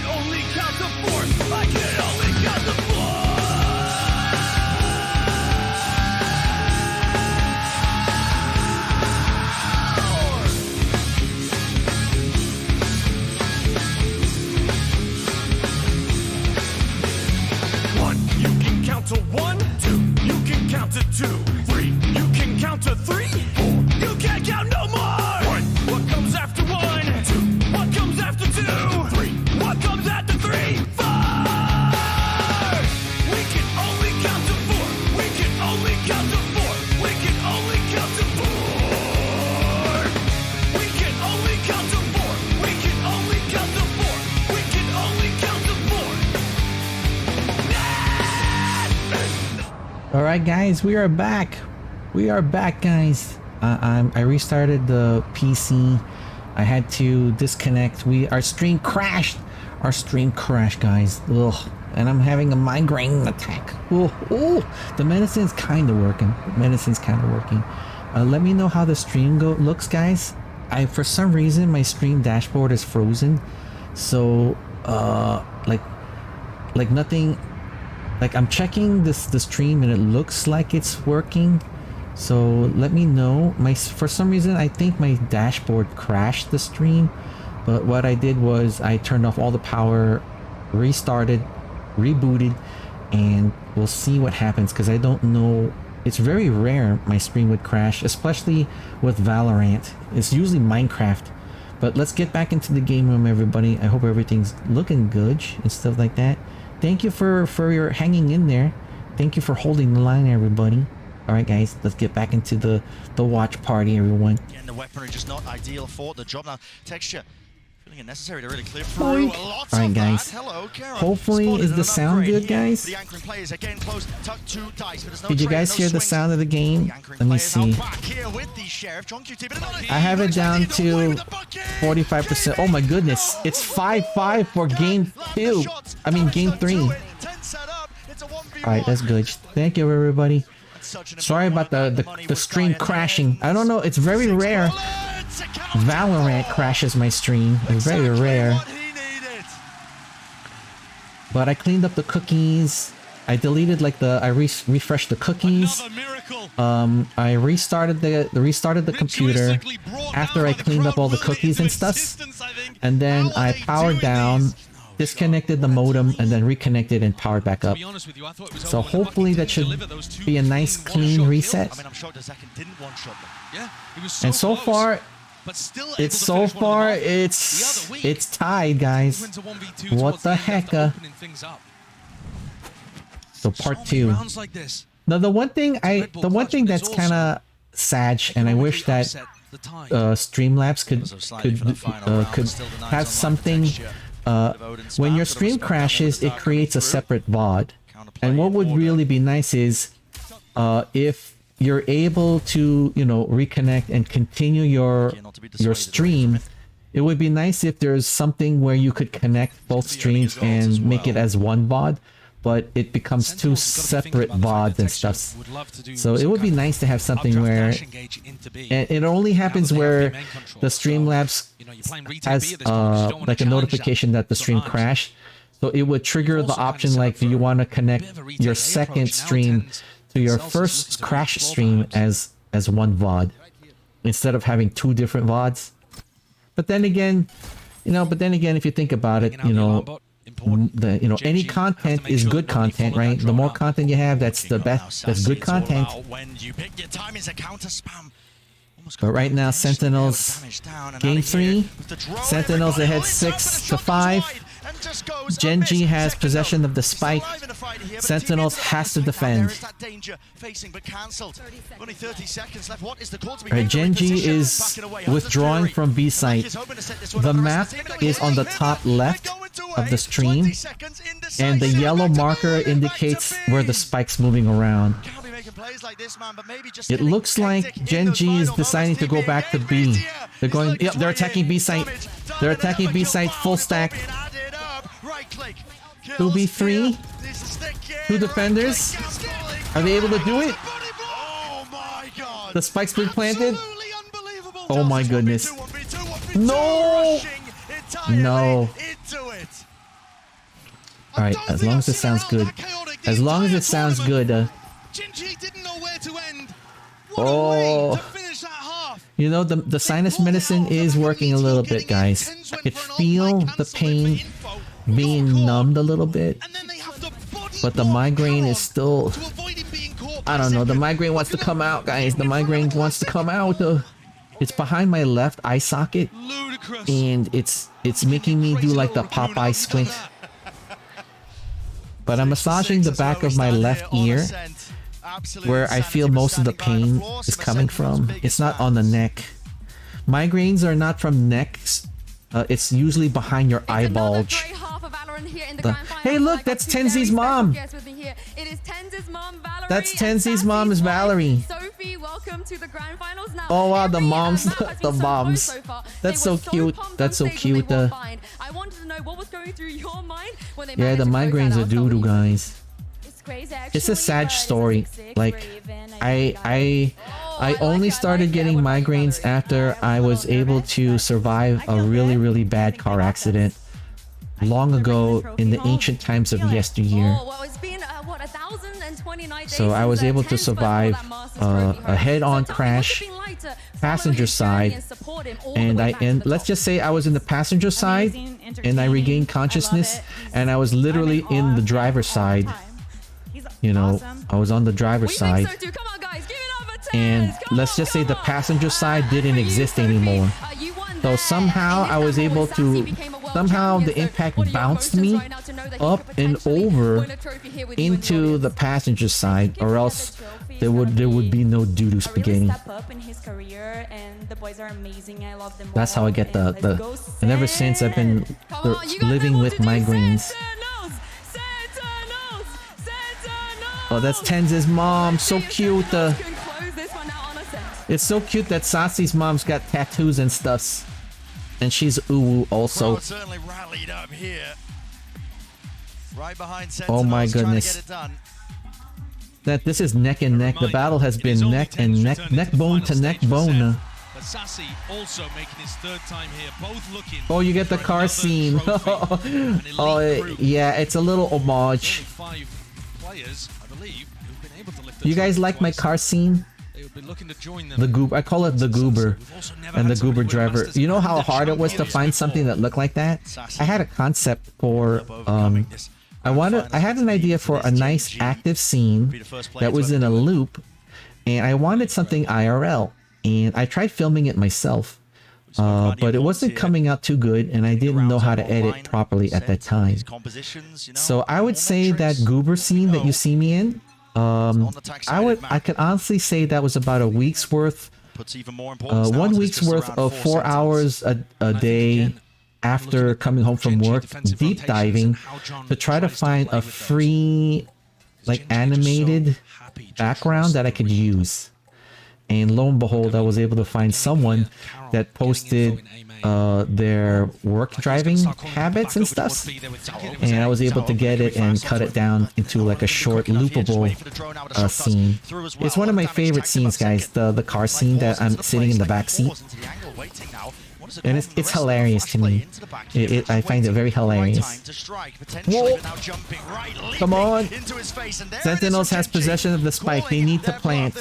can only count to 4. I can only count to 4. Count to 1, 2, you can count to 2, 3, you can count to 3, 4, you can't count no more. 1, what comes after 1, 2, what comes after 2, 3, what comes after 3, 4. We can only count to 4, we can only count to 4, we can only count to 4. We can only count to 4, we can only count to 4, we can only count to 4. All right, guys, we are back. We are back, guys. I restarted the PC. I had to disconnect. Our stream crashed. Our stream crashed, guys. Ugh. And I'm having a migraine attack. Ooh, ooh. The medicine's kind of working. Let me know how the stream looks, guys. For some reason, my stream dashboard is frozen. So, like nothing. Like I'm checking the stream and it looks like it's working, so let me know. For some reason I think my dashboard crashed the stream, but what I did was I turned off all the power, restarted, rebooted, and we'll see what happens, because I don't know. It's very rare my stream would crash, especially with Valorant. It's usually Minecraft. But let's get back into the game room, everybody. I hope everything's looking good and stuff like that. Thank you for your hanging in there. Thank you for holding the line, everybody. All right, guys, let's get back into the watch party, everyone. Again, the weaponry just not ideal for the job. Now, texture feeling it necessary to really clear through. All right, guys. Hopefully, is the sound good, guys? Did you guys hear the sound of the game? Let me see. I have it down to 45%. Oh my goodness, it's 5-5 for game 2. I mean game 3. All right, that's good. Thank you, everybody. Sorry about the stream crashing. I don't know. It's very rare. Valorant crashes my stream. It's very rare. But I cleaned up the cookies. I deleted I refreshed the cookies. I restarted the computer after I cleaned up all the cookies and stuff. And then I powered down, disconnected the modem, and then reconnected and powered back up. So hopefully that should be a nice clean reset. And so far it's tied, guys. What the heck? So part 2. Now the one thing that's kind of sad, and I wish that Streamlabs could have something. When your stream crashes, it creates a separate VOD. And what would really be nice is if you're able to, reconnect and continue your stream. It would be nice if there's something where you could connect both streams and make it as one VOD, but it becomes 2 separate VODs and stuff. So it would be nice to have something where, and it only happens where the Streamlabs has like a notification that the stream crashed. So it would trigger the option like, do you want to connect your second stream to your first crash stream as one VOD instead of having 2 different VODs. But then again, if you think about it, any content is good content, right? The more content you have, that's the best. That's good content. But right now, Sentinels game 3. Sentinels ahead 6-5. GenG has possession of the spike. Sentinels has to defend. Alright, GenG is withdrawing from B site. The map is on the top left of the stream, and the yellow marker indicates where the spike's moving around. It looks like GenG is deciding to go back to B. They're going. Yep, they're attacking B site. They're attacking B site full stack. 2v3. 2 defenders. Are they able to do it? The spike's been planted. Oh my goodness. No! No. Alright, as long as it sounds good. As long as it sounds good. GenG didn't know where to end. What a way to finish that half. You know, the sinus medicine is working a little bit, guys. I could feel the pain being numbed a little bit. But the migraine is still... I don't know, the migraine wants to come out, guys. The migraine wants to come out. It's behind my left eye socket. And it's making me do like the Popeye squint. But I'm massaging the back of my left ear, where I feel most of the pain is coming from. It's not on the neck. Migraines are not from necks. It's usually behind your eye bulge. Hey, look, that's Tenzi's mom. That's Tenzi's mom is Valerie. Sophie, welcome to the grand finals now. Oh wow, the moms, the moms. That's so cute. That's so cute. I wanted to know what was going through your mind when they Yeah, the migraines are doo-doo, guys. It's crazy. It's a sad story. Like, I only started getting migraines after I was able to survive a really, really bad car accident long ago in the ancient times of yesteryear. So I was able to survive a head-on crash, passenger side, and let's just say I was in the passenger side and I regained consciousness, and I was literally in the driver's side. You know, I was on the driver's side, and let's just say the passenger side didn't exist anymore. So somehow I was able to, somehow the impact bounced me up and over into the passenger side, or else there would be no doo-doo spaghetti. That's how I get the and ever since I've been living with migraines. Oh, that's Tenzi's mom. So cute. It's so cute that Sasi's mom's got tattoos and stuffs. And she's uwu also. Certainly rallied up here. Right behind oh my goodness. That this is neck and neck. The battle has been neck and neck, neck bone to neck bone. But Sassy also making his third time here, both looking. Oh, you get the car scene. Oh, yeah, it's a little homage. You guys like my car scene? The goober, I call it the goober, and the goober driver. You know how hard it was to find something that looked like that? I had a concept for I had an idea for a nice active scene that was in a loop, and I wanted something IRL, and I tried filming it myself, but it wasn't coming out too good, and I didn't know how to edit properly at that time. So I would say that goober scene that you see me in, I could honestly say that was about a week's worth, 1 week's worth of 4 hours a day after coming home from work, deep diving to try to find a free, like, animated background that I could use. And lo and behold, I was able to find someone that posted their work driving habits and stuff, and I was able to get it and cut it down into like a short loopable scene. It's one of my favorite scenes, guys, the car scene that I'm sitting in the back seat, and it's hilarious to me. I find it very hilarious. Whoa! Come on! Sentinels has possession of the spike. They need to plant.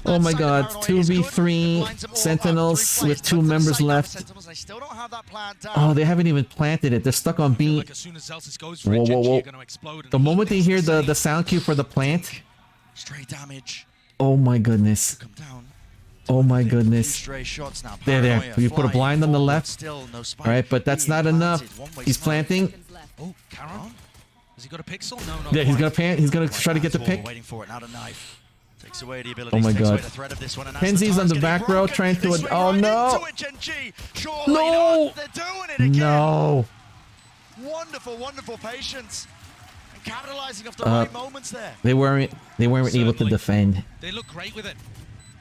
Oh my god, 2v3 Sentinels with 2 members left. Oh, they haven't even planted it. They're stuck on B. Whoa, whoa, whoa. The moment they hear the sound cue for the plant. Oh my goodness. Oh my goodness. There. You put a blind on the left. Alright, but that's not enough. He's planting. Oh, Caron? Has he got a pixel? No, yeah, he's gonna try to get the pick. Oh my god. Tenzi's on the back row trying to... Oh no! No! No! Wonderful, wonderful patience. And capitalizing off the right moments there. They weren't able to defend. They look great with it.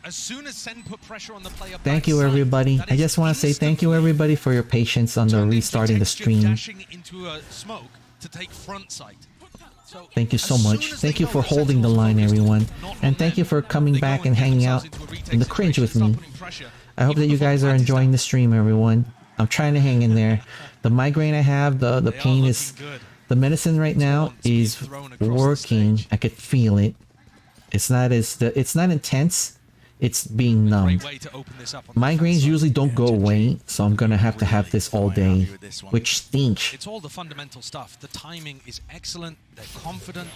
As soon as Sen put pressure on the player. Thank you, everybody. I just want to say thank you, everybody, for your patience on the restarting the stream. Thank you so much. Thank you for holding the line, everyone. And thank you for coming back and hanging out in the cringe with me. I hope that you guys are enjoying the stream, everyone. I'm trying to hang in there. The migraine I have, the pain is... The medicine right now is working. I could feel it. It's not intense. It's being numbed. Migraines usually don't go away, so I'm gonna have to have this all day, which stinks. It's all the fundamental stuff. The timing is excellent. They're confident.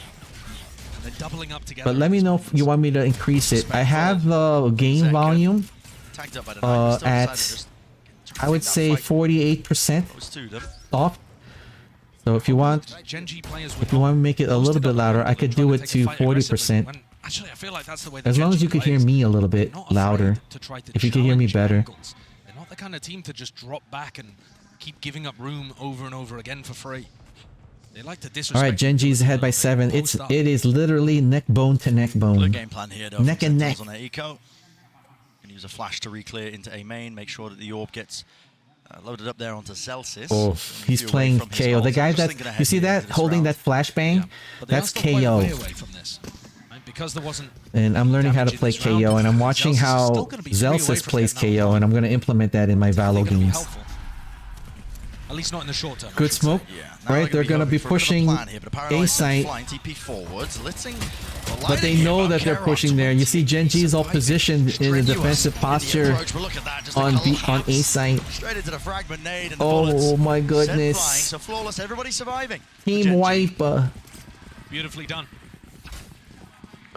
They're doubling up together. But let me know if you want me to increase it. I have the game volume at, I would say, 48% off. So if you want to make it a little bit louder, I could do it to 40%. Actually, I feel like that's the way as long as you could hear me a little bit louder. If you could hear me better. They're not the kind of team to just drop back and keep giving up room over and over again for free. They like to disrespect. All right, GenG's ahead by 7. It is literally neck bone to neck bone. Good game plan here, though, neck and neck. On their eco. Can use a flash to reclear into A main. Make sure that the orb gets loaded up there onto Celsius. Oh, he's playing KO. The guy that you see that holding that flashbang, that's KO. And I'm learning how to play KO, and I'm watching how Celsius plays KO, and I'm going to implement that in my Valo games. At least not in the short term. Good smoke. Right, they're going to be pushing A site, but they know that they're pushing there. You see GenG is all positioned in a defensive posture on A site. Oh my goodness. Team wipe. Beautifully done.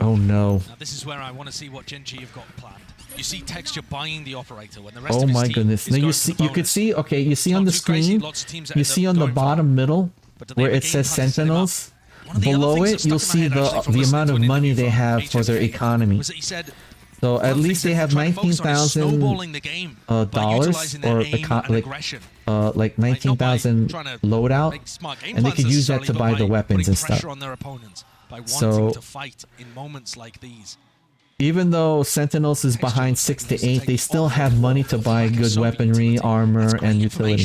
Oh no. Now this is where I want to see what GenG have got planned. You see Texture buying the operator when the rest oh of his my team goodness. Is now going you could see, okay, you see on the screen, you see on the bottom middle where it says Sentinels. Below it, you'll see the amount of money they have for their economy. So at least they have $19,000 or like 19,000 loadout, and they could use that to buy the weapons and stuff. So to fight in moments like these. Even though Sentinels is behind 6 to 8, they still have money to buy good weaponry, armor, and utility.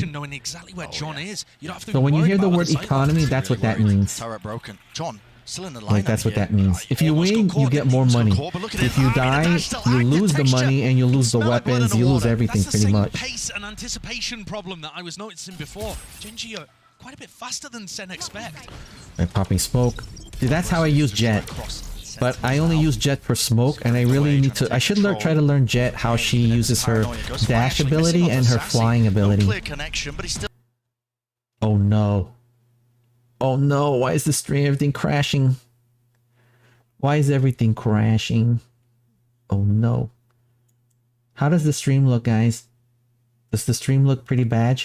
So when you hear the word economy, that's what that means. Like, that's what that means. If you win, you get more money. If you die, you lose the money and you lose the weapons, you lose everything pretty much. Pace and anticipation problem that I was noticing before. GenG are quite a bit faster than Sen expect. Right, popping smoke. See, that's how I use Jet. But I only use Jet for smoke, and I really need to... I should try to learn Jet, how she uses her dash ability and her flying ability. Oh no. Oh no, why is the stream everything crashing? Why is everything crashing? Oh no. How does the stream look, guys? Does the stream look pretty bad?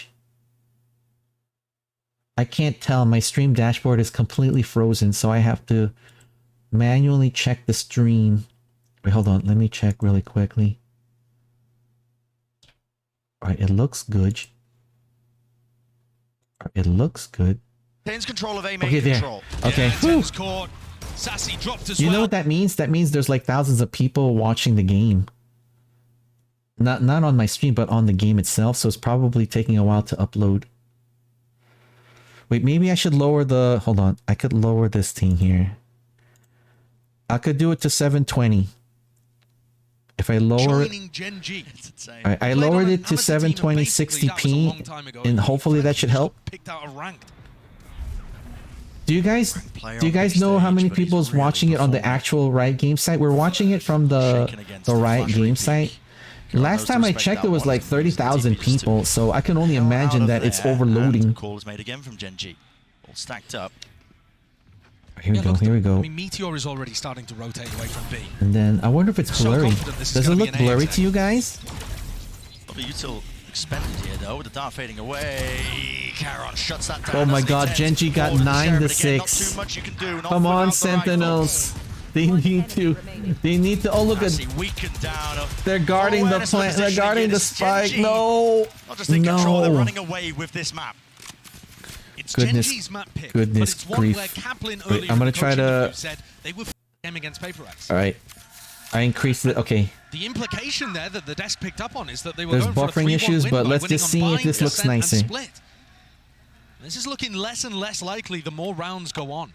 I can't tell. My stream dashboard is completely frozen, so I have to manually check the stream. Wait, hold on. Let me check really quickly. Alright, it looks good. It looks good. Control of A main okay, there. Control. Okay. Yeah, Sassy dropped as you know what that means? That means there's like thousands of people watching the game. Not on my stream, but on the game itself, so it's probably taking a while to upload. Wait, maybe I should lower the... Hold on. I could lower this thing here. I could do it to 720. If I lower it... Alright, I lowered it to 720 60p, and hopefully that should help. Do you guys know how many people's watching it on the actual Riot game site? We're watching it from the Riot game site. Last time I checked, it was like 30,000 people, so I can only imagine that it's overloading. Call is made again from GenG. All stacked up. Here we go, here we go. I mean, Meteor is already starting to rotate away from B. And then, I wonder if it's blurry. Does it look blurry to you guys? Well, you still expended here, though, with the dart fading away. Charon shuts that down. Oh my god, GenG got 9 to 6. Come on, Sentinels. They need to. Oh, look at. They're guarding the plant. They're guarding the spike. No. No. They're running away with this map. It's goodness. GenG's map pick, goodness grief. Wait, I'm gonna try to. All right. I increased it. Okay. The implication there that the desk picked up on is that they were There's going for a buffering 3-1 issues, win but by let's winning just on see if bind, this looks ascent, and nicer. split. This is looking less and less likely the more rounds go on.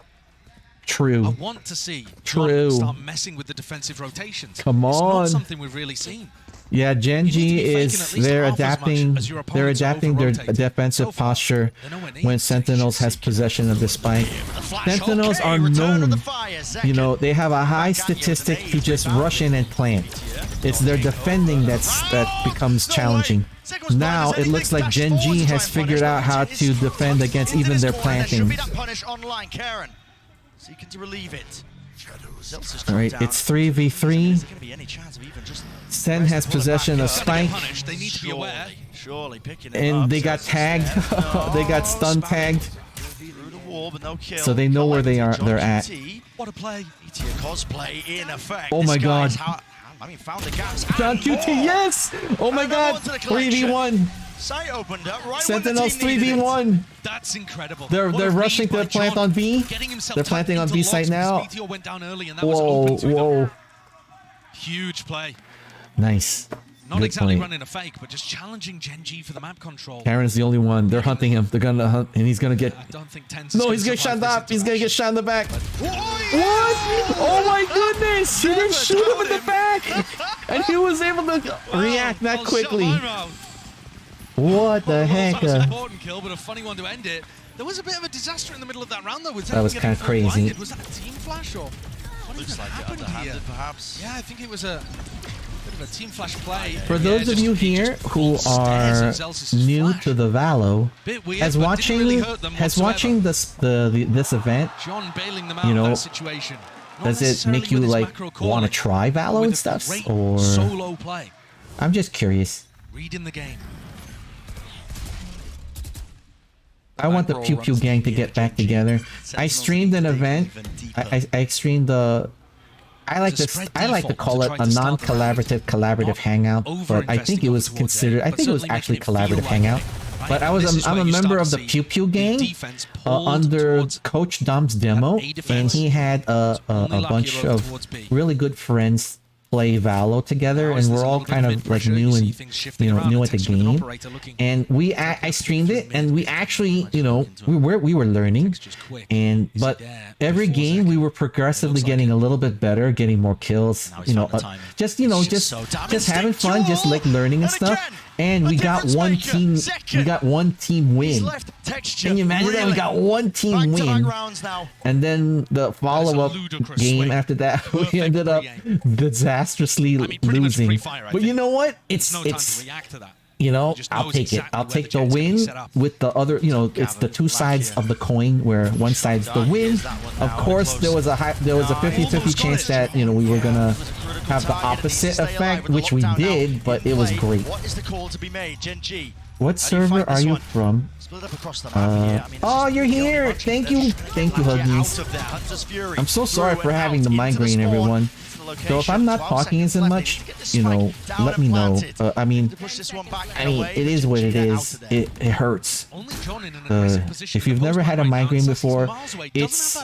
True. I want to see True. start messing with the defensive rotations. Come on. It's not something we've really seen. Yeah, GenG is they're adapting their defensive posture when Sentinels has possession of the spike. Sentinels are known, you know, they have a high statistic to just rush in and plant. It's their defending that becomes challenging. Now it looks like GenG has figured out how to defend against even their planting. Alright, it's 3v3. Sen has possession of Spike. And they got tagged. They got stun tagged. So they know where they're at. What a play. Cosplay in effect. Oh my god. Found the gaps. Down QT, yes! Oh my god! 3v1. Sight opened up right Sentinels 3v1. That's incredible. They're rushing to plant on B. They're planting on B site now. Whoa, whoa. Huge play. Nice. Not Good exactly point. running a fake, but just challenging GenG for the map control. Karen's the only one. They're hunting him. They're gonna hunt, and he's gonna get. I don't think Tense No, he's gonna shot up. He's gonna get shot in the back. What? Oh my goodness! He didn't shoot him in the back, and he was able to react that quickly. What the heck? That was an important kill, but a funny one to end it. There was a bit of a disaster in the middle of that round, though. That was kind of crazy. Was that a team flash or what Looks like it underhanded, perhaps. Yeah, I think it was a bit of a team flash play. For those of you here who are new to the Valo, as watching this event, you know, does it make you like want to try Valo and stuff, or solo play? I'm just curious. Reading the game. I want the Pew Pew gang to get back together. I streamed an event. I streamed the. I like to call it a non-collaborative collaborative hangout, but I think it was considered. I think it was actually collaborative hangout. But I'm a member of the Pew Pew gang under Coach Dom's demo, and he had a bunch of really good friends play Valo together, and we're all kind of like new and new at the game. And I streamed it, and we actually, you know, we were learning, but every game we were progressively getting a little bit better, getting more kills, you know, just having fun, just like learning and stuff. And we got one team win. Can you imagine that? We got one team win. And then the follow-up game after that, we ended up disastrously losing. But you know what? It's you know, I'll take it. I'll take the win with the other, you know, it's the two sides of the coin where one side's the win. Of course, there was a 50-50 chance that, you know, we were gonna have the opposite effect, which we did, but it was great. What server are you from? Oh, you're here! Thank you, Huggies. I'm so sorry for having the migraine, everyone. So if I'm not talking as much, you know, let me know. I mean, it is what it is. It hurts. If you've never had a migraine before, it's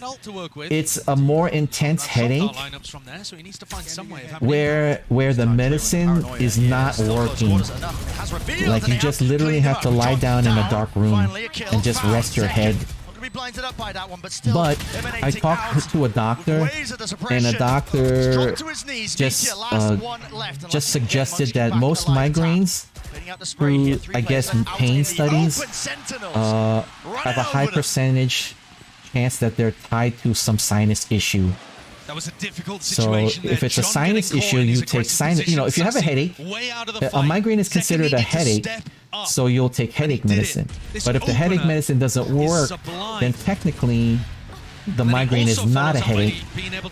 a more intense headache where the medicine is not working. Like you just literally have to lie down in a dark room and just rest your head. But I talked to a doctor, and a doctor just suggested that most migraines, through I guess pain studies, have a high percentage chance that they're tied to some sinus issue. That was a difficult situation. So if it's a sinus issue, you take sinus. You know, if you have a headache, a migraine is considered a headache, so you'll take headache medicine. But if the headache medicine doesn't work, then technically the migraine is not a headache.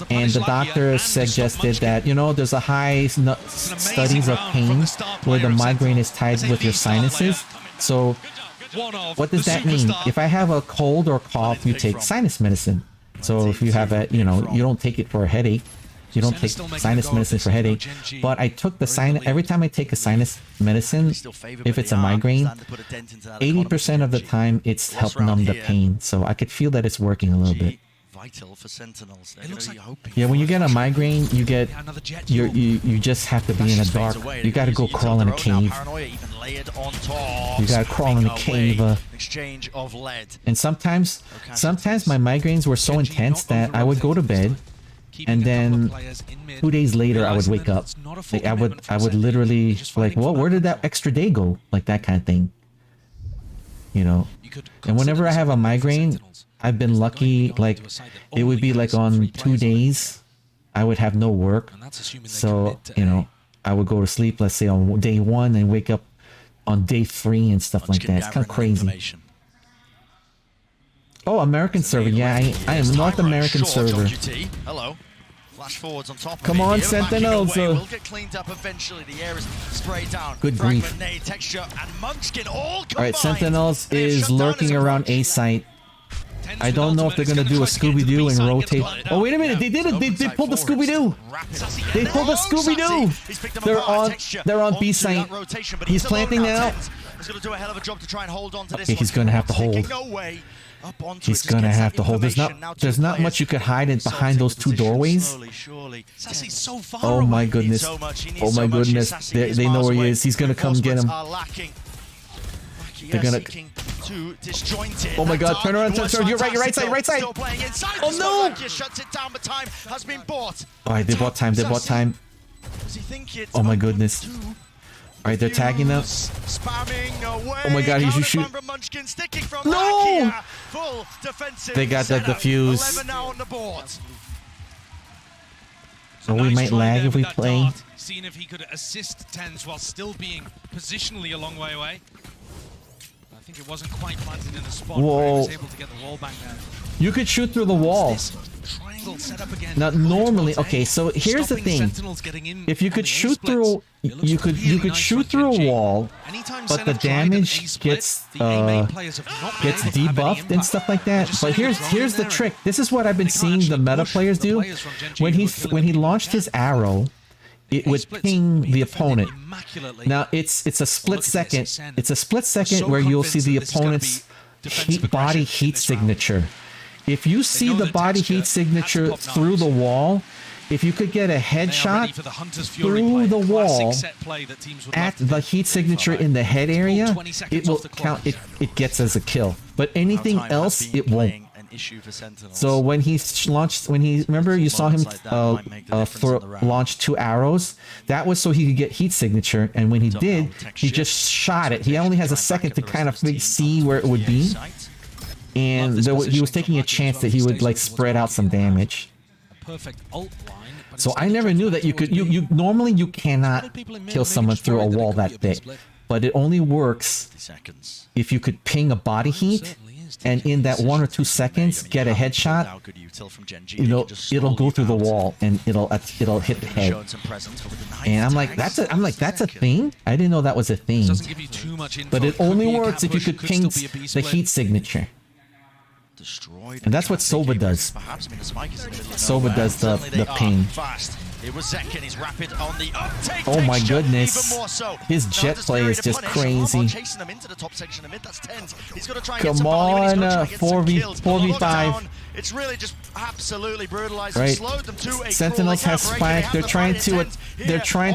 And the doctor suggested that, you know, there's a high studies of pain where the migraine is tied with your sinuses. So what does that mean? If I have a cold or cough, you take sinus medicine. So if you have a, you know, you don't take it for a headache. You don't take sinus medicine for headache. But I took the sinus, every time I take a sinus medicine, if it's a migraine, 80% of the time it's helped numb the pain. So I could feel that it's working a little bit. Vital for Sentinels. Yeah, when you get a migraine, you just have to be in a dark. You got to go crawl in a cave. You got to crawl in a cave. And sometimes my migraines were so intense that I would go to bed, and then 2 days later I would wake up. Like, I would literally like, well, where did that extra day go? Like that kind of thing, you know. And whenever I have a migraine, I've been lucky. Like, it would be like on 2 days, I would have no work. So you know, I would go to sleep, let's say on day 1, and wake up on day 3 and stuff like that. It's kind of crazy. Oh, American server. Yeah, I am North American server. Hello. Flash forwards on top. Come on, Sentinels. We'll get cleaned up eventually. The air is sprayed down. Good grief. Texture and Munchkin all combined. All right, Sentinels is lurking around A site. I don't know if they're gonna do a Scooby-Doo and rotate. Oh, wait a minute, they did it. They pulled the Scooby-Doo. They pulled the Scooby-Doo. They're on B site. He's planting now. Okay, he's gonna have to hold. He's gonna have to hold. There's not much you could hide in behind those 2 doorways. Oh my goodness. Oh my goodness. They know where he is. He's gonna come get him. They're gonna. Oh my god, turn around, turn. You're right side. Oh no! Alright, they bought time. Oh my goodness. Alright, they're tagging them. Oh my god, he should shoot. No! They got that defuse. So we might lag if we play. Seeing if he could assist TenZ while still being positionally a long way away. I think it wasn't quite planted in a spot where he was able to get the wall bang there. You could shoot through the wall. Now normally, okay, so here's the thing. If you could shoot through, you could shoot through a wall, but the damage gets debuffed and stuff like that. But here's the trick. This is what I've been seeing the meta players do. When he launched his arrow, it would ping the opponent. Now it's a split second. It's a split second where you'll see the opponent's body heat signature. If you see the body heat signature through the wall, if you could get a headshot through the wall at the heat signature in the head area, it will count. It gets as a kill. But anything else, it won't. So when he launched, remember you saw him launch 2 arrows. That was so he could get heat signature, and when he did, he just shot it. He only has a second to kind of see where it would be. And he was taking a chance that he would like spread out some damage. So I never knew that you could. Normally you cannot kill someone through a wall that thick, but it only works if you could ping a body heat, and in that 1 or 2 seconds get a headshot. You know, it'll go through the wall and it'll hit the head. And I'm like, that's a thing. I didn't know that was a thing. But it only works if you could ping the heat signature. And that's what Sova does. Sova does the ping. Oh my goodness. His jet play is just crazy. Come on, 4v5. It's really just absolutely brutalized. Right. Sentinels has spiked. They're trying to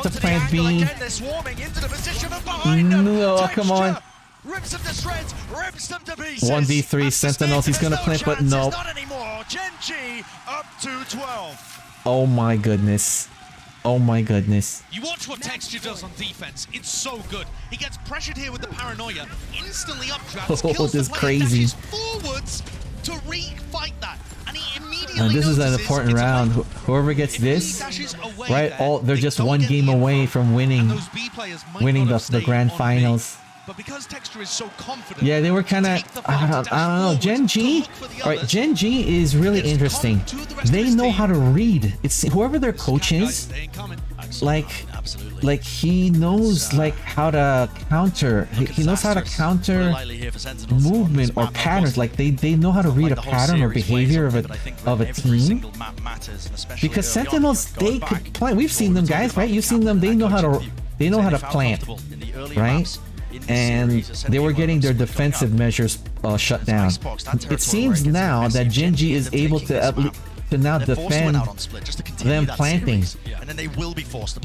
plant B. No, come on. 1v3 Sentinels. He's gonna plant, but no. GenG up to 12. Oh my goodness. Oh my goodness. You watch what Texture does on defense. It's so good. He gets pressured here with the paranoia. Instantly updrafts. Oh, this is crazy. Forwards to refight that. And he immediately this is an important round. Whoever gets this, right? They're just 1 game away from winning the grand finals. But because Texture is so confident, yeah, they were kind of, I don't know, GenG. All right, GenG is really interesting. They know how to read. It's whoever their coach is, like he knows like how to counter. He knows how to counter movement or patterns. Like they know how to read a pattern or behavior of a team. Because Sentinels, they could plant. We've seen them, guys, right? You've seen them. They know how to plant, right? And they were getting their defensive measures shut down. It seems now that GenG is able to now defend them planting.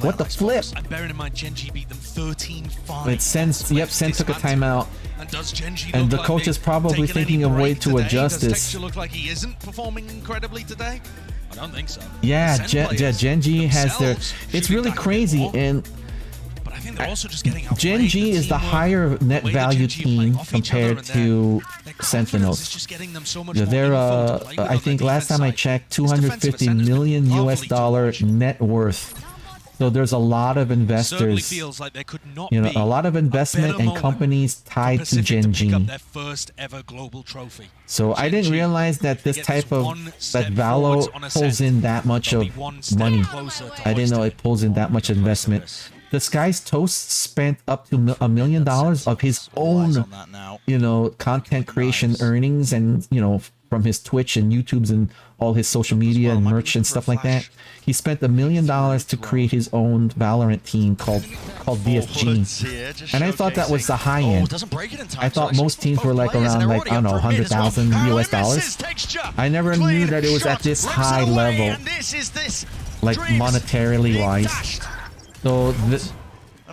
What the flip? And bearing in mind, GenG beat them 13-5. But Sen took a timeout. And the coach is probably thinking of a way to adjust this. Does Texture look like he isn't performing incredibly today? don't think so. Yeah, GenG has their. It's really crazy, and but I think they're also just getting GenG is the higher net value team compared to Sentinels. They're I think last time I checked, $250 million US net worth. So there's a lot of investors, you know, a lot of investment and companies tied to GenG. So I didn't realize that this type of, that Valo pulls in that much of money. I didn't know it pulls in that much investment. This guy's Toast spent up to $1 million of his own, you know, content creation earnings, and, you know, from his Twitch and YouTubes and all his social media and merch and stuff like that. He spent $1 million to create his own Valorant team called DSG. And I thought that was the high end. I thought most teams were like around, like, I don't know, 100,000 US dollars. I never knew that it was at this high level, like monetarily wise. So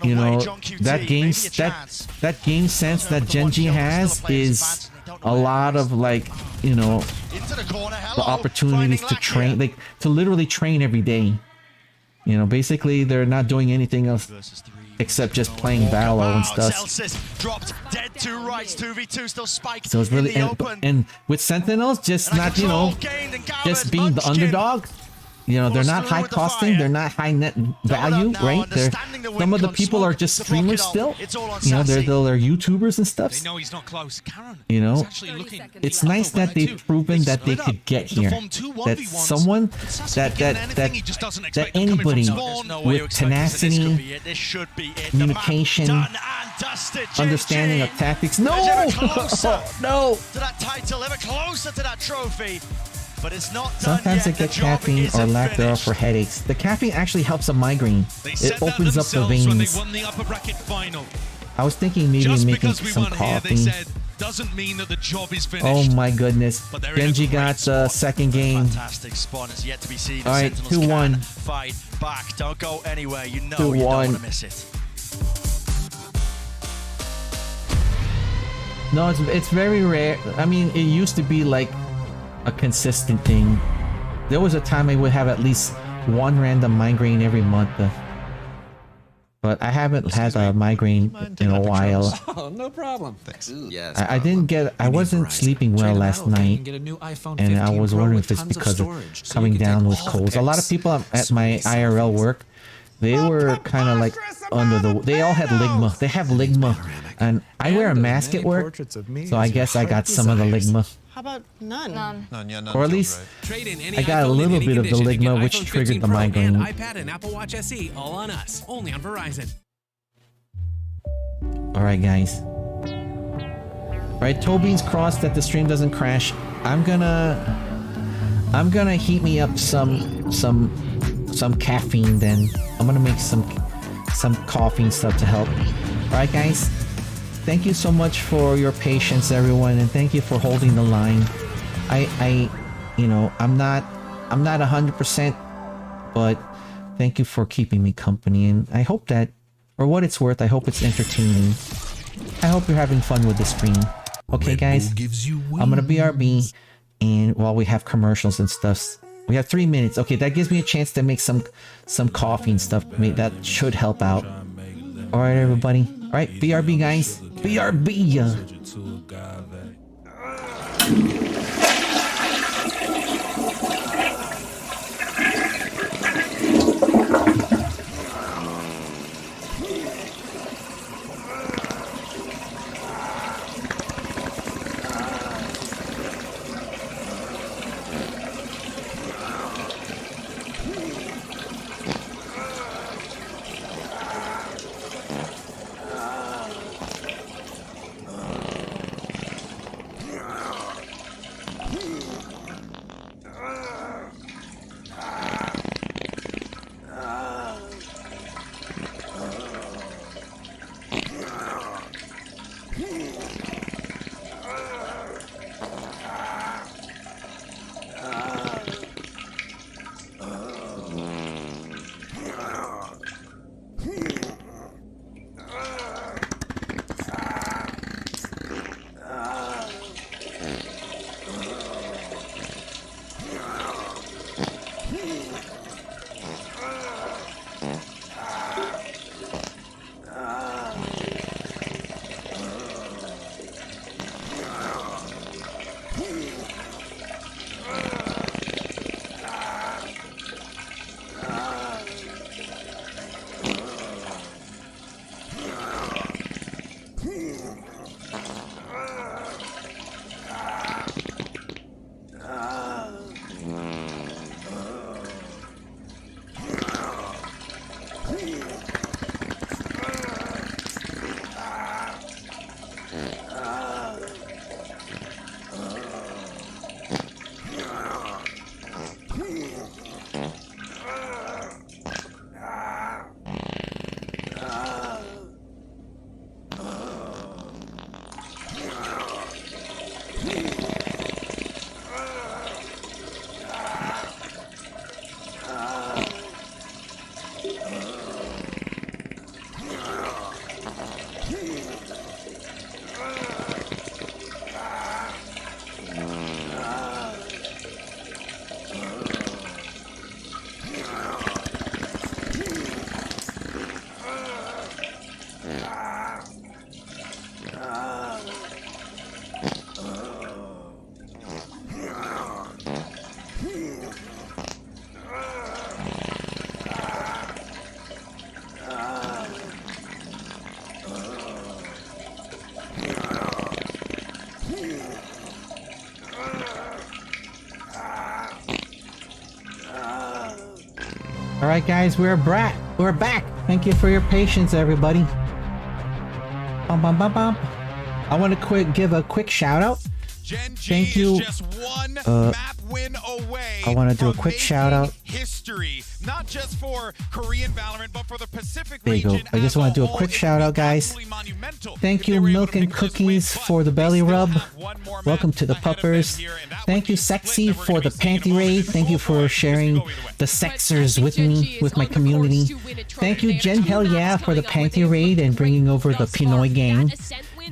you know, that game sense that GenG has is a lot of, like, you know, the opportunities to train, like to literally train every day. You know, basically they're not doing anything else except just playing Valo and stuff. So it's really, and with Sentinels, just not, you know, just being the underdog. You know, they're not high costing, they're not high net value, right? They're, some of the people are just streamers still. You know, they're YouTubers and stuff. You know, it's nice that they've proven that they could get here. That someone, that anybody with tenacity, communication, understanding of tactics. No! No! To that title, ever closer to that trophy. But it's not done sometimes yet. I get caffeine or lack thereof for headaches. The caffeine actually helps a migraine. It opens up the veins. I was thinking maybe making some coffee. Doesn't mean that the job is finished. Oh my goodness. GenG got the second game. Fantastic spawn. It's yet to be seen. Alright, 2-1. Fight back. Don't go anywhere. You know 2-1. you don't want to miss it. No, it's very rare. I mean, it used to be like a consistent thing. There was a time I would have at least one random migraine every month. But I haven't had a migraine in a while. Oh, no problem. Thanks. Yes. I wasn't sleeping well last night, and I was wondering if it's because of coming down with colds. A lot of people at my IRL work, they were kind of like under the. They all had ligma. They have ligma, and I wear a mask at work, so I guess I got some of the ligma. How about none? None, yeah, or at least I got a little bit of the ligma, which triggered the migraine. iPad and Apple Watch SE, all on us, only on Verizon. All right, guys. All right, toe beans crossed that the stream doesn't crash. I'm gonna heat me up some caffeine. Then I'm gonna make some coffee and stuff to help. All right, guys. Thank you so much for your patience, everyone, and thank you for holding the line. You know, I'm not 100%, but thank you for keeping me company, and I hope that, for what it's worth, I hope it's entertaining. I hope you're having fun with the stream. Okay, guys, I'm gonna BRB, and while we have commercials and stuff, we have 3 minutes. Okay, that gives me a chance to make some coffee and stuff. That should help out. All right, everybody. All right, BRB, guys. BRB. All right, guys, we're back. Thank you for your patience, everybody. Bum, bum, bum, bum. I want to give a quick shout out. GenG Thank you. is just one map win away. I want to do a from quick shout out. History, not just for Korean Valorant, but for the Pacific There you go. region. I just want to do a quick shout out, guys. Thank you, Milk and Cookies, for the belly rub. Welcome to the puppers. Thank you, Sexy, for the panty raid. Thank you for sharing the sexers with me, with my community. Thank you, Jen Hell Yeah, for the panty raid and bringing over the Pinoy gang.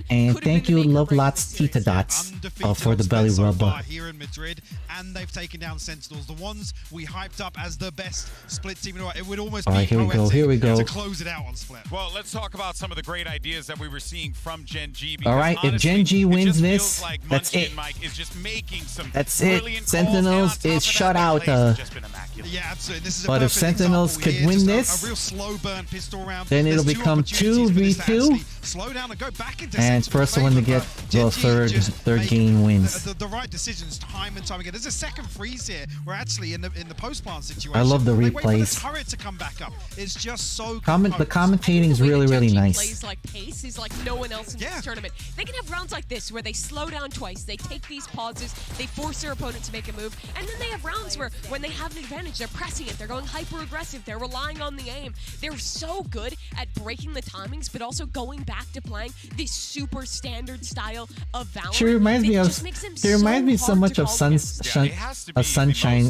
And thank you, Love Lots Tita Dots, for the belly rub. Here in Madrid, and they've taken down Sentinels, the ones we hyped up as the best split team. It would almost be here we go. to close it out on split. Well, let's talk about some of the great ideas that we were seeing from GenG. All right, if GenG wins this, like that's it. Is just making some That's it. Sentinels is shut out. Yeah, absolutely. This is but if Sentinels could win this, a real slow burn pistol round, then it'll become 2v2. Slow down and go back into And first one to get the third game wins. The right decisions time and time again. There's a second freeze here. We're actually in the post plant situation. I love the They wait for the replays. turret to come back up. It's just so The composed. commentating is really nice. Plays like pace is like no one else in this tournament. They can have rounds like this where they slow down twice, they take these pauses, they force their opponent to make a move, and then they have rounds where when they have an advantage, they're pressing it, they're going hyper aggressive, they're relying on the aim. They're so good at breaking the timings, but also going back to playing this super standard style of Valorant. She reminds me of. She reminds me so much of Sunshine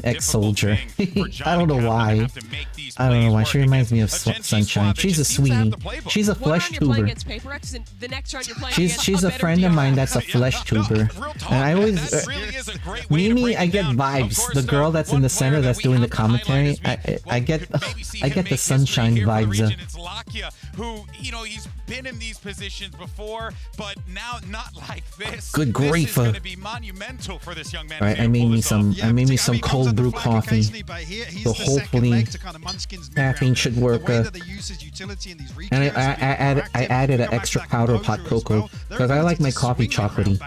X Soldier. I don't know why. I don't know why. She reminds me of Sunshine. She's a sweetie. She's a flesh tuber. She's a friend of mine that's a flesh tuber. And I always Mimi, I get vibes. The girl that's in the center that's doing the commentary. I get the Sunshine vibes. It's Lakia, who, you know, he's been in these positions before, but now not like this. Good grief. This is going to be monumental for this young man. All right, I made me some cold brew coffee. So hopefully caffeine should work. And I added an extra powder of hot cocoa because I like my coffee chocolatey.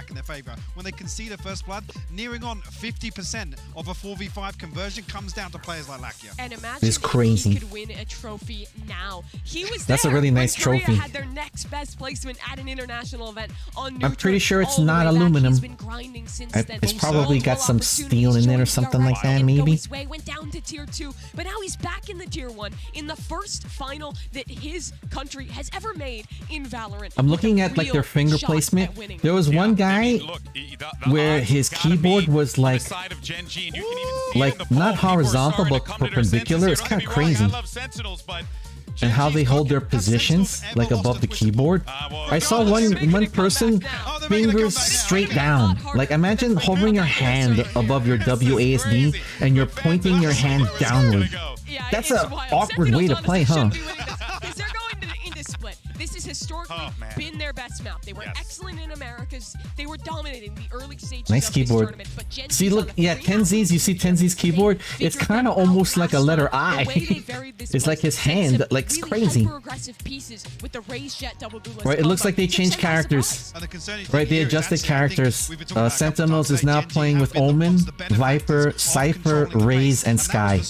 When they concede a first blood, nearing on 50% of a 4v5 conversion comes down to players like Lakia. And imagine It's crazy. he could win a trophy now. He was That's a there really when nice Korea trophy. had their next best placement at an international event on I'm pretty Neutron. sure it's All the not way back, aluminum. he's been grinding since then. It's probably got some steel in it or something like that, Didn't go maybe. his way, went down to tier 2, but now he's back in the tier 1 in the first final that his country has ever made in Valorant. I'm looking at like their finger placement. There was one guy where his keyboard was like not horizontal but perpendicular. It's kind of crazy. And how they hold their positions like above the keyboard. I saw one person fingers straight down. Like imagine hovering your hand above your WASD and you're pointing your hand downward. That's an awkward way to play, huh? This has historically been their best map. They were excellent in Americas. They were dominating the early stages Nice of keyboard. this tournament. But GenG See, look, yeah, Tenzi's, you see Tenzi's keyboard? It's kind of almost like a letter I. It's like his hand, like it's crazy. Right, it looks like they changed characters. Right, they adjusted characters. Sentinels is now playing with Omen, Viper, Cypher, Raze, and Sky.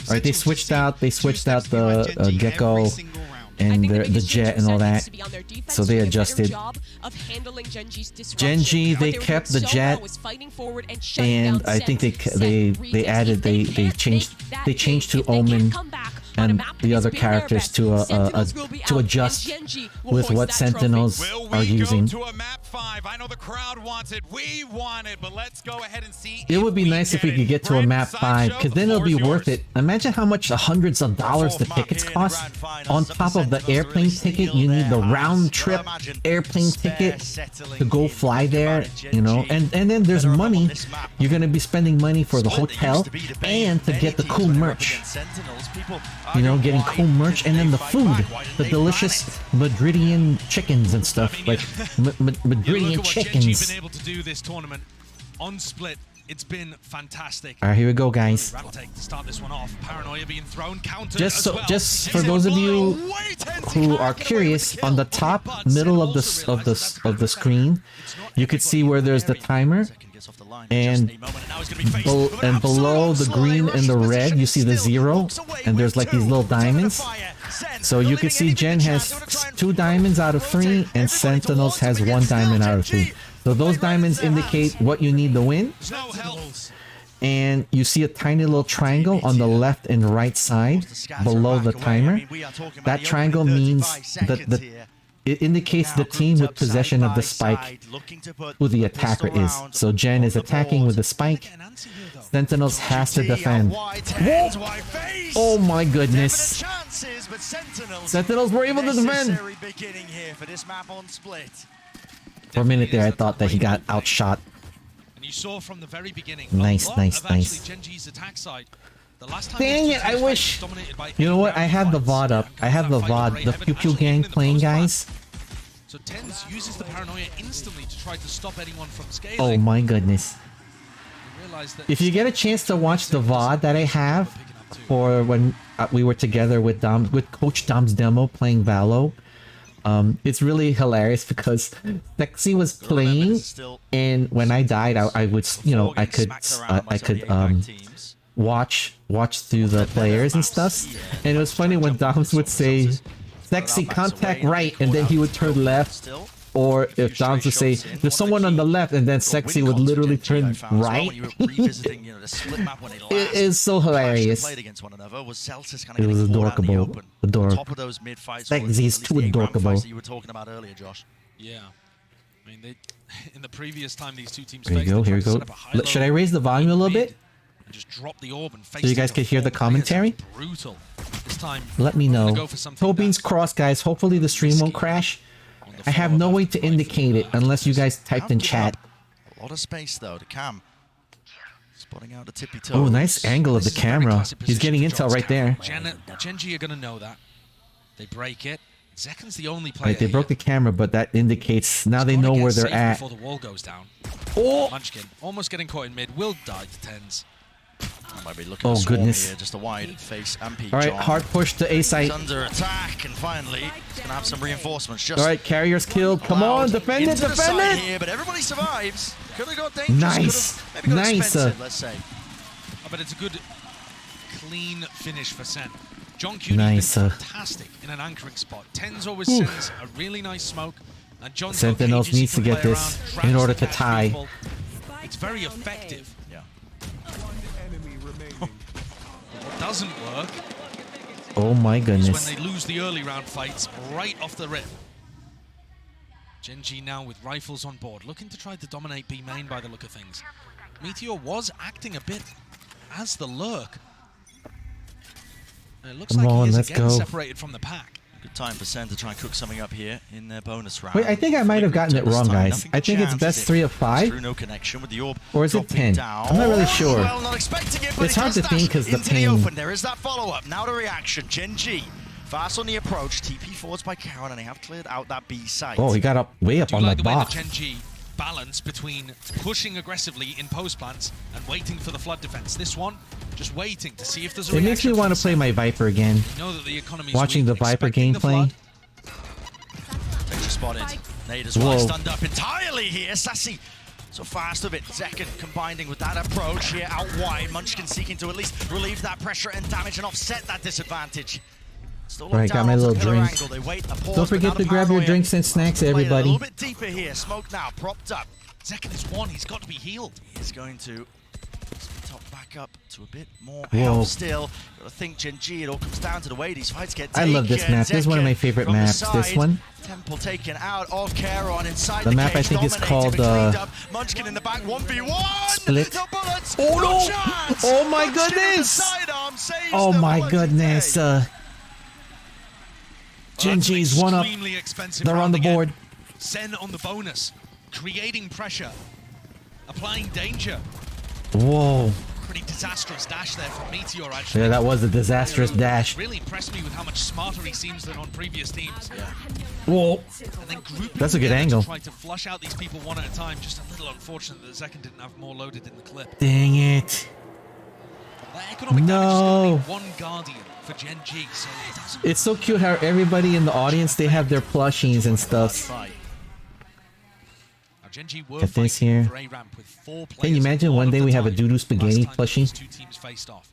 Right, they switched out the Gecko and the jet and all that. So they adjusted. GenG, they kept the jet, and I think they added they changed to Omen and the other characters to adjust with what Sentinels are using. I know the crowd wants it. We want it, but let's go ahead and see. It would be nice if we could get to a map 5, because then it'll be worth it. Imagine how much hundreds of dollars the tickets cost. On top of the airplane ticket, you need the round trip airplane ticket to go fly there, you know. And then there's money. You're gonna be spending money for the hotel and to get the cool merch. You know, getting cool merch, and then the food, the delicious Madridian chickens and stuff, like Madridian chickens. Been able to do this tournament on Split. It's been fantastic. All right, here we go, guys. Take to start this one off. Paranoia being thrown, countered Just for those of you who are curious, on the top middle of the screen, you could see where there's the timer. And below the green and the red, you see the 0, and there's like these little diamonds. So you can see Gen has 2 diamonds out of 3, and Sentinels has 1 diamond out of 3. So those diamonds indicate what you need to win. And you see a tiny little triangle on the left and right side below the timer. That triangle means that it indicates the team with possession of the spike, who the attacker is. So Gen is attacking with the spike. Sentinels has to defend. Whoa! Oh my goodness. Sentinels were able to defend. For a minute there, I thought that he got outshot. And you saw from the very beginning. Nice. GenG's attack side. Dang it, I wish. You know what? I have the VOD up. I have the VOD, the Pew Pew Gang playing, guys. So Tens uses the paranoia instantly to try to stop anyone from scaling. Oh my goodness. If you get a chance to watch the VOD that I have for when we were together with Coach Dom's demo playing Valo, it's really hilarious because Sexy was playing, and when I died, I would, you know, I could watch through the players and stuff, and it was funny when Doms would say Sexy contact right, and then he would turn left, or if Doms would say there's someone on the left, and then Sexy would literally turn right. It is so hilarious. It was adorable. Sexy's too adorable. You were talking about earlier, Josh. Yeah. I mean, in the previous time these two teams here we go, here we go. Should I raise the volume a little bit? Just drop the orb and face so you guys can hear the commentary? Brutal. This time, let me know. Tobin's cross, guys. Hopefully the stream won't crash. I have no way to indicate it unless you guys typed in chat. A lot of space though to Cam. Spotting out the tippy toe. Oh, nice angle of the camera. He's getting intel right there. GenG are gonna know that. They break it. Zekan's the only player. Right, they broke the camera, but that indicates now they know where they're at. Before the wall goes down. Oh! Munchkin almost getting caught in mid. Will die to Tens. Might be looking oh goodness! Here, just a wide face MP. All right, hard push to A site. Under attack, and finally, he's gonna have some reinforcements. Just all right, carriers killed. Come on, defend it, defend it! Here, but everybody survives. Could have got dangerous. Nice, nice. Let's say. But it's a good, clean finish for Sen. John Cuny nice. Been fantastic in an anchoring spot. Tens always sends a really nice smoke, and John Sentinels needs to get this in order to tie. People. It's very effective. Yeah. What doesn't work? Oh my goodness! When they lose the early round fights right off the rip. GenG now with rifles on board, looking to try to dominate B main by the look of things. Meteor was acting a bit as the lurk. It looks like he is again separated from the pack. Good time for Sen to try and cook something up here in their bonus round. Wait, I think I might have gotten it wrong, guys. I think it's best 3 of 5. No connection with the orb. Or is it 10? I'm not really sure. Well, not expecting it, but it's hard to think because the ping. There is that follow-up. Now the reaction. GenG fast on the approach. TP forwards by Karen, and they have cleared out that B site. Oh, he got up way up on the box. GenG balance between pushing aggressively in post plants and waiting for the flood defense. This one, just waiting to see if there's a reaction. It makes me want to play my Viper again. You know that the economy's watching the Viper gameplay. Spotted. Nade as well, stunned up entirely here. Sassy so fast of it. Zekan combining with that approach here out wide. Munchkin seeking to at least relieve that pressure and damage and offset that disadvantage. Still All right, locked got down my onto little pillar drink. angle. They wait, a pause, Don't forget but to now grab your paranoia. drinks and snacks, Play it everybody. A little bit deeper here. Smoke now, propped up. Zekken is one. He's got to be healed. He's going to top back up to a bit more Whoa. health still. Got to think GenG. It all comes down to the way these fights get taken. I love this map. This is one of my favorite From the maps. This side. one. Temple taken out of Charon inside The map I cage, think is dominated, called, but cleaned up. Munchkin in the back, 1v1. Split. No bullets. Oh, no. chance. Oh, my Munchkin with the goodness. sidearm saves Oh the my bloody goodness. day. GenG's one up. Extremely expensive They're on round the again. board. Sen on the bonus, creating pressure, applying danger. Whoa. Pretty disastrous dash there from Meteor, actually. Yeah, that was a disastrous dash. Really impressed me with how much smarter he seems than on previous teams. Whoa. And then grouping That's a good together angle. to try to flush out these people one at a time. Just a little unfortunate that Zekken didn't have more loaded in the clip. Dang it. That economic No. damage is going to be one Guardian for GenG, so it doesn't. It's so cute how everybody in the audience, they have their plushies and stuff. Now, GenG were Get this fighting here. for A-Ramp with 4 players. Can you imagine all one of day the we have a time. doo-doo spaghetti Last time plushie? these two teams faced off.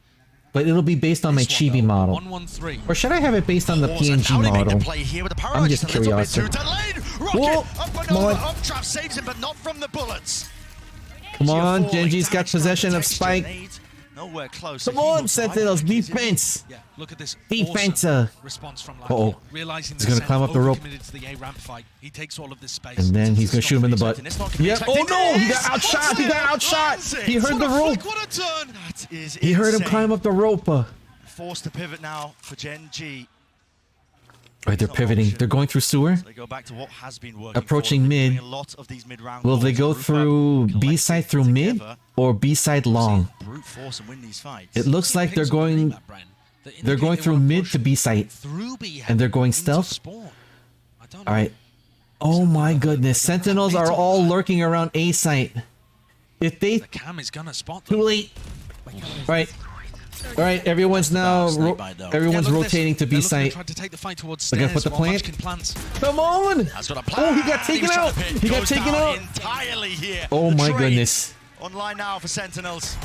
But it'll be based on my This one, Chibi though, model. 1-1-3. Or should I have it based on the Pause, and PNG now they make the model? play here with the I'm just a little bit curious. too delayed. Rocket Whoa. up and Come over. on. Up trap saves him, but not from the bullets. Come on, Falling, GenG's got damage possession of texture, Spike. Nate, Nowhere close. Come If he on, looks Sentinels, like he's in- defense. Yeah, look at this Defense. awesome response from Lucky. Uh-oh. Realizing He's gonna that climb Sen's up the rope. overcommitted to the A-ramp fight. He takes all of this space. And then he's gonna shoot him in the butt. It's not gonna be Yeah. Oh expected. no, he Yes! got outshot. He got outshot. Lands it. He heard What the a rope. flick, what a turn! That is He heard him insane. climb up the rope. Forced to pivot now for GenG. Right, they're pivoting. They're going through sewer. They go back to what has been working. Approaching for them. They've been mid. doing a lot of these mid-round Will they calls. go Group up, through B collective side through mid together, or B side long? brute force and win these fights. It looks like they're going. They're going through mid to B side, and they're going stealth. All right. Oh my goodness! Sentinels are all lurking around A side. If they The cam is gonna spot them. too late. Right. All right. Everyone's now. Everyone's rotating to B side. Tried to take the fight towards They're gonna stairs put the while plant. Munchkin plants. Come on! Has got a plan. Oh, he got taken He's trying out. to pit. He got Goes taken down out. entirely here. Oh The my trade goodness! Online now for Sentinels.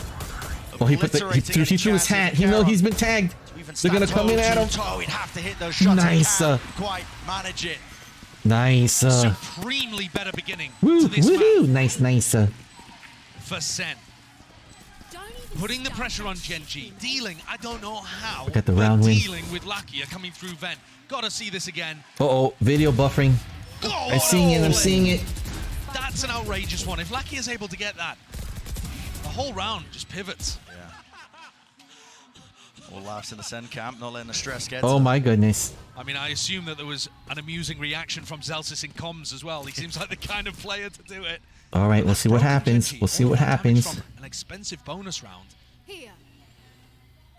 Oh, he threw his hat. He know he's been tagged. They're gonna come in at him. He'd have to hit those shots. Nice. Can't quite manage it. Nice. Supremely better beginning Woo, to this woohoo! match Nice, nice. for Sen. Putting the pressure on GenG, dealing, I don't know how, Look at the but round win. dealing with Lakia coming through Ven. Gotta see this again. Uh-oh, video buffering. Oh, I'm seeing it. I'm seeing it. That's an outrageous one. If Lakia is able to get that, the whole round just pivots. All laughs in the Sen camp, not letting the stress get. Oh to my goodness. I mean, I assume that there was an amusing reaction from Zelsis in comms as well. He seems like the kind of player to do it. All right, we'll see what Broken happens. GenG, We'll see all what that damage happens. from an expensive bonus round. I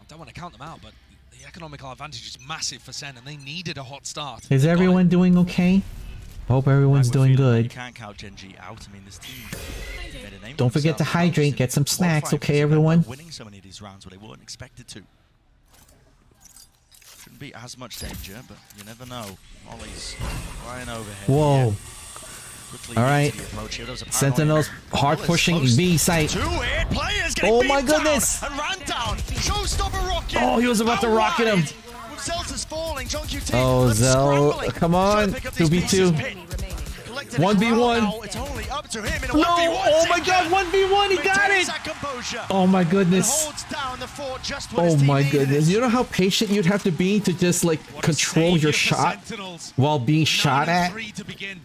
don't want to count them out, but the economical advantage is massive for Sen, and they needed a hot start. Is They got everyone it. doing okay? Hope everyone's doing You good. can't count GenG out. I mean, this team made a name for Don't forget to themselves. hydrate, get some snacks, Qualifying okay, for everyone? They're winning so many of these rounds, but they weren't expected to. Shouldn't be as much danger, but you never know. Ollie's flying overhead. Whoa. Here. Quickly All into right. the approach here. There was a Sentinels paranoia. hard Well, it's pushing close B site. to it. Players getting Oh beat my down goodness. and ran down. Showstopper rocket. Oh, he was about to Out rocket him. wide. With Zelta's falling. John QT. Oh, Zell, scrambling. come on. Trying to pick up these 2v2. pieces. Pit. Collected 1v1. now. It's only up to him in a No! 1v1. Oh my god, 1v1, he got Maintains it! that composure. Oh my And goodness. holds down the fort just when Oh his team my needed goodness. it. You know how patient you'd have to be to just like What a control savior your for shot Sentinels. while being shot at? 9-3 to begin.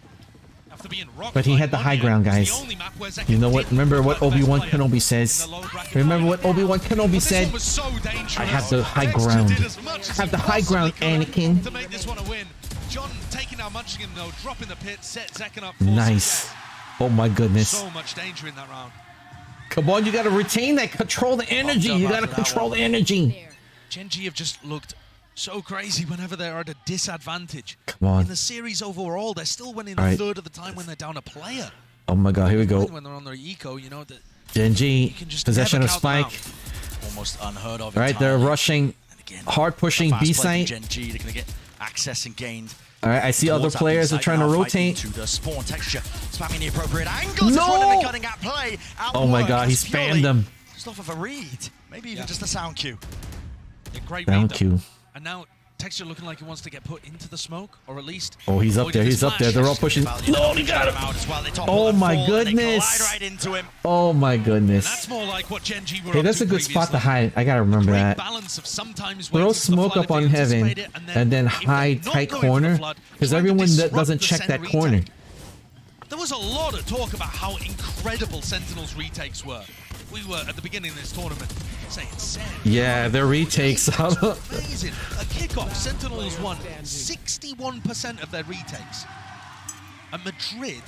After being rocked But he by had the high Monia, ground, it's the guys. only map where Zekken You know what? didn't Remember what put the best Obi-Wan player Kenobi in says. the low bracket Remember fight. what Obi-Wan Kenobi This said. one was so dangerous. I have the high Dexter ground. did as much as Have he the high ground, possibly could Anakin. to make this one a win. John taking down Munchkin though, dropping the pit, set Zekken up. Nice. success. Oh my goodness. So much danger in that round. Come on, you gotta retain that. Control the energy. Bumped up You gotta after that control one. the energy. GenG have just looked so crazy whenever they're at a disadvantage. Come on. In the series overall, they're still winning All a right. third of the time when they're down a player. Oh my god, here we go. When they're on their eco, you know that. GenG, can just possession never of count them Spike. Almost unheard of. All right, they're entirely. rushing, And again, hard pushing fast B play from site. GenG. They're going to get access and gained. All right, I see other towards that players are B-site trying to now, rotate. fighting to the spawn texture, spamming the appropriate angles. No! It's running the cutting at play. Oh my Outwork god, he is purely spammed them. Just off of a read, maybe even just a sound cue. A great Down read, though. Q. And now Texture looking like he wants to get put into the smoke, or at least... Oh, he's up there. He's up there. They're all pushing. No, he got him. Oh my goodness. Oh my goodness. That's more like what GenG were Hey, that's a good spot to hide. I gotta remember that. Throw smoke up on heaven and then hide tight corner, because everyone doesn't check that corner. There was a lot of talk about how incredible Sentinels retakes were. We were at the beginning of this tournament saying, yeah, their retakes. Amazing. A kickoff, Sentinels won 61% of their retakes. At Madrid,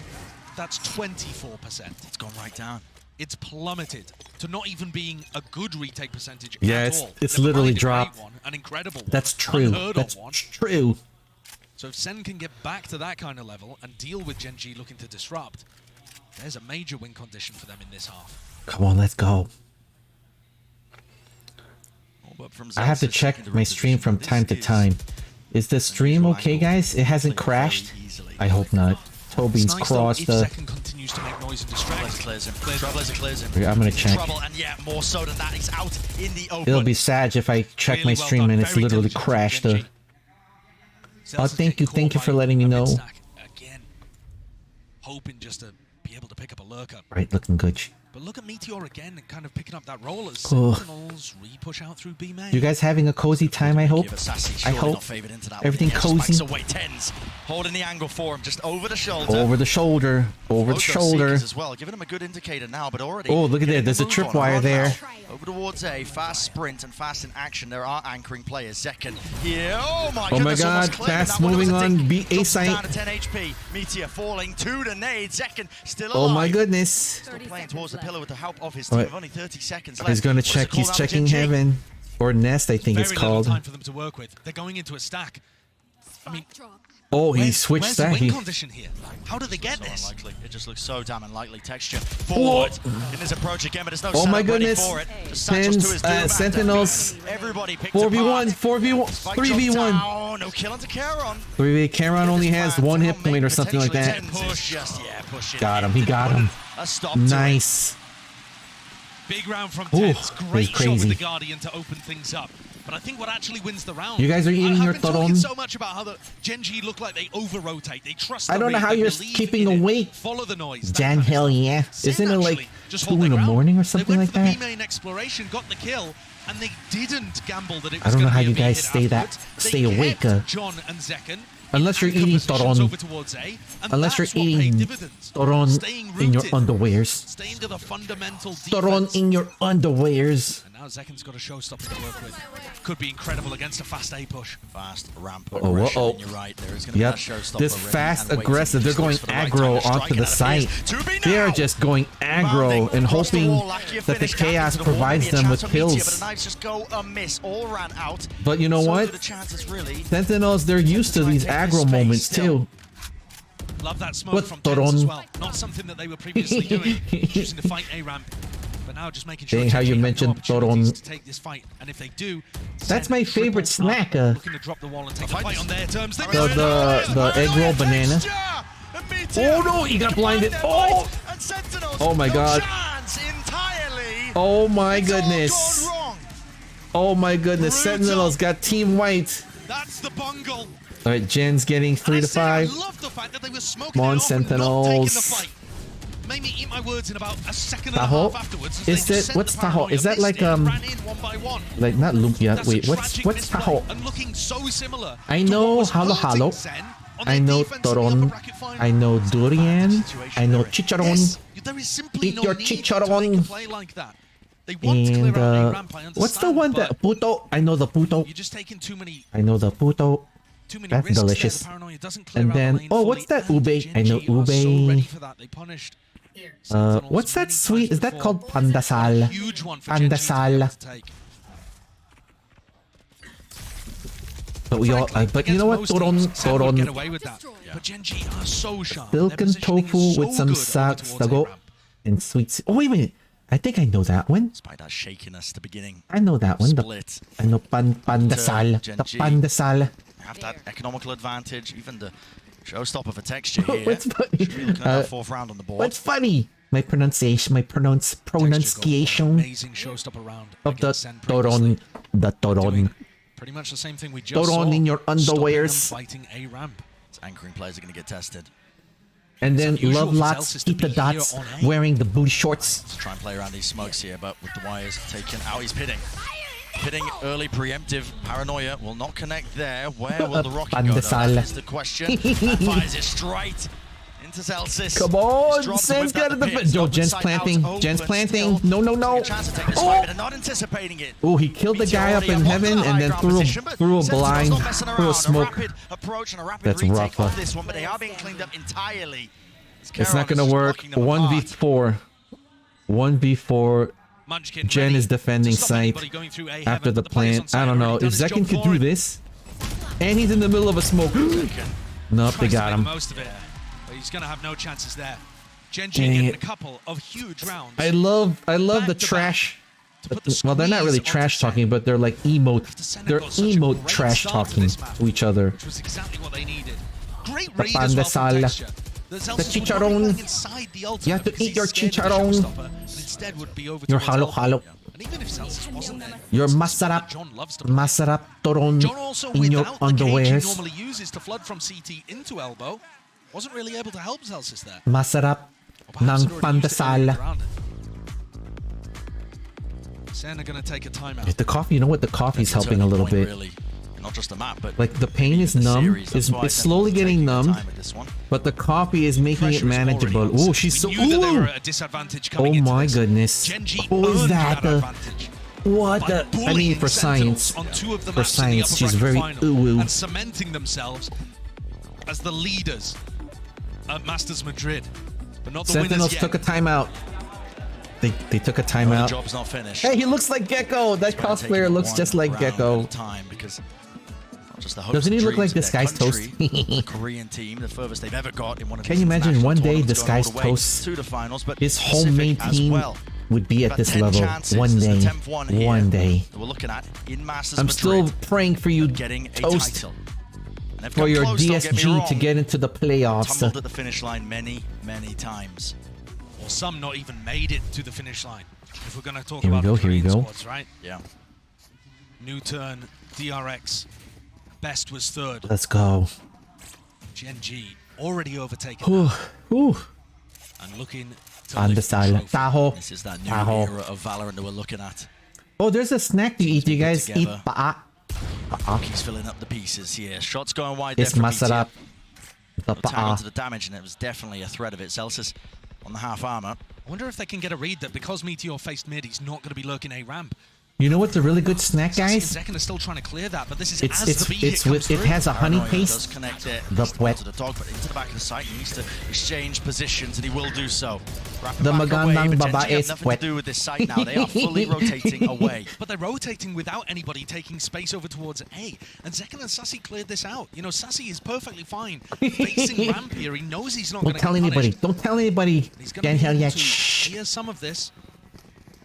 that's 24%. It's gone right down. It's plummeted to not even being a good retake percentage yeah, at all. It's literally dropped. An incredible one. That's true. That's true. So if Sen can get back to that kind of level and deal with GenG looking to disrupt, there's a major win condition for them in this half. Come on, let's go. I have to check my stream from time to time. Is the stream okay, guys? It hasn't crashed? I hope not. Tobin's crossed the... continues to make noise and distract. I'm gonna check. And yeah, more so than that, he's out in the open. It'll be sad if I check my stream and it's literally crashed. Oh, thank you for letting me know. Again, hoping just to be able to pick up a lurker. Right, looking good. But look at Meteor again and kind of picking up that role as Sentinels re-push out through B main. You guys having a cozy time, I hope? I hope. Everything cozy. Away, Tens, holding the angle for him, just over the shoulder. Over the shoulder. Over the shoulder. As well, giving him a good indicator now, but already. Oh, look at that. There's a tripwire there. Over towards A, fast sprint and fast in action. There are anchoring players. Zekken here. Oh my god, fast moving on. B A site. Down to 10 HP. Meteor falling to the nade. Zekken still alive. Oh my goodness. Still playing towards the pillar with the help of his team. With only 30 seconds left. He's gonna check. He's checking heaven. Or nest, I think it's called. Time for them to work with. They're going into a stack. I mean, oh, he switched that. Win condition here. How do they get this? Unlikely. It just looks so damn unlikely. Texture forward in his approach again, but there's no oh my goodness. for it. Sentinels. Everybody 4v1, 4v1, 3v1. No kill onto Charon. 3v. Charon only has 1 hit point or something like that. Got him. He got him. Nice. Big round from Tens. Great shot with the Guardian to open things up. But I think what actually wins the round. You guys are eating your I've been talking Toron. so much about how the GenG look like they over-rotate. They trust the I don't know how you're keeping awake. Follow the noise. Jan, hell yeah. Isn't it like 2 in the morning or something like that? They went for the B-main exploration, got the kill, and they didn't gamble that it was I don't know how you guys stay awake. John and Zekken. Unless you're eating Toron. Unless you're eating Toron in your underwears. Staying to the fundamental Toron in your underwears. And now Zekken's got a showstopper to work with. Could be incredible against a fast A push. Fast ramp aggression. And you're right, there is going to be that showstopper. This fast aggressive, they're going aggro onto the site. They are just going aggro and hoping that the chaos provides them with kills. But you know what? Sentinels, they're used to these aggro moments too. Love that smoke from Tens as well. Not something that they were previously doing, choosing to fight A ramp. But now just making sure how you mentioned Toron. To take this fight, and if they do, that's my favorite snack. Looking to drop the wall and take the fight on their terms. The egg roll banana. Oh no, he got blinded. Oh, oh my god. Oh my goodness. Oh my goodness. Sentinels got team white. That's the bungle. All right, Jen's getting 3 to 5. I love the fact that they were smoking Come on, Sentinels. Made me eat my words in about a second Tahoe? and a half afterwards. Is it what's Tahoe? Is that like like not Lumpia? Wait, what's Tahoe? And looking so similar. I know Halo. I know Toron. I know Durian. I know Chicharron. Eat your Chicharron. And what's the one that Puto? I know the Puto. You're just taking too many. I know the Puto. That's delicious. And then, oh, what's that ube? I know ube. What's that sweet? Is that called pandasal? Pandasal. But we all, but you know what? Toron. Silken tofu with some sago and sweet. Oh wait a minute. I think I know that one. Despite that shakiness at the beginning. I know that one. I know pandasal. The pandasal. Have that economical advantage, even the showstopper for texture here. What's funny? Fourth round on the board. What's funny? My pronunciation, pronunciation amazing showstopper round of the Toron, Pretty much the same thing we just Throw saw. on in your Stopping them underwears. fighting a ramp. It's anchoring players are going to get tested. And then unusual Love for Lots, Celsius to eat the be here dots, on A. wearing the booty shorts. Let's try and play around these smokes here, but with the wires taken out, he's pitting. Pitting early preemptive paranoia will not connect there. Where will the rocket go? That is the question. And fires it straight into Celsius. Come on, Sen's got the yo, Gen's planting. Gen's planting. No, no, no. Oh, not anticipating it. Oh, he killed the guy up in heaven and then threw a blind, threw a smoke. That's rough. This one, but they are being cleaned up entirely. It's not gonna work. 1v4. 1v4. Gen is defending site after the plant. I don't know if Zekin could do this. And he's in the middle of a smoke. Nope, they got him. Most of it, but he's gonna have no chances there. GenG getting a couple of huge rounds. I love the trash. Well, they're not really trash talking, but they're like emote. They're emote trash talking to each other. Which was exactly what they needed. Great The read pan as de well from sal. Texture. The chicharron. You have to eat your chicharron. Your halo halo. Your masarap. Masarap toron in your underwears. Normally uses to flood from CT into elbow. Wasn't really able to help Celsius there. Masarap ng pan de sal. Senna gonna take a timeout. The coffee, you know what? The coffee's helping a little bit. Not just the map, but like the pain is numb. It's slowly getting numb, but the coffee is making it manageable. Oh, she's so. Ooh. Oh my goodness. Who is that? What the? I mean, for science. For science, she's very ooh. And cementing themselves as the leaders at Masters Madrid, but not the Sentinels took a timeout. They took a timeout. The job's not finished. Hey, he looks like Gecko. That cosplayer looks just like Gecko. Doesn't he look like this guy's toast? The Korean team, the furthest they've ever got in one of Can you imagine one day this guy's toast? To the finals, but his homemade team would be at this level one day. One day. We're looking at in Masters I'm Madrid, still praying for you, getting a toast, title. for your close, DSG to get into the playoffs. Tumbled at the finish line many times. Or some not even made it to the finish line. If we're going to talk Here we about go, the Korean here we go. squads, right? Yeah. New turn, DRX. Best was third. Let's go. GenG already overtaken. Ooh. And looking to On the lift side. trophy. Taho. This is that new Taho. era of Valorant that we're looking at. Oh, there's a snack to eat. You guys eat paa. He's filling up the pieces here. Shots going wide It's there from masarap. The tag paa. onto the damage, and it was definitely a threat of it. Celsius on the half armor. I wonder if they can get a read that because Meteor faced mid, he's not going to be lurking a ramp. You know what's a really good snack, guys? Zekin is still trying to clear that, but this is It has a honey paste. Does connect it. The wet. To the dog, but into the back of the site. He needs to exchange positions, and he will do so. The magandang babae is nothing wet. to do with this site now. They are fully rotating away. But they're rotating without anybody taking space over towards A. And Zekin and Sassy cleared this out. You know, Sassy is perfectly fine facing ramp here. He knows he's not going to get punished. Don't tell anybody. He's going to be able to hear some of this.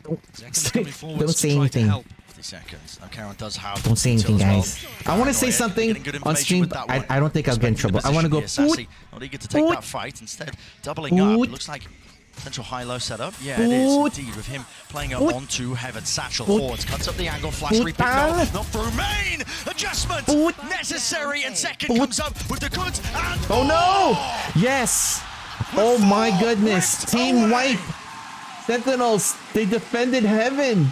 Zekin's coming forward to say try anything. to help. 50 seconds. Now Karen does have. Don't say anything, well. guys. I want to say something on stream, but I don't think I'll get in trouble. I want to go. Sassy, not eager to take that fight. Instead, doubling up. It looks like potential high-low setup. Yeah, it is indeed. With him playing up onto Heaven. Satchel forwards. Cuts up the angle. Flash repick. No, not through main. Adjustment necessary. And second comes up with the goods. And oh no! Yes! Oh my goodness! Team wipe! Sentinels, they defended Heaven!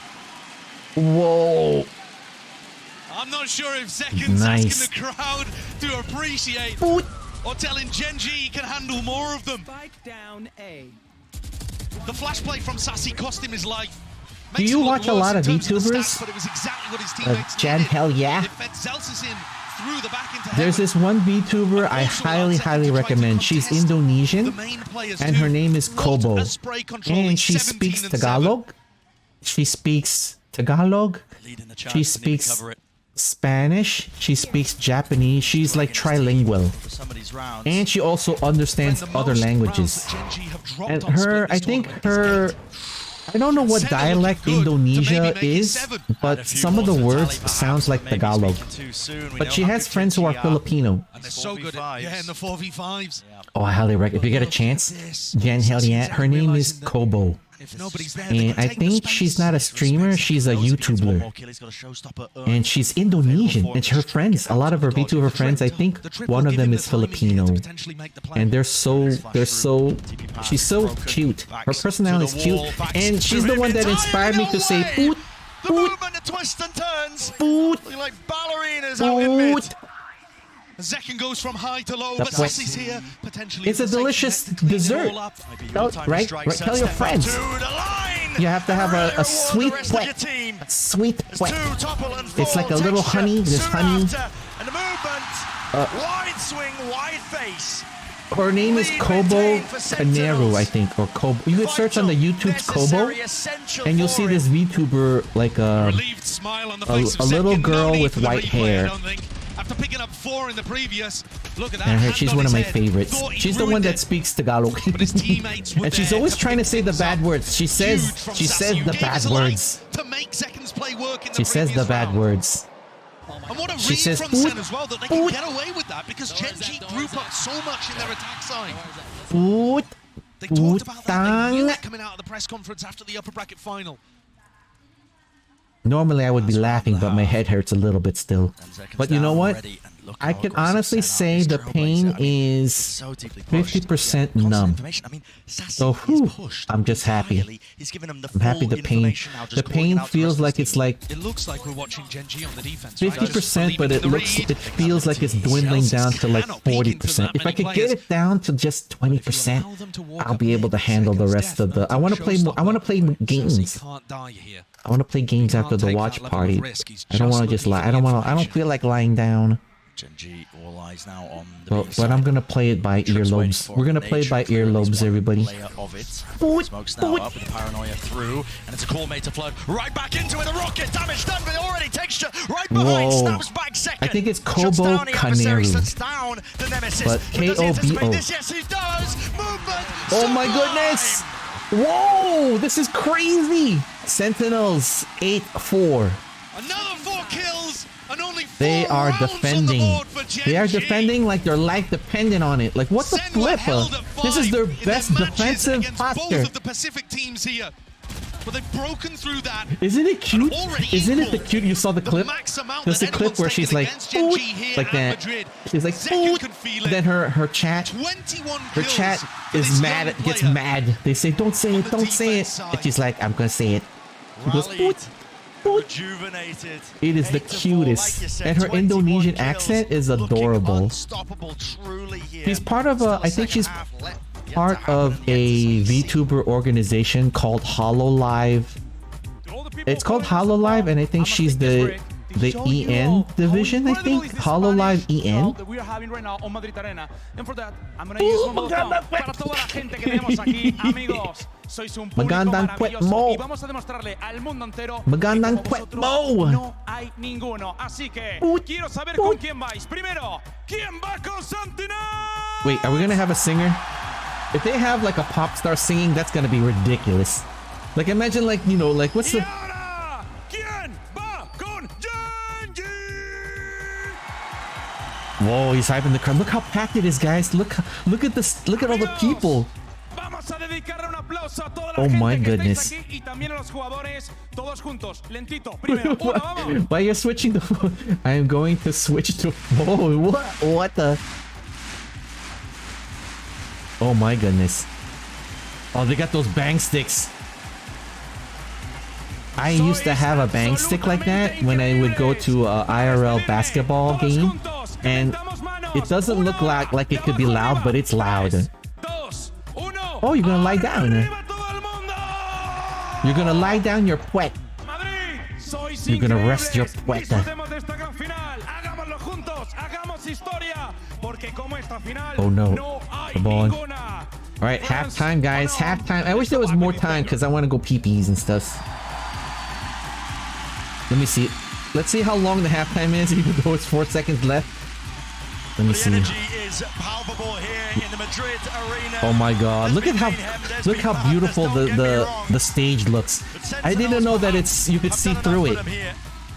Whoa! I'm not sure if Zekin's asking the crowd to appreciate or telling GenG he can handle more of them. Spike down A. The flash play from Sassy cost him his life. Do you watch a lot of VTubers? But it was exactly what his teammates Jan, hell yeah. It fed Celsius in through the back into There's this one VTuber I highly recommend. She's Indonesian, and her name is Kobo. And she speaks Tagalog. She speaks Tagalog. She speaks Spanish. She speaks Japanese. She's like trilingual. And she also understands other languages. And her, I think her, I don't know what dialect Indonesia is, but some of the words sounds like Tagalog. But she has friends who are Filipino. And they're so good at, in the 4v5s. Oh, I highly recommend. If you get a chance, Jan, hell yeah. Her name is Kobo. If nobody's there, And I think she's not a streamer, she's a YouTuber. And she's Indonesian. And her friends, a lot of her VTuber friends, I think one of them is Filipino. And she's so cute. Her personality is cute. And she's the one that inspired me to say boot, the boot, movement, the twists and turns. boot, Looking like ballerinas out in mid. boot. Zekken goes from high to low, The but point- Sassy's here potentially. It's a delicious dessert. Right? Tell your friends. You have to have a sweet wet. A sweet wet. It's like a little honey. There's honey. And the movement. Wide swing, wide face. Her name is Kobo Kaneru, I think, or Kobo. You could search on the YouTube Kobo, and you'll see this VTuber like a little girl with white hair. After picking up 4 in the previous, look at that. And she's one of my favorites. She's the one that speaks Tagalog. And she's always trying to say the bad words. She says the bad words. She says the bad words. And what a She read says, from Sen as well that they can get away with that because GenG group up so much in their attack side. Boot, They talked about that. They knew bootang. it coming out of the press conference after the upper bracket final. Normally I would be laughing, but my head hurts a little bit still. But you know what? I can honestly say the pain is 50% numb. So whew, I'm just happy. I'm happy the pain feels like it's like It looks like we're watching GenG on the defense. 50%, but it feels like it's dwindling down to like 40%. If I could get it down to just 20%, I'll be able to handle the rest of the. I want to play games. I want to play games after the watch party. I don't want to just lie. I don't feel like lying down. GenG all eyes now on the But I'm gonna play it by earlobes. We're gonna play it by earlobes, everybody. Smokes now up with the paranoia through, and it's a call made to flood right back into it. The rocket damage done, but it already texture right behind. Whoa. Snaps back second. I think it's Shuts Kobo down the adversary, Kaneru. shuts down the nemesis. But does he anticipate Kobo. this? Yes, he does. Movement. Oh my sublime. goodness! Whoa! This is crazy! Sentinels 8-4. Another 4 kills and only 4 They are rounds defending. on the board for GenG. They are defending like their life dependent on it. Like what the Sen were flip? held at This is their 5 in best their matches defensive against posture. both of the Pacific teams here. But they've broken through that. Isn't it cute? Already Isn't it the equal cute? You saw the clip? max amount There's a that clip anyone's where she's taken like, against GenG "Boot," here like at that. Madrid. She's like, Zekken "Boot." can feel it. Then her chat, 21 her kills chat for is this mad, young gets player. mad. They say, "Don't say it, the don't say it." defense side. And she's like, "I'm gonna say it." She goes, Rallied, "Boot, boot." rejuvenated. It is the 8-4, cutest. like you said, And her 21 Indonesian kills. accent is Looking adorable. unstoppable truly here. She's part of Still a, I think second she's half left yet to part happen, of yet to a see. VTuber organization called HoloLive. It's called HoloLive, and I think she's the EN division, I think. HoloLive EN. that we are having right now on Madrid Arena. And for that, I'm gonna use one more time para toda la gente que tenemos aquí, amigos. Sois un público Magandang maravilloso Puet y vamos a demostrarle al mundo entero Magandang que como Puet vosotros Mo. no hay ninguno. Así que quiero saber con quién vais. Primero, ¿quién va con Sentinels? Wait, are we gonna have a singer? If they have like a pop star singing, that's gonna be ridiculous. Like imagine like, you know, like what's Y the... ahora, ¿quién va con GenG? Whoa, he's hyping the crowd. Look how packed it is, guys. Look at this. Look at all the people. Vamos a dedicarle un aplauso a toda la Oh gente my que goodness. estáis aquí y también a los jugadores, todos juntos, lentito. Primero, uno, vamos. Why you're switching the... I am going to switch to... Whoa, what the... Oh my goodness. Oh, they got those bang sticks. I used to have a bang stick like that when I would go to a IRL basketball game, and it doesn't look like it could be loud, but it's loud. Oh, you're gonna lie down. You're gonna lie down your puet. You're gonna rest your puet. Oh no. Come on. Alright, halftime, guys. Halftime. I wish there was more time because I want to go pee-pees and stuff. Let me see. Let's see how long the halftime is, even though it's 4 seconds left. Let me The see. energy is palpable here in the Madrid arena. Oh my god. Look how beautiful the stage looks. I didn't know that you could see through it.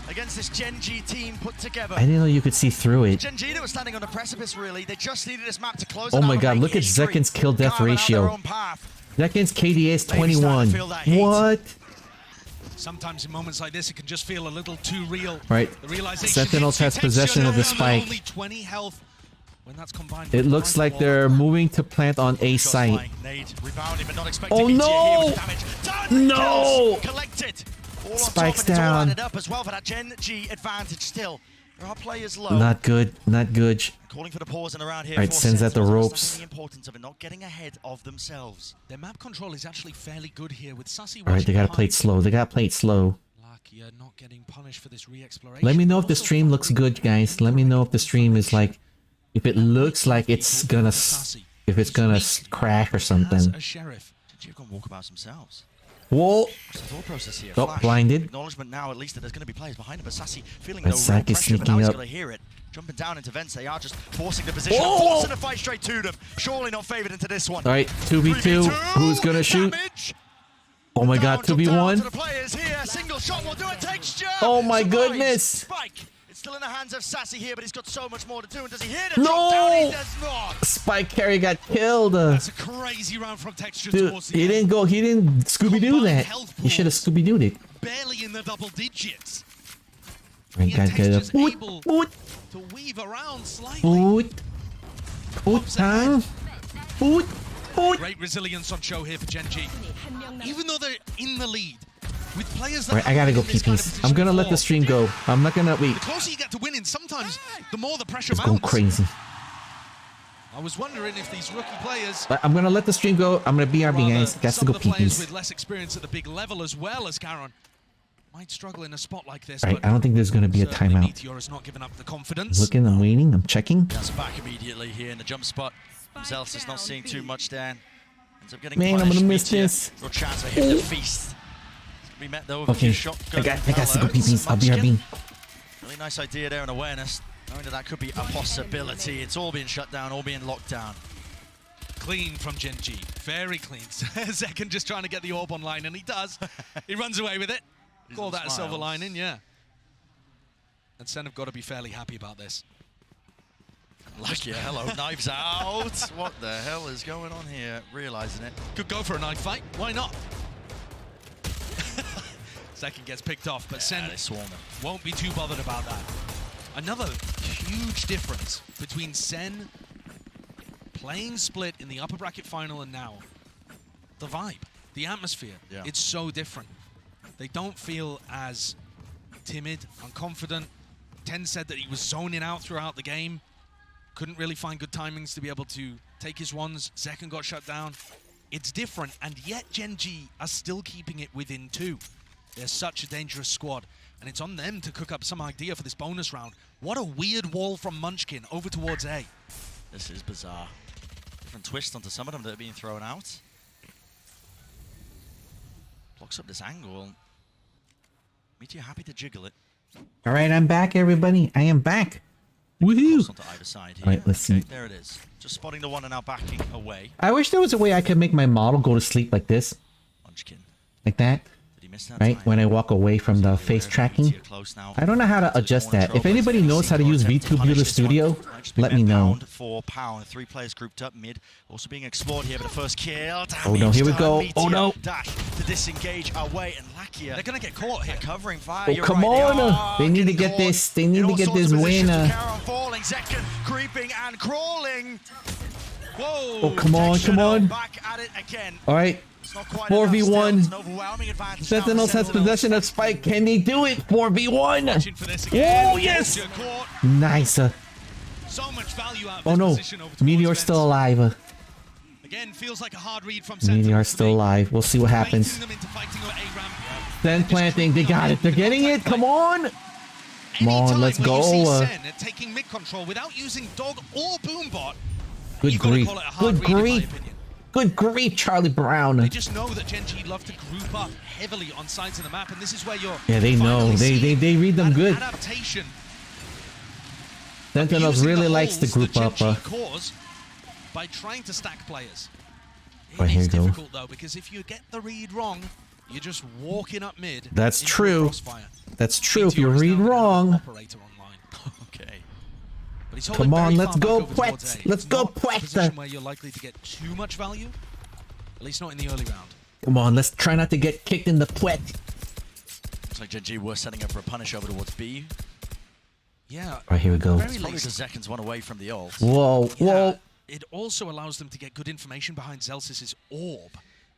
Against this GenG team put together. I didn't know you could see through it. GenG that was standing on the precipice really. They just needed this map to close. Oh it my out god, and look make at history. Zekken's kill death Carving out their ratio. own path. Zekken's KDA is 21. What? Sometimes in moments like this, it can just feel a little too real. Right. The realization Sentinels has possession of the spike. Only 20 health. When that's combined It looks like they're moving to plant on A site. Oh no! No! Spikes down. As well for that GenG advantage still. There are players low. Not good. Not good. Calling for the pausing around here. Right, sends at the ropes. The importance of it not getting ahead of themselves. Their map control is actually fairly good here with Sassy. All right, they gotta play it slow. They gotta play it slow. Lakia not getting punished for this re-exploration. Let me know if the stream looks good, guys. Let me know if the stream is like, if it looks like it's gonna, if it's gonna crash or something. A sheriff. GenG have gone walkabouts themselves. Whoa! Process here. Oh, blinded. Acknowledgement now, at least, that there's going to be players behind him. But Sassy feeling But no Sack real is pressure, but now sneaking he's up. got to hear it. Jumping down into vents, they are just forcing the position, Whoa! forcing the fight straight to them. Surely not favored into this one. All right, 2v2. Who's gonna shoot? Damage. Oh my God, 2v1. The players here. Single shot will do it. Texture. Oh my Survives. goodness. Spike. It's still in the hands of Sassy here, but he's got so much more to do. And does he hit it? No! Drop down? He does not. Spike carry got killed. That's a crazy round from Texture Dude, towards the he end. didn't go. He didn't Scooby-Doo that. He should have Scooby-Dooed it. Barely in the double digits. Right, guys, get up. Texture's able Boot, to weave around slightly. boot, boot time. Boot, boot. Great resilience on show here for GenG. Even though they're in the lead, with players that All right, I gotta go have been in this kind of pee-pees. position I'm gonna let before, the stream go. I'm not gonna wait. the closer you get to winning, sometimes the more the pressure It's going mounts. crazy. I was wondering if these rookie players, But I'm gonna let the stream go. I'm gonna BRB, guys. Got to some go of the players pee-pees. with less experience at the big level as well as Garon, might struggle in a spot like this. All right, but I don't think there's gonna be a certainly timeout. Meteor has not given up the confidence. Looking, I'm waiting, I'm checking. That's back immediately here in the jump spot. Zelsa's not seeing too much down. Ends up getting Man, I'm punished. gonna miss Meteor. this. Real chance for him to feast. We met though with a Okay, few shotgun I got to go alerts. pee-pees. I'll Munchkin. BRB. Really nice idea there and awareness. Knowing that that could be a possibility. It's all being shut down, all being locked down. Clean from GenG, very clean. Zekken just trying to get the orb online, and he does. He runs away with it. Call that a silver smiles. lining, yeah. And Sen have got to be fairly happy about this. Like, yeah, hello, knives out. What the hell is going on here? Realizing it. Could go for a knife fight. Why not? Zekken gets picked off, but Sen They swarm him. won't be too bothered about that. Another huge difference between Sen playing Split in the upper bracket final and now. The vibe, the atmosphere, Yeah. it's so different. They don't feel as timid, unconfident. Ten said that he was zoning out throughout the game. Couldn't really find good timings to be able to take his ones. Zekken got shut down. It's different, and yet GenG are still keeping it within 2. They're such a dangerous squad, and it's on them to cook up some idea for this bonus round. What a weird wall from Munchkin over towards A. This is bizarre. Different twist onto some of them that are being thrown out. Blocks up this angle. Meteor happy to jiggle it. All right, I'm back, everybody. I am back. Woohoo! Onto either side here. All right, let's see. There it is. Just spotting the one and now backing away. I wish there was a way I could make my model go to sleep like this, Munchkin. like that. Did he miss that Right time? when I walk away from the face tracking. Meteor close now. I don't know how to adjust that. If anybody knows how to use VTube Builder Studio, let me know. Pound for pound. 3 players grouped up mid. Also being explored here, but the first kill. Oh no, here we go. Meteor Oh no. Dash to disengage away, and Lakia. They're going to get caught here. Covering fire. Oh, You're come right, on. They need to getting get caught this. They need in to all get sorts this of positions. win. Caron falling, Zekken creeping and crawling. Whoa! Oh, come on, come on. Back at it again. All right. It's not quite 4v1. enough still. It's an overwhelming advantage. Sentinels has possession of Spike. Can they do it? 4v1. Watching for this again. Oh, yes. Meteor caught. Nice. So much value out of Oh this no. position over towards Meteor's still Vents. alive. Again, feels like a hard read from Sentinels. Meteor's still alive. We'll see what happens. Baiting them into fighting on A-ramp. Then planting. They got it. They're getting it. Come on. Come on, Anytime let's where you see go. Sen taking mid control without using Dog or Boombot, Good you've got to grief. call it a hard Good read, in my grief. opinion. Good grief, Charlie Brown. They just know that GenG love to group up heavily on sides of the map, and this is where you're Yeah, they know. finally seeing They read them that good. Adaptation. Sentinels Using really the likes to holes group that up. GenG cause by trying to stack players. Right, here It's you go. difficult though, because if you get the read wrong, you're just walking up mid. That's into a true. crossfire. That's true. If you Meteor is read now gonna have an wrong. operator online. Okay. But he's holding Come on, very let's far go, back over towards Pwet. A. Let's It's go, not a Pwet. position where you're likely to get too much value. At least not in the early round. Come on, let's try not to get kicked in the pwet. Looks like GenG were setting up for a punish over towards B. Yeah. Right, here we go. Very least the seconds one away from the ult. Whoa, whoa. It also allows them to get good information behind Zelsis's orb,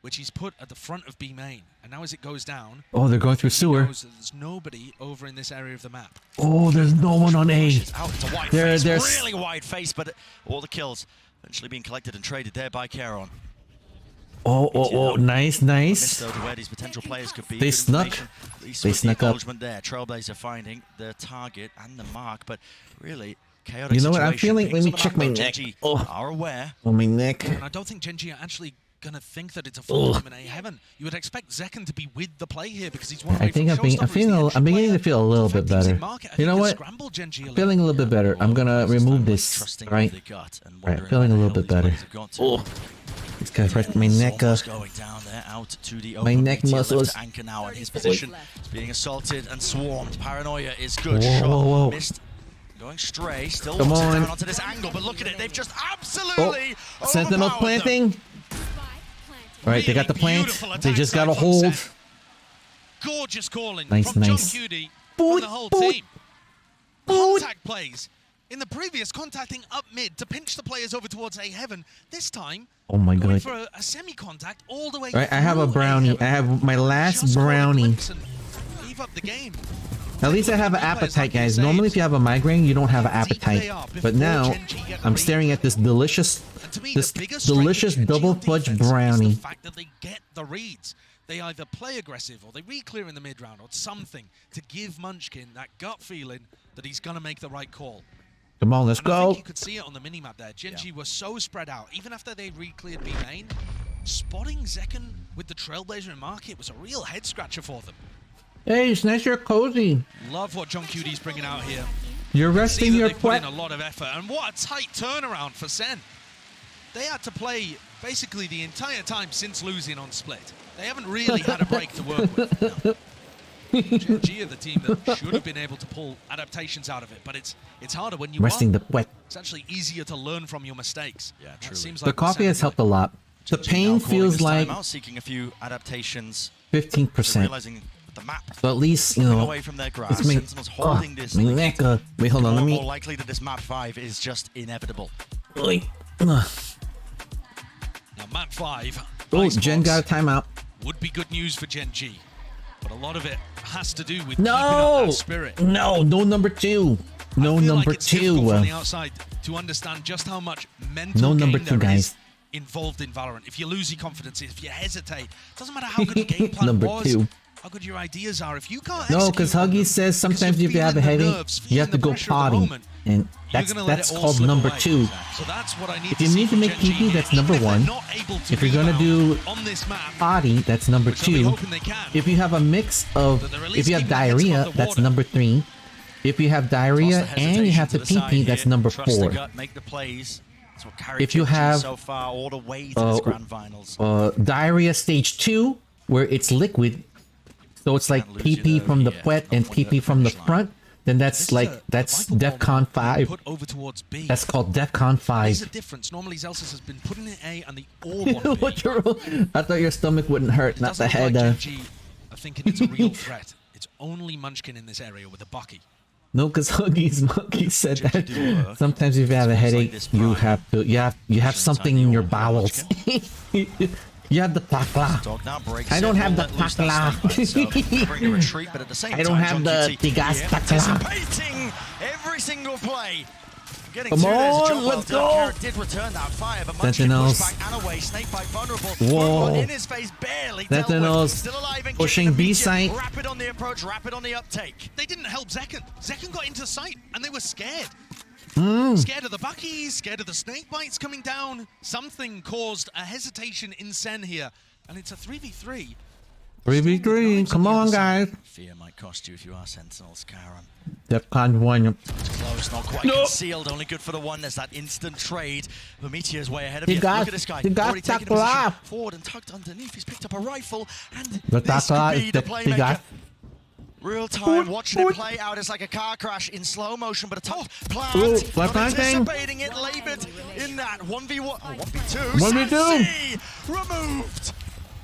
which he's put at the front of B main. And now as it goes down... Oh, they're going through sewer. There's nobody over in this area of the map. Oh, there's no one on A. It's a wide face, really wide face, but all the kills eventually being collected and traded there by Charon. Oh, nice, nice. Missed though to where these potential players could be. They snuck. They snuck up. There. Trailblazer finding the target and the mark, but really chaotic. You know what? I'm situation. feeling. Let me check my neck. GenG Oh, are aware. on my neck. And I don't think GenG are actually going to think that it's a full time in A heaven. You would expect Zekken to be with the play here because he's one of I think I'm beginning to feel a little bit better. You know what? Feeling a little bit better. I'm gonna remove this. Right. Right. Feeling a little bit better. Oh. This guy's right. My neck. Going down there, out to the My neck muscles. Anchor now in his position. He's being assaulted and swarmed. Paranoia is good. Whoa, Shot whoa. missed. Going stray. Still Come wants it on. down onto this angle, but look at it. They've just absolutely Sentinels overpowered them. planting. All right, they got the plant. They just got a hold. Gorgeous calling Nice, from nice. John Cutie and the whole team. Contact plays. In the previous, contacting up mid to pinch the players over towards A heaven. This time, Oh my going god. for a semi-contact all the way. All right, I have a through brownie. A-heaven. I have my last Just brownie. glimpse and leave up the game. At least I have an appetite, guys. Normally, if you have a migraine, you don't have an appetite. But now, I'm staring at this delicious, double fudge brownie. Is the fact that they get the reads. They either play aggressive or they re-clear in the mid round or something to give Munchkin that gut feeling that he's gonna make the right call. Come on, let's And I go. think you could see it on the minimap there. GenG were so spread out, even after they re-cleared B main. Spotting Zekken with the Trailblazer in market was a real head scratcher for them. Hey, it's nice you're cozy. Love what John Cutie's bringing out here. You're resting your they put in butt. a lot of effort, and what a tight turnaround for Sen. They had to play basically the entire time since losing on Split. They haven't really had a break to work with. GenG are the team that should have been able to pull adaptations out of it, but it's harder when you Resting are. the butt. It's actually easier to learn from your mistakes. Yeah, That truly. seems The like coffee has Sen helped a lot. The GenG pain now calling feels this like timeout, seeking a few adaptations. 15%. Realizing the map So at least, you know, away from their grasp. it's me. Sentinels holding this my lead. neck. Wait, hold on. Let More me. likely that this map 5 is just inevitable. Oi. Now, map 5. Oh, Ice Jen Box, got a timeout. would be good news for GenG, but a lot of it has to do with keeping No, up that spirit. no number two. No I feel number like it's difficult two. from the outside to understand just how much mental No number game two, there is guys. involved in Valorant. If you lose your confidence, if you hesitate, doesn't matter how good your game plan Number was, two. how good your ideas are. If you can't No, execute because on Huggy them, says sometimes because if you have a feeling the headache, nerves, you have to feeling the go pressure of the potty, moment, and you're gonna let that's it all called slip number away. two. So that's what I need If to you see need to from make GenG pee-pee, here. that's Even number if they're one. not able to If you're gonna rebound do on this map, potty, that's number which I'll be two. hoping they can. If you have a mix of, That they're at if least you have keeping their heads diarrhea, above the that's water. number 3. If you have Toss the diarrhea and you have to hesitation the pee-pee, side that's here. number Trust 4. the gut, make the plays. That's what carried If you GenG have, so far all the way to this grand finals. Diarrhea stage 2, where it's liquid, so it's like Can't lose you pee-pee though, from the yeah, wet not and when you're pee-pee at the from the finish line. front, then This that's is like, a that's vital ball DEFCON that 5. put over towards B. That's called DEFCON There's a 5. difference. Normally, Zelsis has been putting in A and the orb on B. What I thought your stomach wouldn't hurt, It not doesn't the look head. like GenG are thinking it's a real threat. It's only Munchkin in this area with a Bucky. No, because Huggy's Monkey said GenG that do work. sometimes if you have a Feels like headache, this you prime. have something in your bowels. You have the takla. Dog now breaks I don't it, have will the let loose that takla. snake bite, so bring a retreat, but at the same I don't time, have John the Cutie tigas here takla. anticipating every single play. Getting Come through there's a on, job well let's done. go. Carrot did return that fire, but Munchkin Sentinels. pushed back and away. Snakebite vulnerable. Whoa. One in his face, barely dealt with. Sentinels Still alive and pushing kicking the B beat. site. Rapid on the approach, rapid on the uptake. They didn't help Zekken. Zekken got into sight and they were scared. Hmm. Scared of the Buckies, scared of the snake bites coming down. Something caused a hesitation in Sen here. And it's a 3v3. 3v3, come on guys. Fear might cost you if you are Sentinels, Karen. DEFCON 1. It's close, not quite concealed, only good for the one. There's that instant trade. Prometheus way ahead of He you. got- Look at this guy. he got Already taking a Takla. position forward and tucked underneath. He's picked up a rifle, and The this Takla could is be the he got. playmaker. Real time, watching it play out. It's like a car crash in slow motion, but a top plant. Left hand thing. Anticipating it, labored in that 1v1, oh, 1v2. 1v2. Removed.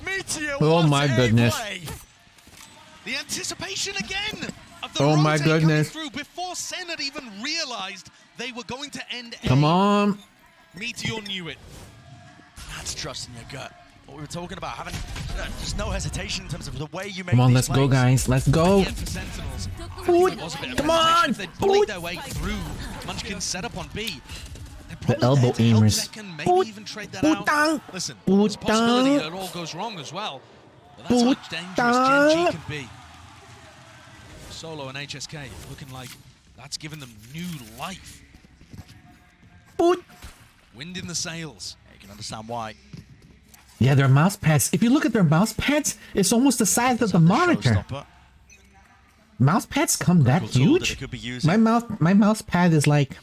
Meteor. Oh my goodness. Play. The anticipation again of the oh my goodness. Through before Sen had even realized they were going to end. Come on. Meteor knew it. That's trust in your gut. What we were talking about, having just no hesitation in terms of the way you make. Come on, these let's go, guys. Let's go. Come on. If they bullied their way through Munchkin's setup on B, the elbow aimers. maybe even trade that out. Listen, there's a possibility that it all goes wrong as well. But that's how dangerous GenG can be. Solo and HSK looking like that's given them new life. Wind in the sails. Yeah, you can understand why. Yeah, their mouse pads. If you look at their mouse pads, it's almost the size of the monitor. Mouse pads come that huge? My mouse pad is like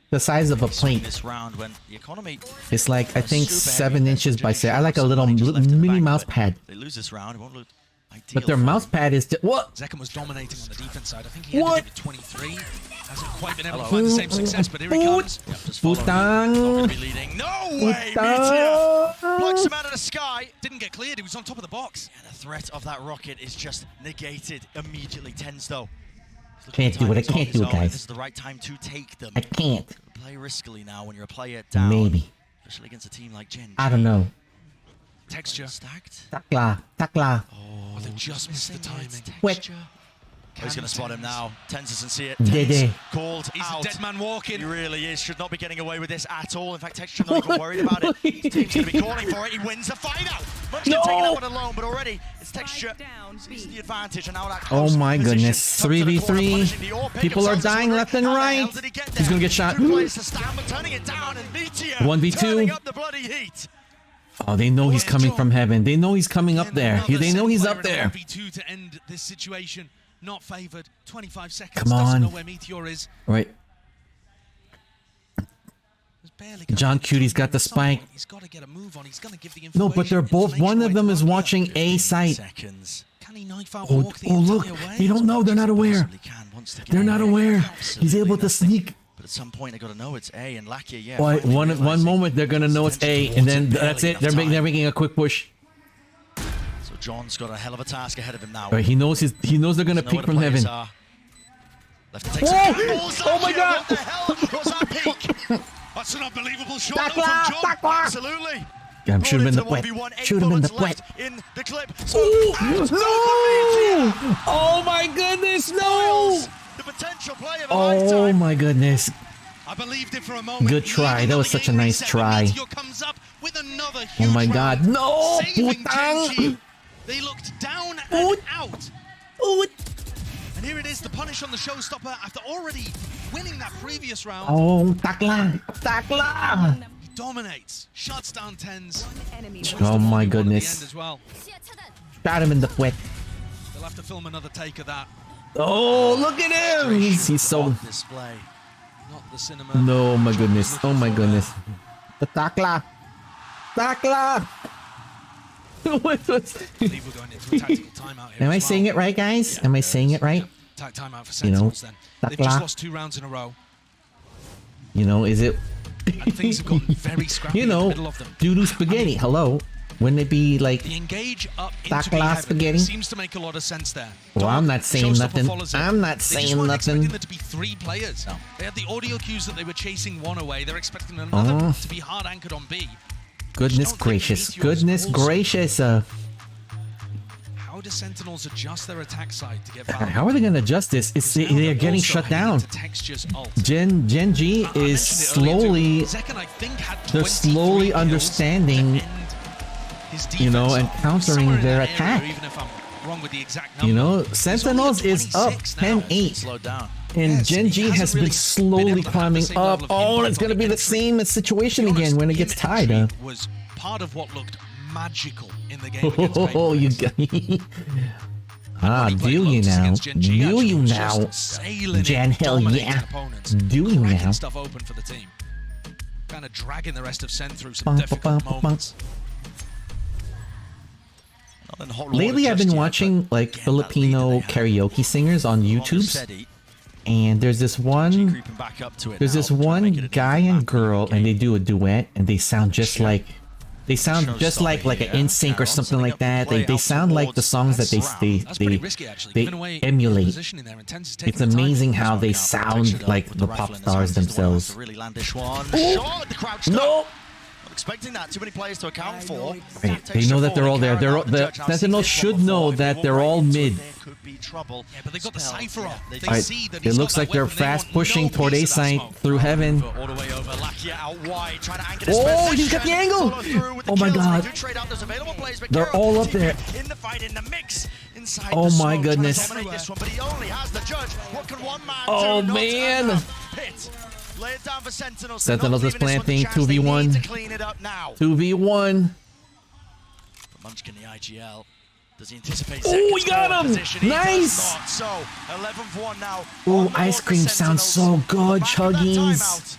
the size of a plate. This round when the economy it's like I think 7 inches by 7. I like a little mini mouse pad. They lose this round, it won't look ideal. But their mouse pad is what? Zekhan was dominating on the defense side. I think he ended with 23. Hasn't quite been able to find the same success, but here he comes. Not be leading. No way! Meteor plucks him out of the sky. Didn't get cleared. He was on top of the box. And the threat of that rocket is just negated immediately. Tens though. Can't do it. I can't do it, guys. This is the right time to take them. I can't. Play riskily now when you're a player down. Maybe. Especially against a team like GenG. I don't know. Texture. Stacked. Takla. Oh, they just missed the timing. Wet. He's going to spot him now. Tens doesn't see it. Dede. Called He's out. a dead man walking. He really is. Should not be getting away with this at all. In fact, Texture not even worried about it. His team's going to be calling for it. He wins the fight out. Munchkin taking that one alone, but already it's Texture. Sees the advantage, and now that oh my goodness. 3v3. People are dying left and right. He's going to get shot. 1v2. Oh, they know he's coming from heaven. They know he's coming up there. They know he's up there. 1v2 to end this situation. Not favored. 25 seconds. Come on. Doesn't know where Meteor is. Right. John Cutie's got the spike. He's got to get a move on. He's going to give the no, but they're both. One of them is watching A site. Can he knife out oh, look. They don't know. They're not aware. They're not aware. He's able to sneak. But at some point, they're going to know it's A, and Lakia, yeah. One moment, they're going to know it's A, and then that's it. They're making a quick push. So John's got a hell of a task ahead of him now. Right, he knows they're going to peek from heaven. Oh my God! What the hell was that peek? That's an unbelievable shot from John. Absolutely. Yeah, shoot him in the butt. Shoot him in the butt. In the clip. No! Oh my goodness, no! The potential play of a oh my goodness. I believed it for a moment. Good try. That was such a nice try. Comes up with another oh my God. round. No! They looked down and out. And here it is, the punish on the showstopper after already winning that previous round. Oh, takla. He dominates, shuts down Tens. Oh my goodness. As well. Shot him in the foot. They'll have to film another take of that. Oh, look at him. He's so... display. Not the cinema. No, my goodness. Oh my goodness. The takla. Am I saying it right, guys? Am I saying it right? Timeout for Sentinels, then. They've just lost 2 rounds in a row. Is it? And things have gotten very scrappy in the middle of them. Doodoo spaghetti. Hello. Wouldn't it be like the engage up into spaghetti? Seems to make a lot of sense there. Well, I'm not saying nothing. I'm not saying nothing. Expecting there to be 3 players. No. They had the audio cues that they were chasing one away. They're expecting another to be hard anchored on B. Goodness gracious. Goodness gracious. How do Sentinels adjust their attack side to get value? How are they going to adjust this? They are getting shut down. GenG is slowly... They're slowly understanding... and countering their attack. Sentinels is up 10-8. And GenG has been slowly climbing up. Oh, it's going to be the same situation again when it gets tied. Was part of what looked magical in the game. Oh, you got do you now? Do you now? Gen, hell yeah. Do you now? Stuff open for the team. Kind of dragging the rest of Sen through some difficult moments. lately I've been watching like Filipino karaoke singers on YouTube, and there's this one guy and girl, and they do a duet, and they sound just like like an NSYNC or something like that. They sound like the songs that they emulate. It's amazing how they sound like the pop stars themselves. No. Expecting that, too many players to account for. Right. They know that they're all there. The Sentinels should know that they're all mid. Yeah, but they got the Cypher up. They Right. see that It looks like they're fast pushing toward A site through heaven. All the way over, Lakia out wide, trying to anchor Oh, he's got the angle! Oh my god. They're all up there. In the fight, in the mix, inside Oh the my smoke, goodness. trying to dominate this one, but he only has the judge. What can one man Oh do? Not man. enough. Pit. Lay it down for Sentinels. Sentinels is planting 2v1. 2v1. Munchkin, the IGL. Does he anticipate? Oh, we got him! Nice! So 11-1 now. Oh, ice cream sounds so good, Chuggies.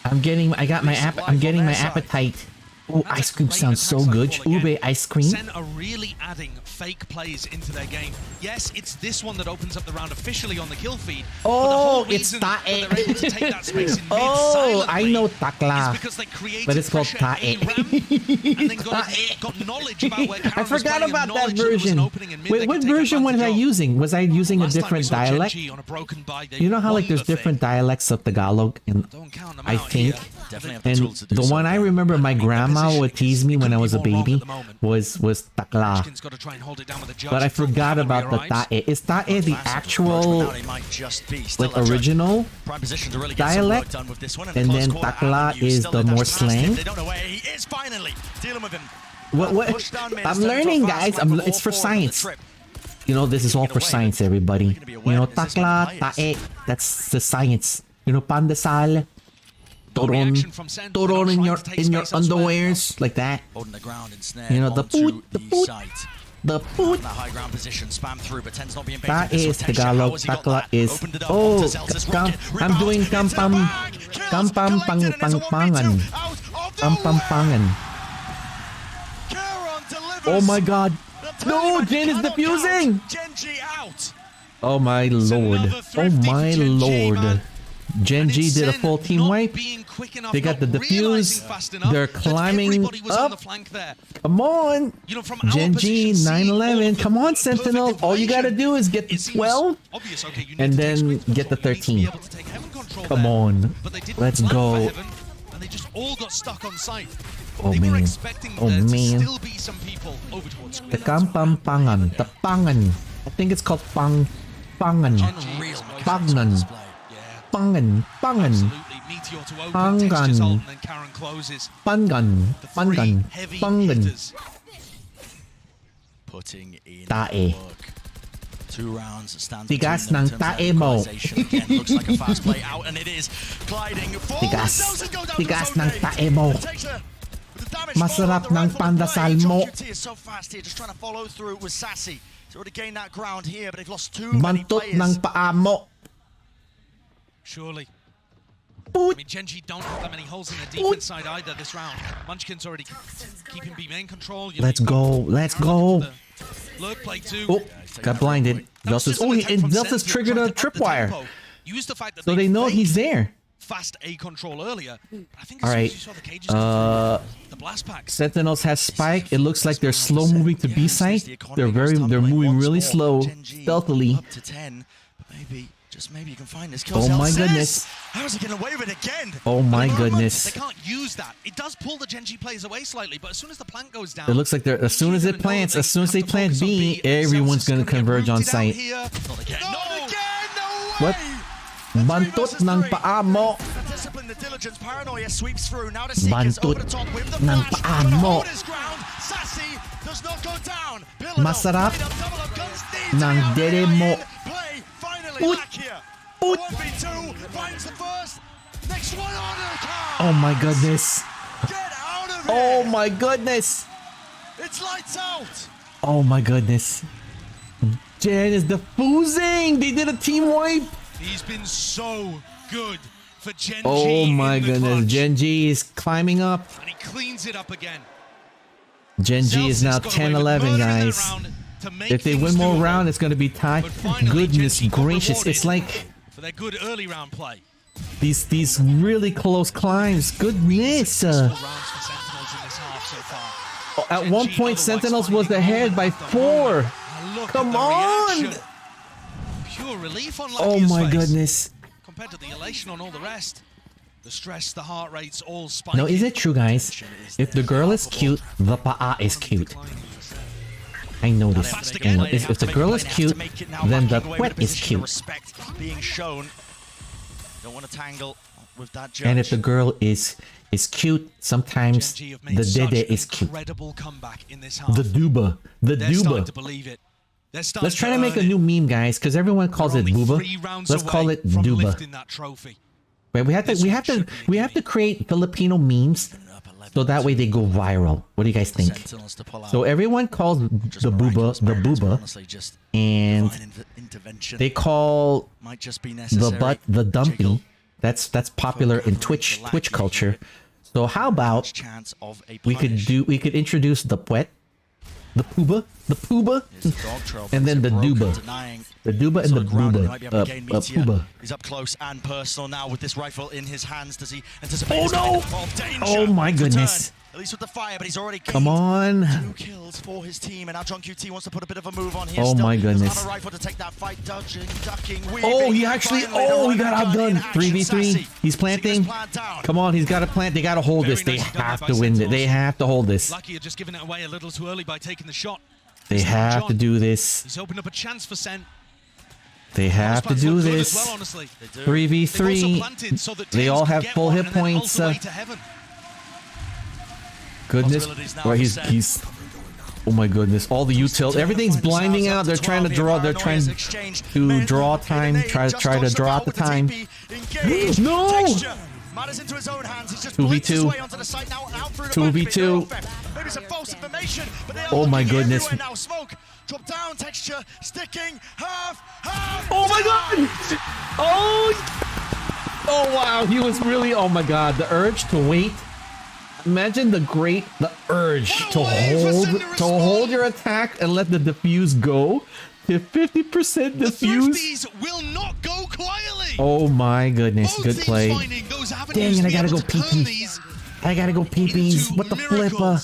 I'm getting my appetite. Oh, ice cream sounds so good. Ube ice cream. Sen are really adding fake plays into their game. Yes, it's this one that opens up the round officially on the kill feed. Oh, but the it's whole reason that they're able to take that space in mid Oh, I silently know is takla, because they created but it's called pressure tae. in ramp and then got knowledge about where I Karen was forgot playing about and that knowledge there was an version. opening in mid Wait, they what could take version was I advantage of. using? Was I using a Last time we different saw dialect? GenG on a broken buy, they You know how like won there's the different thing. dialects of Tagalog, and Don't count them I out think, here. Definitely have the and tools to do the one so. I remember my grandma would tease me when I was a Couldn't be more wrong baby at the moment. was takla. Munchkin's got to try and hold it down with the judge. But I forgot about the tae. Is tae the actual like original Prime position to really get some dialect? work done with this one, And close then call to takla Avenue, is still the they more dash past him. slang? They don't know where he is finally. Dealing with him. What? Push down mid, I'm stepping learning, to a fast guys. one with It's all for four on the science. trip. You know, this is all for science, everybody. You know, takla, tae, that's the science. You know, pandesal, toron, toron in your underwears, like that. Holding the ground and snare You know, the onto poot, the poot, site. the poot. That high ground position, spam through, but Ten's not being Tae baited. is Tagalog, takla is. Oh, I'm doing kampam pang-pangan. Kampam-pangan. Oh my god. No, Jin is defusing! GenG out. Oh my lord. Oh my lord. GenG did a full team wipe. They got the defuse. They're climbing up. Come on. GenG 9-11. Come on, Sentinel. All you gotta do is get the 12 and then get the 13. Come on. Let's go. And they just all got stuck on site. Oh They were man. expecting Oh there to man. still be some people over towards The kampam-pangan. The pangan. I think it's called pangan. Pangan. Pangan. Pangan. Absolutely. Meteor to open, Pangan. Texture's ult, and then Karen closes. Pangan. The three Pangan. heavy Pangan. hitters. Putting in Tae. work. 2 rounds stand Tigas between them ng in terms of tae mo. equalization. Again, looks like a fast play out, and it is gliding forward. Tigas. Doesn't go down to Tigas zone ng A. tae mo. Takes the damage Masarap fall on the ng right foot pandasal play. mo. George T is so fast here, just trying to follow through with Sassy. He's already gained that ground here, but they've lost too many Bantot players. ng paa mo. Surely. I Poot. mean, GenG don't have that many holes in their defense side either this round. Munchkin's already keeping B main control. You know, Let's you've got go. Let's go. the Lurk play too. Oh, got blinded. That was Veltus. just an Oh, attempt and from Veltus Sentinel triggered trying a to up the tripwire. tempo. Use the fact that So they know faked he's there. fast A control earlier. I think All as soon right. as you saw the cages come through, the blast packs. Sentinels has spike. It looks like they're slow moving to B site. They're moving really slow, stealthily. Up to 10, but maybe, just maybe you can find this. Oh my Says, goodness. How's he getting away with it again? Oh my They goodness. can't use that. It does pull the GenG players away slightly, but as soon as the plant goes down, It looks like they're as soon as it plants, as soon as they plant B, everyone's gonna converge on site. Not again. No way! What? Bantot ng paa mo. The discipline, the diligence, paranoia sweeps through. Now the Seekers over Bantot the top with the ng flash. paa Gonna mo. hold his ground. Sassy does not go down. Pillar Masarap up, double up guns, needs ng it. dere mo. Play, finally, Oot. back here. Oot. 1v2, finds the first. Next one on the card. Oh my goodness. Get out of here. Oh my goodness. It's lights out. Oh my goodness. Jen is defusing. They did a team wipe. he's been so good for GenG. Oh my in the goodness. clutch. GenG is climbing up. And he cleans it up again. GenG is now 10-11, guys. If they win more round, it's going to be tied. Goodness gracious, it's like for their good early round play. These really close climbs. Goodness. At one point, Sentinels was ahead by 4. Come on. Pure relief on Oh my goodness. Compared to the elation on all the rest. The stress, the heart rates, all spiking. No, is it true, guys? If the girl is cute, the pa'a is cute. I noticed. If the girl is cute, then the quet is cute. Being shown. Don't want to tangle with that judge. And if the girl is cute, sometimes the dede is cute. The duba. The duba. Let's try to make a new meme, guys, because everyone calls it booba. Let's call it duba. But we have to create Filipino memes so that way they go viral. What do you guys think? So everyone calls the booba, and they call the butt the dumpy. That's popular in Twitch culture. So how about we could introduce the puet, the pooba, and then the duba. The duba and the booba. Pooba. He's up close and personal now with this rifle in his hands. Does he anticipate? Oh no! Oh my goodness! At least with the fire, but he's already come on. 2 kills for his team, and now John QT wants to put a bit of a move on here. Oh my goodness! Have a rifle to take that fight, dodging, ducking, weaving. Oh, he actually! Oh, he got outdone. 3v3. He's planting. Come on, he's got to plant. They got to hold this. They have to win it. They have to hold this. Lucky you're just giving it away a little too early by taking the shot. They have to do this. He's opened up a chance for Sen. They have to do this. 3v3. They all have full hit points. Goodness. Right, he's. Oh my goodness. All the utils. Everything's blinding out. They're trying to draw. They're trying to draw time. Try to draw out the time. No! 2v2. 2v2. Oh my goodness. Drop down, texture, sticking, half. Oh my god! Oh! Oh wow, he was really, oh my god, the urge to wait. Imagine the urge to hold your attack and let the defuse go to 50% defuse. Will not go quietly. Oh my goodness, good play. Dang it, I gotta go pee-pee. I gotta go pee-pees. What the flipper?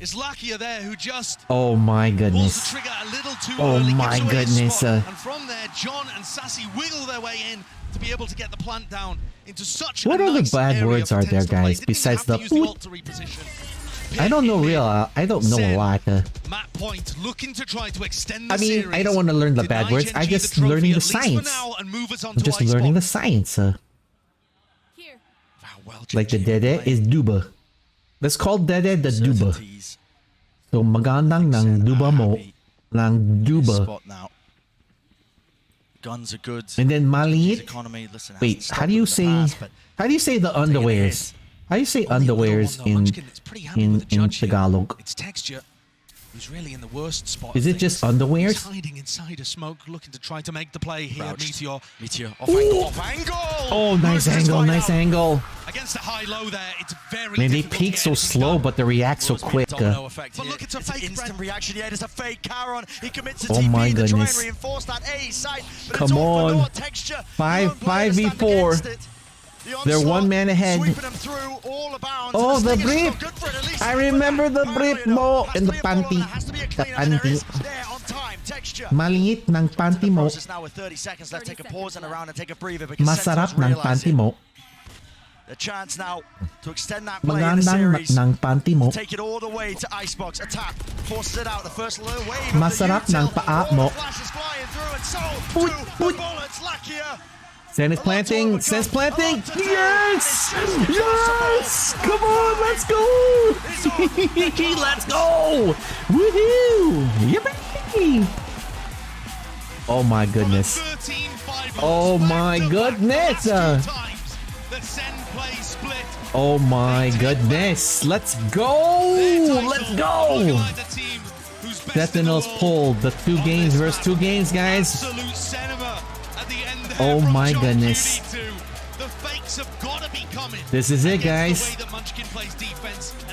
It's Lakia there who just oh my goodness. pulls the trigger a little too oh early, my goodness. and from there, John and Sassy wiggle their way in to be able to get the plant down into such what a other nice bad words are there, guys, besides the I don't know I don't know a lot. Matt Point looking to try to extend the I mean, series. I don't want to learn the bad words. I'm just learning the science. I'm just learning the science. Like the dede is duba. Let's call dede the duba. So magandang ng duba mo ng duba. Guns are good. And then maliit. Wait, how do you say the underwears? How do you say underwears in Tagalog? It's texture. Who's really in the worst spot. Is it just underwears? He's hiding inside a smoke, looking to try to make the play here. Meteor off angle. Oh, nice angle, nice angle. Against the high-low there, it's very. Man, they peak so slow, but they react so quick. But look, it's a fake instant reaction. Yeah, there's a fake Charon. He commits to oh TP my to try and goodness. reinforce that A side. Come on. 5v4. They're 1 man ahead. Oh, the brief! I remember the brief mo in the panty. The panty. Maliit ng panty mo. Masarap ng panty mo. The chance now to extend that play in the Magandang series. ng panty mo. Take it all the way to Icebox. Attack. Forces it out. The first wave. Masarap ng paa mo. Flashes flying through and so do the bullets. Lakia. Sen is planting. Sen's planting. Yes! Yes! Come on, let's go! Let's go! Woohoo! Yippee! Oh my goodness. Oh my goodness! Oh my goodness! Let's go! Let's go! Sentinels pulled the 2 games versus 2 games, guys. Oh my goodness. This is it, guys.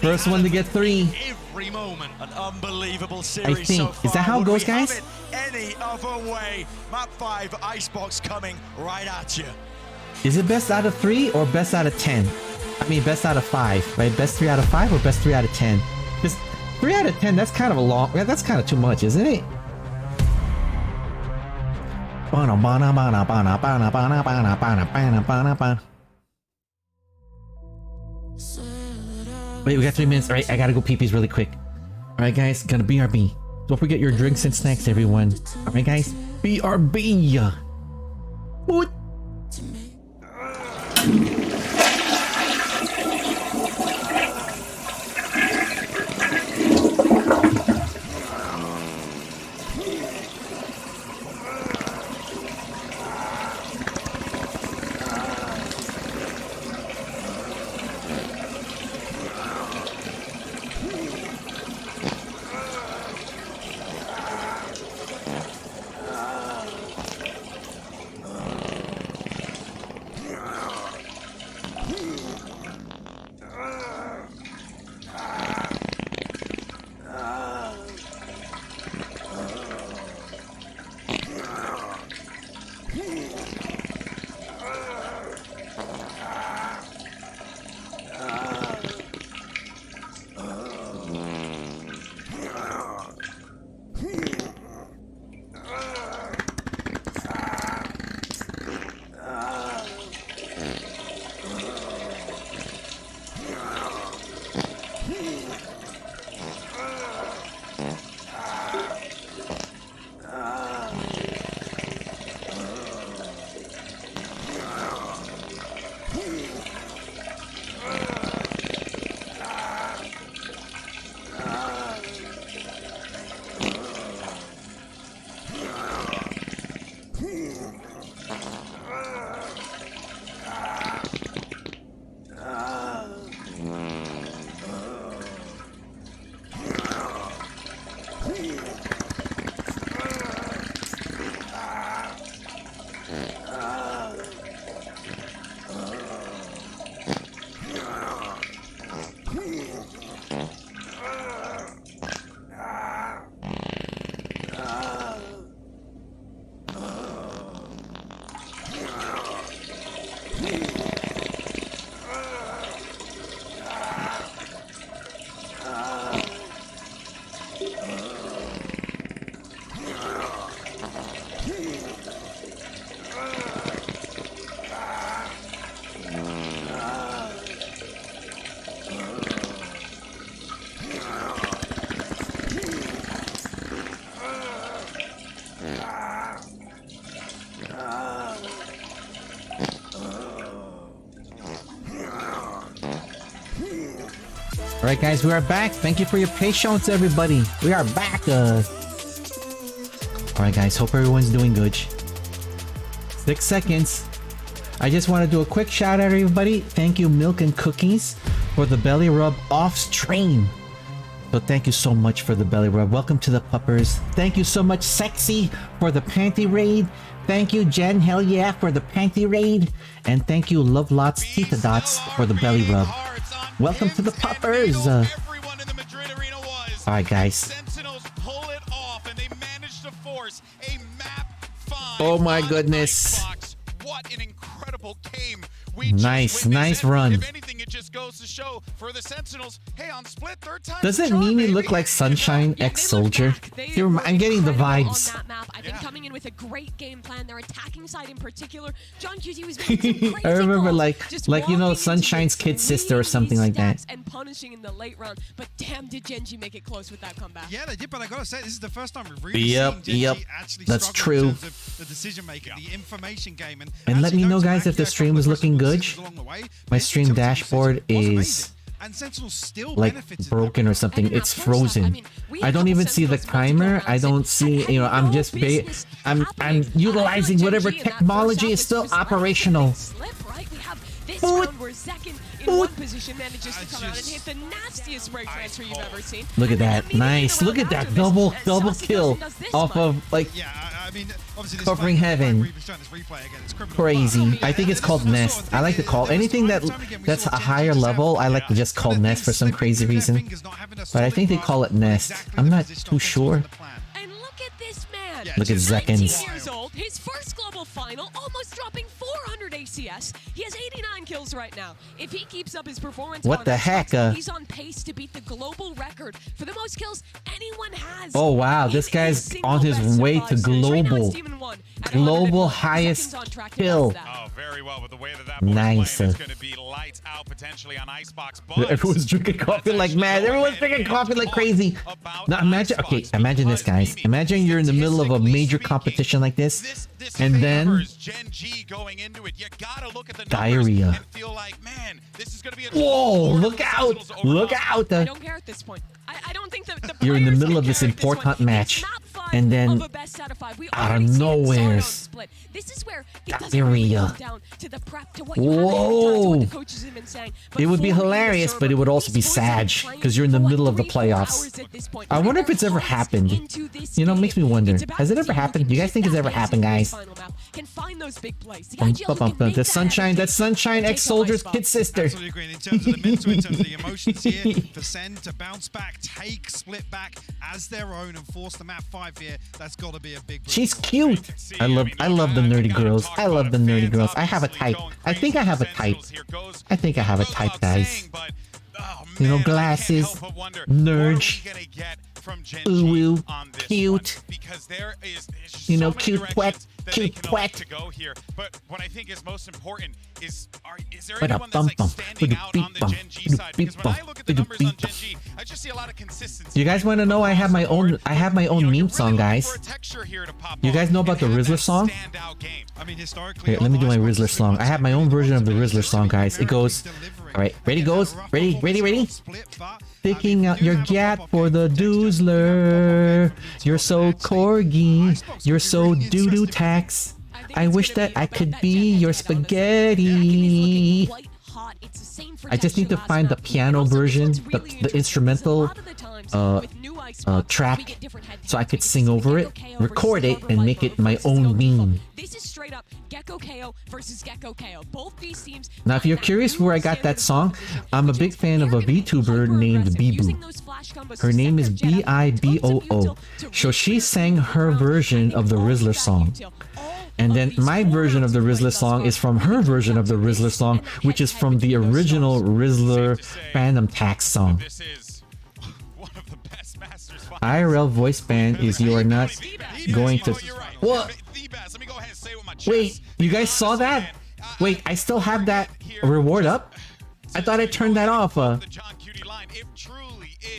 First one to get 3. Every moment, an unbelievable series. I think. So far. Is that how it Would goes, we have guys? it any other way? Map 5, Icebox coming right at you. Is it best out of 3 or best out of 10? I mean, best out of 5, right? Best 3 out of 5 or best 3 out of 10? Because 3 out of 10, that's kind of a long. That's kind of too much, isn't it? Wait, we got 3 minutes. All right, I gotta go pee-pees really quick. All right, guys, gonna BRB. Don't forget your drinks and snacks, everyone. All right, guys, BRB. What? Alright guys, we are back. Thank you for your patience, everybody. We are back. Alright guys, hope everyone's doing good. 6 seconds. I just want to do a quick shout out, everybody. Thank you, Milk and Cookies, for the belly rub off stream. So thank you so much for the belly rub. Welcome to the puppers. Thank you so much, Sexy, for the panty raid. Thank you, Jen, hell yeah, for the panty raid. And thank you, Love Lots Tita Dots, for the belly rub. Welcome to the puppers. Alright guys. Sentinels pull it off and they manage to force a map 5. Oh my goodness. What an incredible game. Nice run. If anything, it just goes to show for the Sentinels, hey, on split third time. Doesn't Mimi look like Sunshine ex-soldier? I'm getting the vibes. On that map. I think coming in with a great game plan, their attacking side in particular. John QT was making some crazy I remember calls, like you know, Sunshine's kid sister or something like that. And punishing in the late round, but damn, did GenG make it close with that comeback? Yeah, they did, but I gotta say, this is the first time we've really seen GenG actually That's struggle true. in terms of the decision making, the information game, and let me know, guys, if the stream is looking good. My stream dashboard is like broken or something. It's frozen. I don't even see the timer. I don't see, you know, I'm just I'm utilizing whatever technology is still operational. This round where Zekin in one position manages to come out and hit the nastiest break transfer you've ever seen. Look at that. Nice. Look at that double kill off of like. Yeah, I mean, Covering heaven. Crazy. I think it's called Nest. I like to call anything that's a higher level. I like to just call Nest for some crazy reason. But I think they call it Nest. I'm not too sure. And look at this man. Look at Zekins. 19 years old, his first global final, almost dropping 400 ACS. He has 89 kills right now. If he keeps up his performance, what the heck? He's on pace to beat the global record for the most kills anyone has. Oh wow, this guy's on his way to global. Global highest kill. Oh, very well with the way that nice. Is going to be lights out potentially on Icebox. Everyone's drinking coffee like mad. Everyone's drinking coffee like crazy. Now imagine, okay, imagine this, guys. Imagine you're in the middle of a major competition like this, and then GenG going into it. You gotta look at the diarrhea. And feel like, man, this is gonna be a whoa! Look out! Look out! I don't care at this point. I don't think that the you're in the middle of this important match, and then out of nowhere, diarrhea. Whoa! It would be hilarious, but it would also be sad because you're in the middle of the playoffs. I wonder if it's ever happened. You know, it makes me wonder. Has it ever happened? Do you guys think it's ever happened, guys? The Sunshine, that's Sunshine ex-Soldier's kid sister. Absolutely agree. In terms of the mental, in terms of the emotions here, for Sen to bounce back, take Split back as their own and force the map 5 here, that's got to be a big. She's cute. I love the nerdy girls. I love the nerdy girls. I have a type. I think I have a type. I think I have a type, guys. You know, glasses, nerd, ooh, cute. You know, cute twat, cute twat. To go here, but what I think is most important is there But anyone that's like standing out on the GenG side? Because when I look at the numbers on GenG, I just see a lot of consistency. You guys want to know? I have my own meme song, guys. You guys know about the Rizzler song? Here, let me do my Rizzler song. I have my own version of the Rizzler song, guys. It goes, all right, ready goes, ready. Sticking out your gap for the doozler. You're so corgi. You're so doo-doo tax. I wish that I could be your spaghetti. I just need to find the piano version, the instrumental track, so I could sing over it, record it, and make it my own meme. This is straight up Gecko KO versus Gecko KO. Both these teams. Now, if you're curious where I got that song, I'm a big fan of a VTuber named Biboo. Her name is Biboo. So she sang her version of the Rizzler song. And then my version of the Rizzler song is from her version of the Rizzler song, which is from the original Rizzler Phantom Tax song. IRL voice ban is you are not going to... What? Wait, you guys saw that? Wait, I still have that reward up? I thought I turned that off.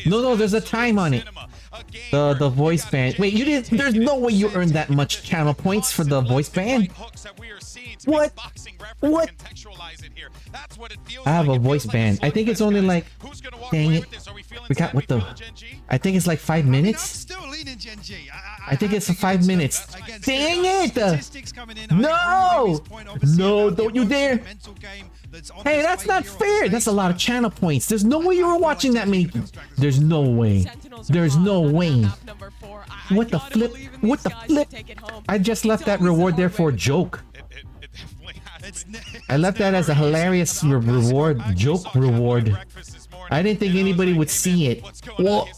No, there's a time on it. The voice ban. Wait, you didn't... There's no way you earned that much channel points for the voice ban. What? What? I have a voice ban. I think it's only like... Dang it. We got what the... I think it's like 5 minutes. I think it's 5 minutes. Dang it! No! No, don't you dare! Hey, that's not fair! That's a lot of channel points. There's no way you were watching that many... There's no way. There's no way. What the flip? What the flip? I just left that reward there for a joke. I left that as a hilarious reward, joke reward. I didn't think anybody would see it. Well,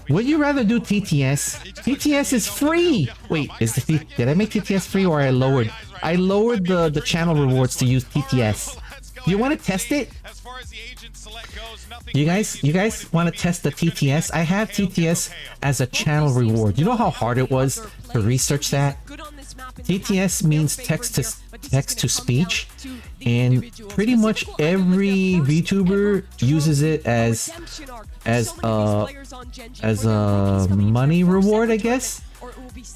would you rather do TTS? TTS is free! Wait, did I make TTS free or I lowered? I lowered the channel rewards to use TTS. Do you want to test it? You guys want to test the TTS? I have TTS as a channel reward. You know how hard it was to research that? TTS means text to speech, and pretty much every VTuber uses it as a money reward, I guess,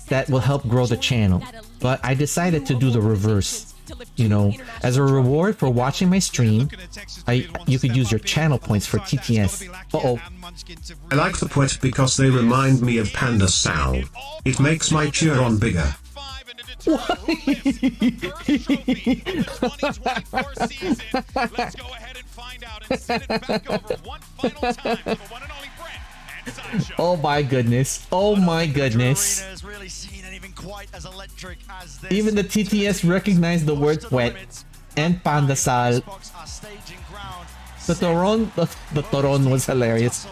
that will help grow the channel. But I decided to do the reverse. You know, as a reward for watching my stream, you could use your channel points for TTS. I like the poet because they remind me of Panda Sal. It makes my Churon bigger. Let's go ahead and find out and send it back over one final time to the one and only Brent and Sideshow. Oh my goodness. Oh my goodness. quite as electric as this. Even the TTS recognized the word wet and pandasal. The Toron was hilarious.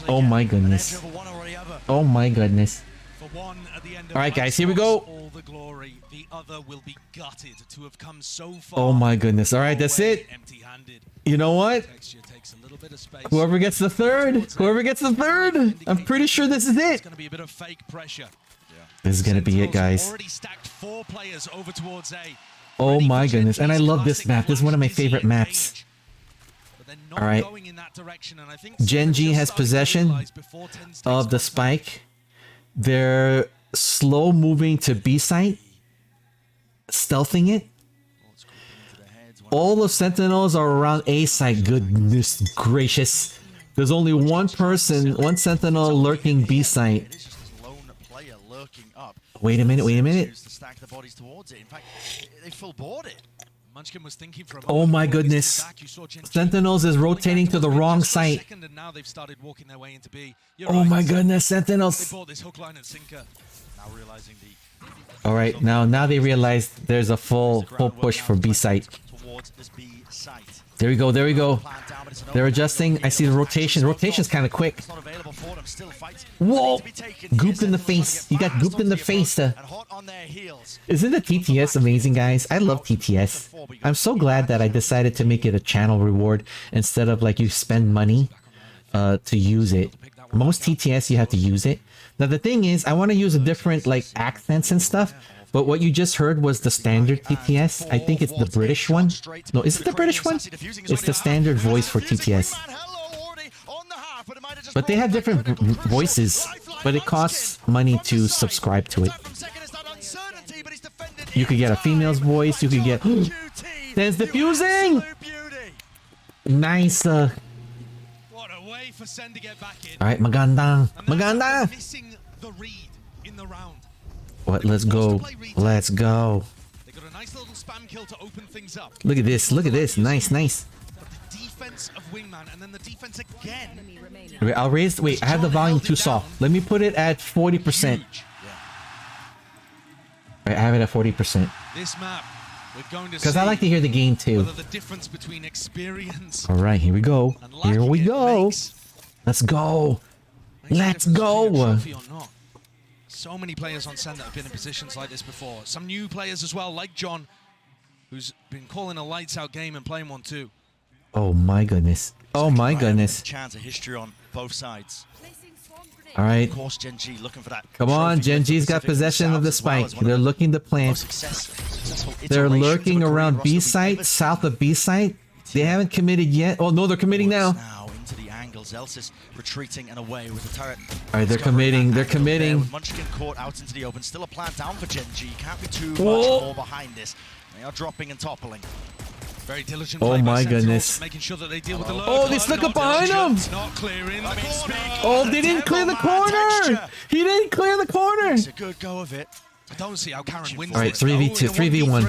Oh my goodness. Oh my goodness. Alright guys, here we go. Oh my goodness. Alright, that's it. You know what? Whoever gets the third. I'm pretty sure this is it. This is gonna be it, guys. Oh my goodness. And I love this map. This is one of my favorite maps. Alright. GenG has possession of the spike. They're slow moving to B site. Stealthing it. All the Sentinels are around A site. Goodness gracious. There's only one person, one Sentinel lurking B site. Wait a minute. Oh my goodness. Sentinels is rotating to the wrong site. Oh my goodness, Sentinels. Alright, now they realize there's a full push for B site. There we go. They're adjusting. I see the rotation. Rotation's kind of quick. Whoa! Gooped in the face. You got gooped in the face. Isn't the TTS amazing, guys? I love TTS. I'm so glad that I decided to make it a channel reward instead of like you spend money to use it. Most TTS you have to use it. Now the thing is, I want to use a different like accents and stuff. But what you just heard was the standard TTS. I think it's the British one. No, is it the British one? It's the standard voice for TTS. But they have different voices. But it costs money to subscribe to it. You could get a female's voice. You could get... Sen's diffusing! Nice. Alright, maganda. What? Let's go. Let's go. They got a nice little spam kill to open things up. Look at this. Nice. The defense of Wingman and then the defense again. Wait, I'll raise... Wait, I have the volume too soft. Let me put it at 40%. Right, I have it at 40%. This map, we're going to because I like to hear the game too. The difference between experience. All right, here we go. Let's go. Let's go. So many players on Sen that have been in positions like this before. Some new players as well, like John, who's been calling a lights-out game and playing one too. Oh my goodness. Oh my goodness. Chance of history on both sides. All right. Of course, GenG looking for that. Come on, GenG's got possession of the spike. They're looking to plant. They're lurking around B site, south of B site. They haven't committed yet. Oh no, they're committing now. Into the angle. Zelsis retreating and away with the turret. All right, they're committing. Munchkin caught out into the open. Still a plant down for GenG. Can't be too much more behind this. They are dropping and toppling. Very diligent. Oh my goodness. Making sure that they deal with the they snuck up behind him. Not clearing. Oh, they didn't clear the corner. He didn't clear the corner. It's a good go of it. I don't see how Karen wins. All right, 3v2, 3v1.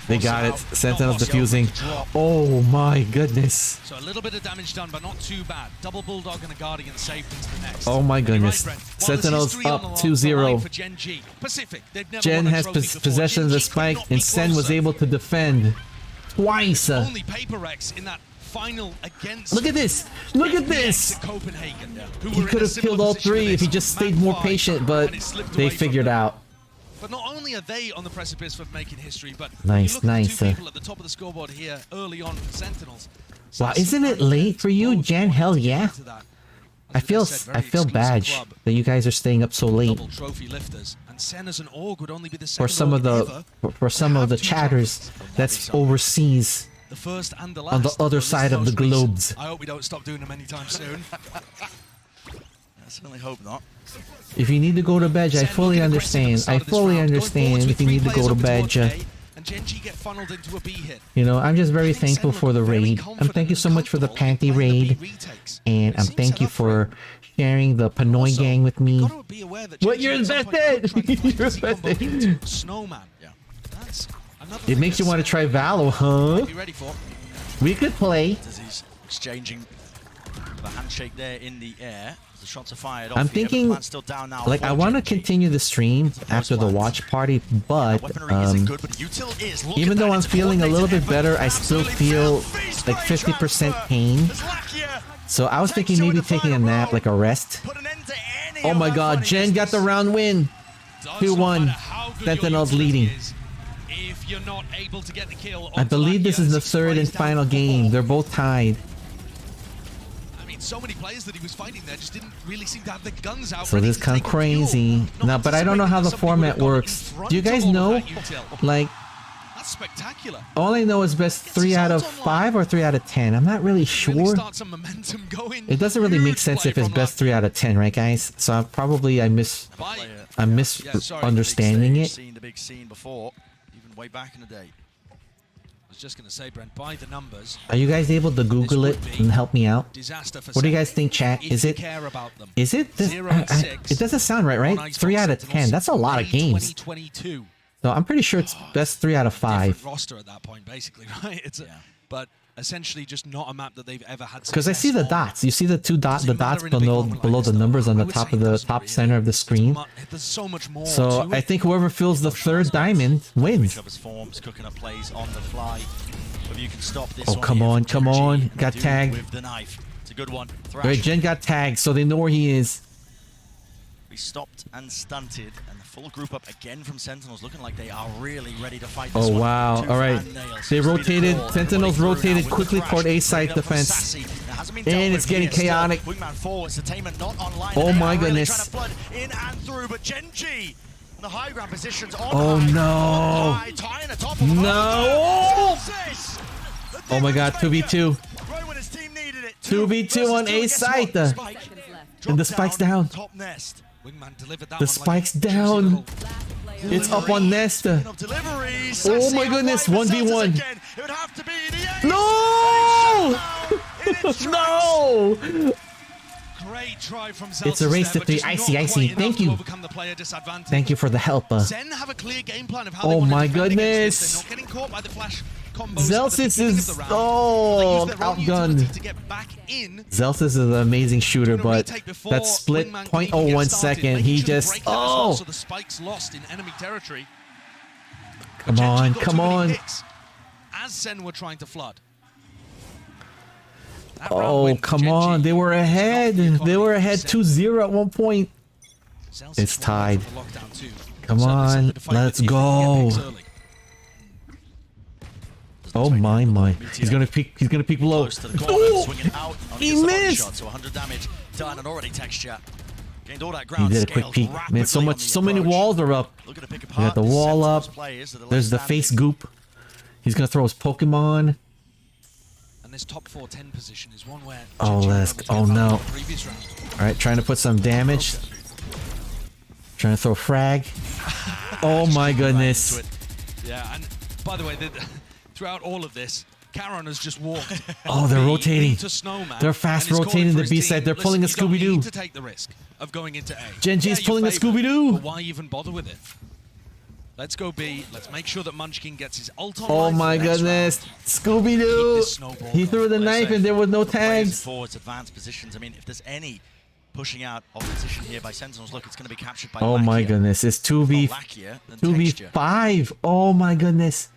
They got it. Sentinels diffusing. Oh my goodness. So a little bit of damage done, but not too bad. Double Bulldog and a Guardian saved into the next. Oh my goodness. Sentinels up 2-0. Gen has possession of the spike, and Sen was able to defend twice. Only Paper Rex in that final against. Look at this. Look at this. He could have killed all three if he just stayed more patient, but they figured out. But not only are they on the precipice of making history, but nice. Two people at the top of the scoreboard here early on for Sentinels. Wow, isn't it late for you, Jen? Hell yeah. I feel bad that you guys are staying up so late. For some of the chatters that's overseas. The first and the last. On the other side of the globes. I hope we don't stop doing them anytime soon. I certainly hope not. If you need to go to bed, I fully understand. I fully understand if you need to go to bed. You know, I'm just very thankful for the raid. Thank you so much for the panty raid. And thank you for sharing the Panoy gang with me. What? You're invested! You're invested! Snowman. Yeah. It makes you want to try Valo, huh? We could play. As he's exchanging the handshake there in the air. The shots are fired I'm off here, thinking, but the plan's still down now like, for I want to GenG. continue the stream after the watch party, but Weaponry isn't good, but util is. Look even at though that, I'm it's a feeling a little bit coordinated better, I effort. still Absolutely feel filthy like spray 50% transfer. pain. As Lakia So I was takes thinking two in maybe the taking a final nap, row. like a rest. Put an end to any Oh of my that god, funny Gen got the business. round win. Does 2-1. not matter how good your Sentinels utility leading. is, if you're not able to get the kill I onto believe this Lakia is the as he third and sprays down final game. four. They're both tied. I mean, so many players that he was fighting there just didn't really seem to have their guns out. So ready this to is kind take of the fuel. crazy. Not No, but I don't know how the anticipating that format somebody would have works. gone in front Do you guys of all know? of that util. Like, That's spectacular. all I know is best 3 out of 5 or 3 out of 10. I'm not really Really sure. start some momentum going. It doesn't really make Huge sense play if it's from best 3 out of 10, right, guys? So I'm misunderstanding it. Seen the big scene before, even way back in the day. I was just going to say, Brent, by the numbers, Are you guys able to Google it and help me out? disaster for What do you guys Sentinels, think, chat? if Is you it? care about them. Is it? This, 0 and 6 it doesn't sound right, right? on Xbox 3 out of 10. Sentinels, That's a lot of May games. 2022. So I'm pretty sure it's best 3 out of 5. Different roster at that point, basically, right? It's but essentially just not a map that they've ever had. Because I see the success on. dots. You see the the dots matter in a big below moment like the this, numbers though. on I the would top say of it the doesn't top really. center of the screen. There's so much more. So to I it. think whoever fills the third diamond wins. Covers forms, cooking up plays on the fly. Whether you can stop this Oh, one come here on, from come GenG, on. and they Got do tagged. with the knife. It's a good one. Right, Thrash. Jen got tagged, so they know where he is. We stopped and stunted, and the full group up again from Sentinels, looking like they are really ready to fight this Oh one. wow! Tooth All right, and nail they seems to be the rotated. call. Sentinels Everybody through now rotated with the quickly thrash. toward A Bringing side up from defense, Sassy. It hasn't been dealt and with it's getting here still. chaotic. Wingman forward, Entertainment not online. Oh and they my are really goodness. trying to flood in and through, but GenG on the high ground positions on Oh high, no. on high, tying the top of the No. Francis! The Oh my God! difference 2v2. maker. Right when his team needed it. 2v2 on A Guess side. what? Spike. And the Drop spike's down. Top nest. Wingman delivered that The one spike's like a down. little- It's up on Nesta. Of deliveries. Oh Sassy my on goodness, right for 1v1. Celtics again. It would have to be the ace. No! In its tracks. No! Great try from It's a race to there, but 3. just Icy, not icy. quite enough Thank to you. overcome the player disadvantage. Thank you for the help. Zen have a clear game plan of how they Oh want to my defend against goodness. this. They're not getting caught by the flash combos Zelsis at the beginning is of the round. They use their own outgunned. utility to get back in. Zelsis is an amazing shooter, Doing a but retake before that split Wingman can even 0.01 get started, second, making he sure to just break that as well, oh so the spike's lost in enemy territory. come GenG on, got come too many on. hits as Sen were trying to flood. That round Oh win for come GenG on, they were is not ahead. the economy They were of ahead Sen. 2-0 at one point. Celtics It's won tied. from the lockdown too. Come Certainly on, something to fight let's with if they can go. get picks early. Oh my. He's gonna peek below. Close to the corner, Oh! swinging out. He Only gets the body missed! shot, so 100 damage done, and already texture. Gained all that He ground. did a quick scaled peek. Man, so rapidly much, on the so many approach. walls are up. Looking to pick We got apart the wall Sentinels up. players that are There's the left face standing. goop. He's gonna throw his Pokemon. And this top 4-10 position is one where Oh, GenG were let's- able to oh, get value no. in the previous round. All right, trying to put some damage. Trying to throw frag. Oh my goodness. Yeah, and by the way, throughout all of this, Caron has just walked. Oh, they're B rotating. into Snowman They're fast and is calling rotating for the his B team, side. They're "Listen, pulling a you don't Scooby-Doo." need to take the risk of going into A. GenG is Yeah, pulling a you favor it, Scooby-Doo. but why even bother with it? Let's go B. Let's make sure that Munchkin gets his ult on. Oh my goodness. Scooby-Doo. He threw the knife and there was no Players tags. forwards, advanced positions. I mean, if there's any pushing out of position here by Sentinels, look, it's going to be captured by Oh my Lakia. goodness. It's Not Lakia, then texture. 2v5. Oh my goodness.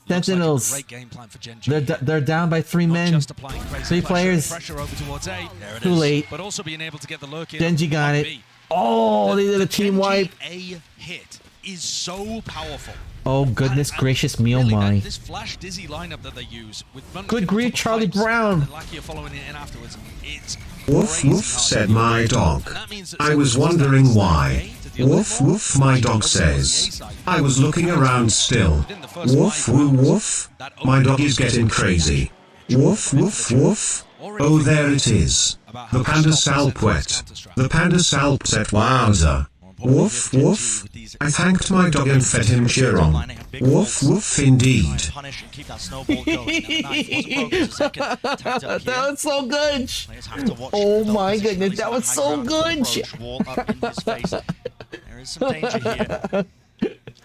Sentinels. Great game plan for GenG. They're down by 3 Not men. just applying crazy 3 players. Pressure over towards A. There it Too is. late. But also being able to get the lurk in. GenG got on it. B. Oh, they did a team GenG wipe. A hit is so powerful. Oh goodness And gracious me, oh really, my. This flash dizzy lineup that they use with Munchkin Good on grief, top of Charlie pipes Brown. and Lakia following it in afterwards. It's Woof crazy woof, hard said to do. my dog. And that means that I was Sentinels wondering stand why. A to deal with Woof more. woof, my dog Over towards the A says. side. I was looking around still. Within the first Woof 5 woo rounds, woof. that My opening dog is getting crazy. Woof woof woof. Oh, there it is. The Panda Salpwet. The Panda Salpwet wowza. Woof woof. I thanked my dog and fed him Chiron. Woof woof indeed. Punish and keep that snowball going. Now, the knife wasn't broken for a second. Tagged up That here. was so good. Players have to watch Oh the my position, goodness, release that on was high so ground good. approach, wall up in his face. There is some danger here.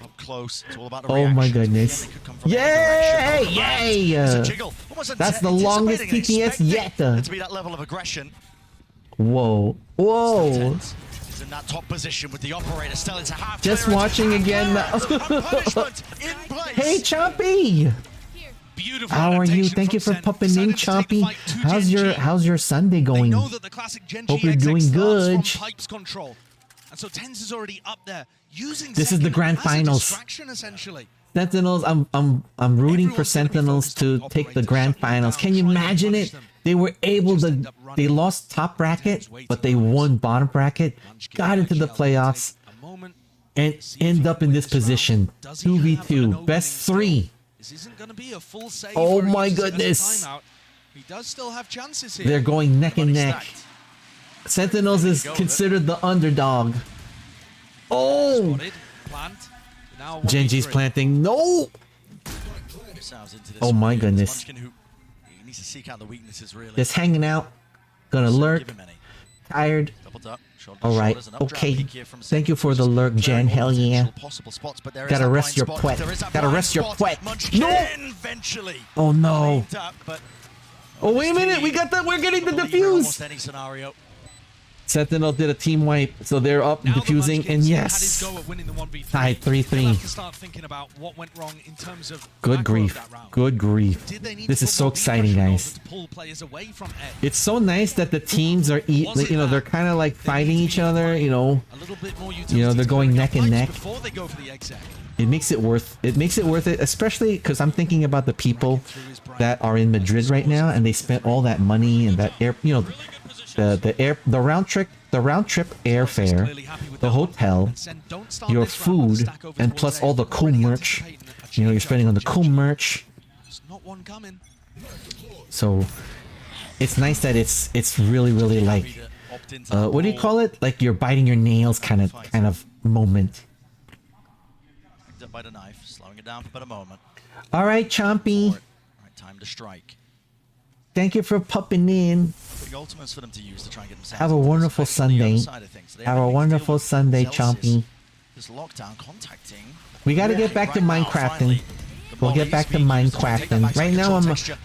Up close. It's all about the Oh reaction. my goodness. Again, it could come from Yay! any direction. Yay! It's a jiggle. Almost That's the longest anticipating and TPS expecting yet. it to be that level of aggression. Whoa. Whoa. Is in that top position with the operator still into half. Just watching again now. Hey, Chompy. Beautiful. How are you? Thank you for popping in, Chompy. How's your Sunday going? Know that the classic GenG Hope you're doing good. Pipes control. And so TenZ is already up there using This is the grand finals. Essentially. Sentinels, I'm rooting for Sentinels to take the grand finals. Can you imagine it? They were able to, they lost top bracket, but they won bottom bracket, got into the playoffs, and end up in this position. 2v2, best 3. This isn't going to be a full save. Oh my goodness. He does still have chances here. They're going neck and neck. Sentinels is considered the underdog. Oh! GenG's planting. No! Oh my goodness. Just hanging out. Gonna lurk. Tired. Alright. Okay. Thank you for the lurk, Jen. Hell yeah. Gotta rest your pwet. Gotta rest your pwet. No! Oh no. Oh wait a minute. We got that. We're getting the defuse. Sentinel did a team wipe, so they're up and defusing, and yes, tied 3-3. Good grief, good grief. This is so exciting, guys. It's so nice that the teams are, they're kind of like fighting each other, they're going neck and neck. It makes it worth it, especially because I'm thinking about the people that are in Madrid right now, and they spent all that money and that the round trip airfare, the hotel, your food, and plus all the cool merch. You're spending on the cool merch. So it's nice that it's really like what do you call it? Like you're biting your nails kind of moment. All right, Chompy. Time to strike. Thank you for popping in. Have a wonderful Sunday. Have a wonderful Sunday, Chompy. We got to get back to Minecrafting. We'll get back to Minecrafting. Right now,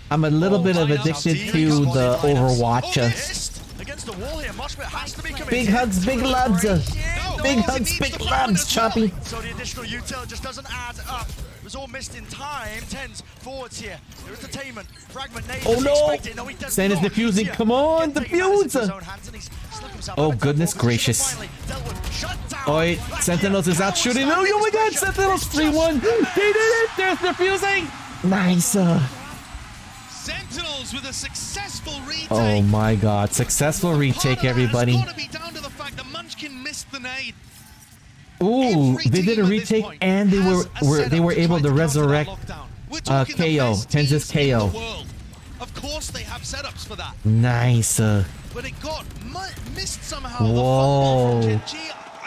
I'm a little bit of addicted to the Overwatch. Big hugs, big loves. Big hugs, big loves, Chompy. So the additional util just doesn't add up. It was all missed in time. TenZ forwards here. There is detainment. Fragment nade. Oh no! Sen is defusing. Come on, defuse! Oh goodness gracious. Oi, Sentinels is out shooting. Oh my god, Sentinels 3-1. They did it! They're defusing! Nice. Sentinels with a successful retake. Oh my god, successful retake, everybody. It's got to be down to the fact that Munchkin missed the nade. Ooh, they did a retake and they were able to resurrect KO. TenZ's KO. Of course they have setups for that. Nice. But it got missed somehow. Whoa. I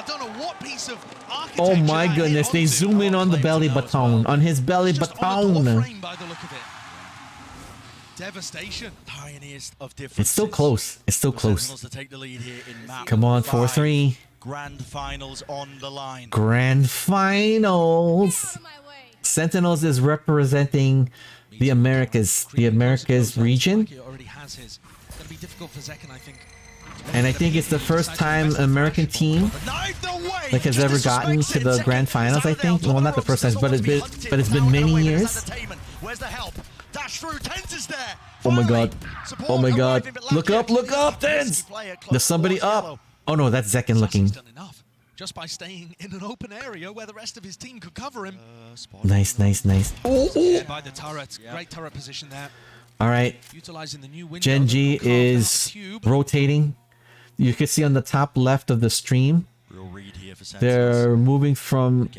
don't know what piece of architecture. Oh my goodness, they zoom in on the belly button. On his belly button. Devastation. It's still close. It's still close. Come on, 4-3. Grand finals on the line. Grand finals. Sentinels is representing the Americas region. And I think it's the first time an American team has ever gotten to the grand finals, I think. Well, not the first time, but it's been many years. Oh my god. Oh my god. Look up, TenZ! There's somebody up. Oh no, that's Zekin looking. Just by staying in an open area where the rest of his team could cover him. Nice. Oh. By the turret. Great turret position there. All right. Utilizing the new window. GenG is rotating. You can see on the top left of the stream. They're moving from.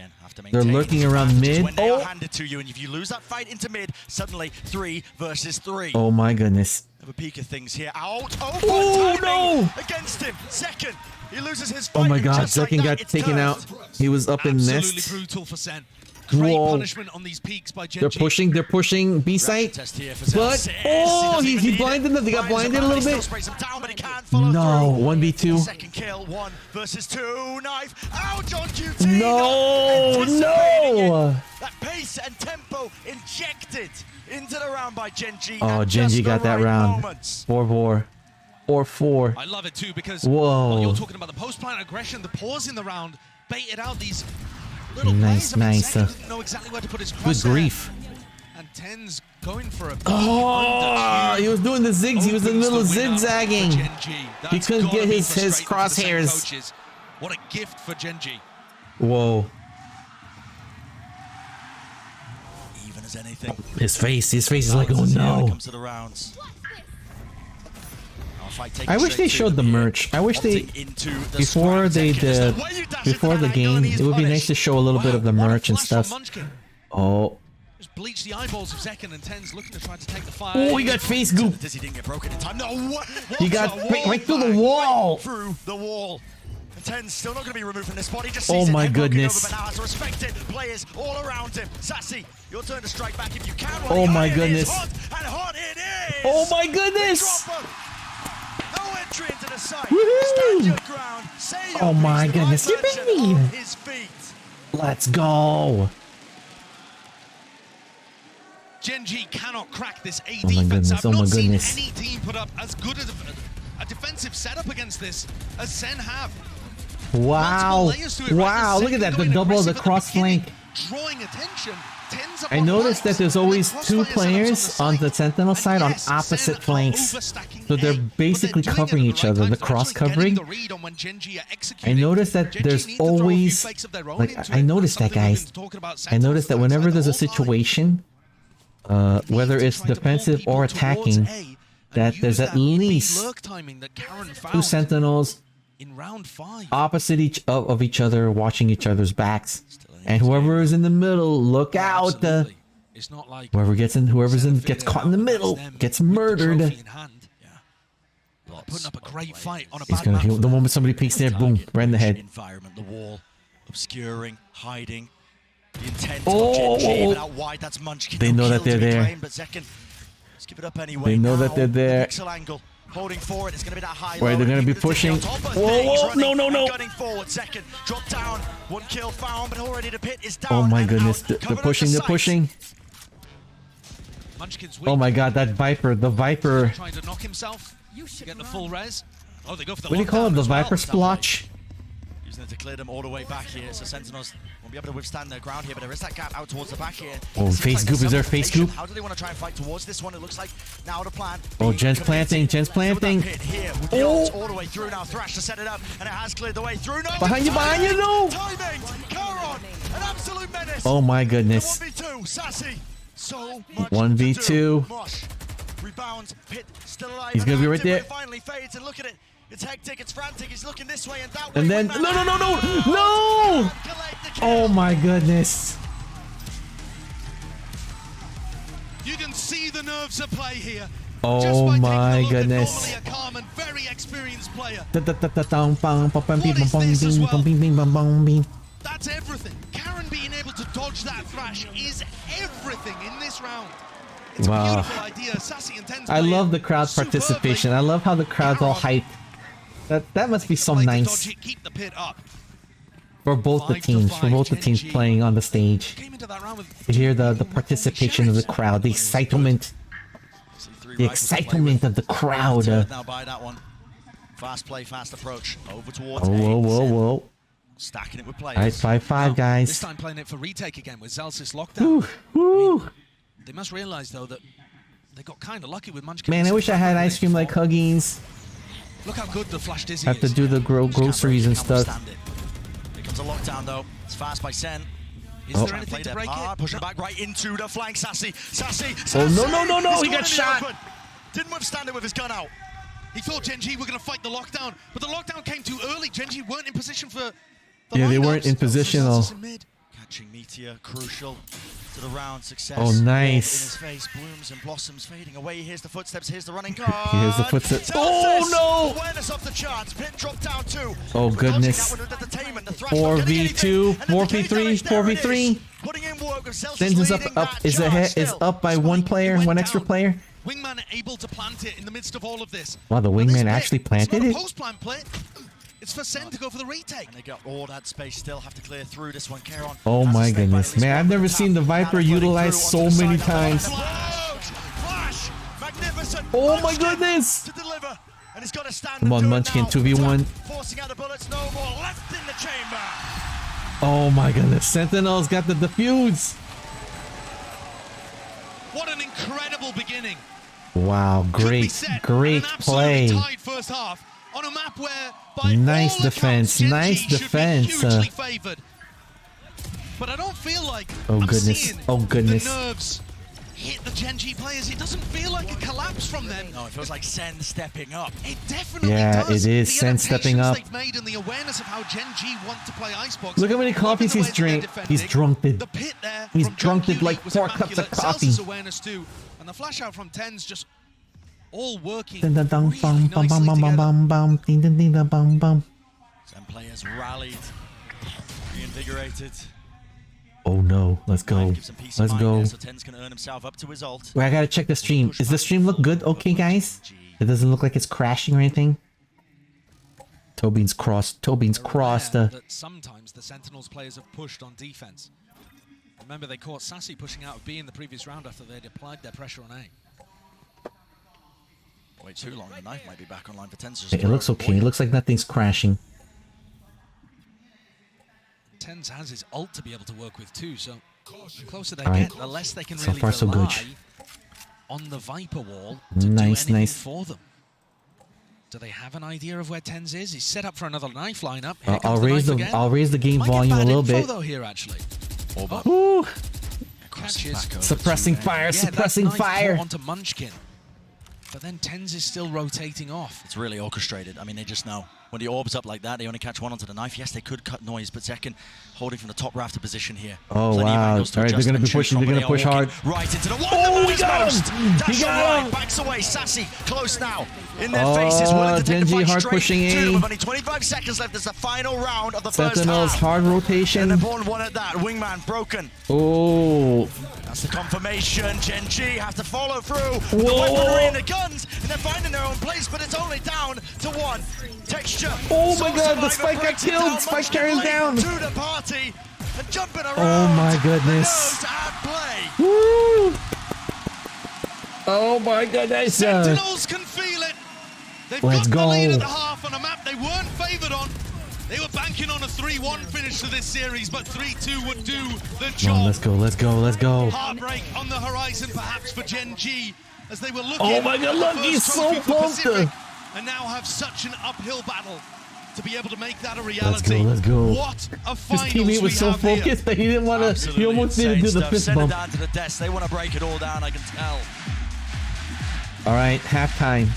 They're lurking around mid. Oh! Handed to you, and if you lose that fight into mid, suddenly 3 versus 3. Oh my goodness. Have a peek of things here. Out. Oh no! Against him. Second. He loses his fight. Oh my god, Zekin got taken out. He was up in nest. Absolutely brutal for Sen. Great punishment on these peaks by GenG. They're pushing B site. But he blinded them. They got blinded a little bit. No, 1v2. Second kill, 1 versus 2. Knife. Out on QT. No. That pace and tempo injected into the round by GenG. Oh, GenG got that round. 4-4. or 4. I love it too because Whoa. you're talking about the post-plant aggression, the pause in the round, baited out these little Nice, players. nice. Didn't know exactly where to put his Good crosshair. grief. And Ten's going for a Oh, he was doing the zigs. He was in the middle of zigzagging. He couldn't get his crosshairs. What a gift for GenG. Whoa. Even as anything. His face is like, oh no. Comes to the rounds. I wish they showed the merch. I wish they, before they did, before the game, it would be nice to show a little bit of the merch and stuff. Oh. Just bleach the eyeballs of Zekken, and Ten's looking to try to take the fire. Oh, he got face goop. Dizzy didn't get broken in time. No, he got right through the wall. Through the wall. And Ten's still not going to be removed from this spot. He just oh sees my it goodness. over, but now has to respect it. Players all around him. Sassy, your turn to strike back if you can. Oh my goodness. Hot, and hot it is. Oh my goodness. No entry into the site. Woohoo. Stand your ground. Say your Oh my piece. goodness. Yippee. On his feet. Let's go. GenG cannot crack this A Oh my defense. goodness, I've oh my not seen goodness. any team put up as good as a defensive setup against this as Sen have. Wow. Wow, look at that. The double, the cross flank. Drawing attention. I noticed that there's always 2 players on the Sentinel side on opposite flanks. So they're basically covering each other, the cross covering. I noticed that there's always, like, I noticed that, guys. I noticed that whenever there's a situation, whether it's defensive or attacking, that there's at least 2 Sentinels opposite each other, watching each other's backs. And whoever is in the middle, look out! It's not like whoever's gets caught in the middle gets murdered. Putting up a great fight on a He's bad gonna map. heal the moment somebody peeks there, boom, right in the head. Environment, the wall, obscuring, hiding. The intent Oh, of GenG, but out wide, that's Munchkin. They know that they're there. Claimed, but Zekken, let's give it up anyway. They know now, that they're there. Pixel angle, holding forward. It's going to be that high. Right, they're going to be pushing. Whoa, no, no, no. Gunning forward, Zekken, drop down. 1 kill found, but already the pit is down. Oh my and goodness, out. they're Covered pushing, up the they're pushing. Munchkin's Oh my god, that Viper, the Viper. Trying to knock himself. Get the full res. Oh, they go for the What do you call it, lockdown the as well. Viper splotch? Using it to clear them all the way back here, so Sentinels won't be able to withstand their ground here, but there is that gap out towards the back here. Oh, Seems face like goop, there's is there some face rotation. goop? How do they want to try and fight towards this one? It looks like now the plan. Oh, being Gen's committed. planting, Gen's planting. Pit here with the ult all the way through now. Thrash to set it up, and it has cleared the way through. No, Behind you, no! Timing! Charon! An absolute menace! Oh my goodness. 1v2, Sassy! So much 1v2. to do. Mosh rebounds, Pit still alive. He's gonna be right there. It finally fades, and look at it. It's hectic, it's frantic, he's looking this way and that way. And then, no, no, no, no, no! Oh my goodness. You can see the nerves at play here. Oh my goodness. Normally a calm and very experienced player. That's everything. Karen being able to dodge that thrash is everything in this round. It's wow. A beautiful idea. Sassy and Ten's I love the crowd participation. I love how the crowd's all hyped. That must be so nice keep the pit up. for both the teams. For both the teams playing on the stage. To hear the participation of the crowd, the excitement. The excitement of the crowd. Now by that one. Fast play, fast approach. Over towards whoa, whoa, whoa. Stacking it with players. Alright, 5-5, guys. This time playing it for retake again with Zalsis lockdown. Woo. I mean, they must realize though that they got kind of lucky with Munchkin. Man, I wish I had ice cream like Huggies. Look how good the Flash Dizzy Have to do the groceries and stuff. Here comes a lockdown though. It's fast by Sen. Is there anything to break it? Pushing back right into the flank. Sassy. Oh no! He got shot. Didn't withstand it with his gun out. He thought GenG were going to fight the lockdown, but the lockdown came too early. GenG weren't in position for. Yeah, they weren't in position though. Catching Meteor, crucial to the round success. Oh, nice. In his face, blooms and blossoms fading away. Here's the footsteps. Here's the running card. Here's the footsteps. Oh no! Awareness of the chance. Pit dropped down too. Oh goodness. 4v2, 4v3, 4v3. Putting in work with Sen's is up by one player, one extra player. Wingman able to plant it in the midst of all of this. Wow, the Wingman actually planted it? Post-plant play. It's for Sen to go for the retake. And they got all that space, still have to clear through this one. Charon. Oh my goodness. Man, I've never seen the Viper utilized so many times. Flash! Magnificent! Oh my goodness! To deliver And he's got to stand Come on, Munchkin, 2v1. Forcing out the bullets, no more left in the chamber. Oh my goodness, Sentinels got the defuse. What an incredible beginning. Wow, great play. Tight first half on a map where by nice all defense, accounts, nice GenG should be defense. hugely favored. But I don't feel like Oh I'm goodness, seeing oh goodness. the nerves hit the GenG players. It doesn't feel like a collapse from them. No, it feels like Sen stepping up. It definitely Yeah, does. it is. The Sen stepping up. they've made and the awareness of how GenG want to play Icebox. Look how many coffees he's drank. He's drunked. The pit there He's from John drunked Cutie like was 4 cups of immaculate. coffee. Zelsa's awareness too, and the flash out from Ten's just all working Dun dun dun really bum bum nicely bum bum together. bum bum ding ding ding dun bum bum. Sen players rallied, reinvigorated. Oh no, let's go. Gives him peace of Let's mind go. there, so Ten's can earn himself up to his ult. Wait, I gotta check the stream. Does the stream look good? Okay, guys? It doesn't look like it's crashing or anything. Tobin's crossed. That sometimes the Sentinels players have pushed on defense. Remember, they caught Sassy pushing out of B in the previous round after they'd applied their pressure on A. Wait too long, the knife might be back online for Ten's. It looks okay. It looks like nothing's crashing. Tens has his ult to be able to work with too, so the closer they Alright. get, the less they can So really far, so good. rely on the Viper wall to Nice, do anything nice. for them. Do they have an idea of where Tens is? He's set up for another knife lineup. Here I'll comes the raise knife the again. game Might get volume a bad little info bit. though here actually. Ooh, Catches. suppressing fire, Yeah, suppressing that knife fire. caught onto Munchkin. But then Tens is still rotating off. It's really orchestrated. I mean, they just know. When the orb's up like that, they only catch one onto the knife. Yes, they could cut noise, but Zekken holding from the top rafter position here. Oh Plenty of wow! angles to All right, they're adjust gonna and be choose pushing. from, They're but gonna push they are hard. walking right into the one. Oh, that we got matters him! most. He Dash got right, him! backs away. Sassy close now. In their Oh, faces, willing to take the GenG fight hard straight pushing to A. them. With only 25 seconds left. It's the final round of the Sentinels first half. hard rotation. And they're born one at that. Wingman broken. Oh, That's the confirmation. GenG have to follow through. Whoa, The whoa, weaponry whoa. and the guns, and they're finding their own place, but it's only down to one. Texture. Oh Sole my God, the survivor Spike got breaks it killed. down. Spike Munchkin carries late down. To the party and jumping around. Oh my goodness. The nerves at play. woo! Oh my goodness! Sentinels can feel it. They've Let's got the lead go. at the half on a map they weren't favored on. They were banking on a 3-1 finish to this series, but 3-2 would do the Come on, job. let's go! Let's go! Let's go! Heartbreak on the horizon, perhaps for GenG, as they were looking. Oh my God, at the look, first he's so trophy for pumped. Pacific, and now have such an uphill battle to be able to make that a Let's reality. go! Let's go! What a His finals teammate we was so have here. focused that he didn't want to. He Absolutely almost didn't do insane the stuff. fist Send it bump. down to the desk. They want to break it all down, I can tell. All right, halftime.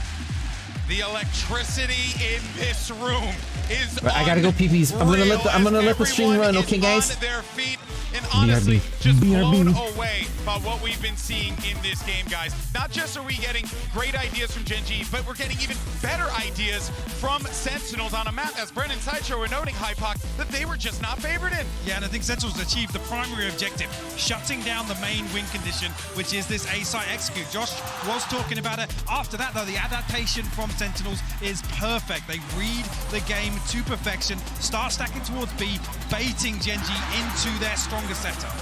The electricity in this room is Right, I gotta go pee-pees. I'm gonna let the stream run, okay, guys? On their feet and honestly, BRB. just BRB. blown away by what we've been seeing in this game, guys. Not just are we getting great ideas from GenG, but we're getting even better ideas from Sentinels on a map, as Brennan Sideshow were noting, Hypoc, that they were just not favored in. Yeah, and I think Sentinels achieved the primary objective, shutting down the main win condition, which is this A-site execute. Josh was talking about it. After that, though, the adaptation from Sentinels is perfect. They read the game to perfection, start stacking towards B, baiting GenG into their stronger setup.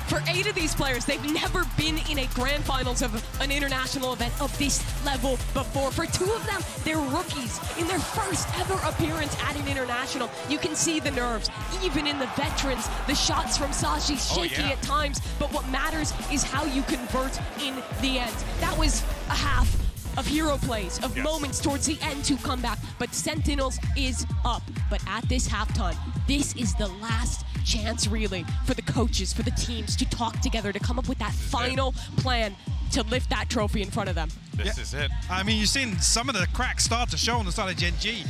For 8 of these players, they've never been in a grand finals of an international event of this level before. For 2 of them, they're rookies in their first ever appearance at an international. You can see the nerves, even in the veterans. The shots from Sashi shaky at times, but what matters is how you convert in the end. That was a half of hero plays, of moments towards the end to come back, but Sentinels is up. But at this halftime, this is the last chance really for the coaches, for the teams to talk together, to come up with that final plan to lift that trophy in front of them. This is it. I mean, you've seen some of the cracks start to show on the side of GenG.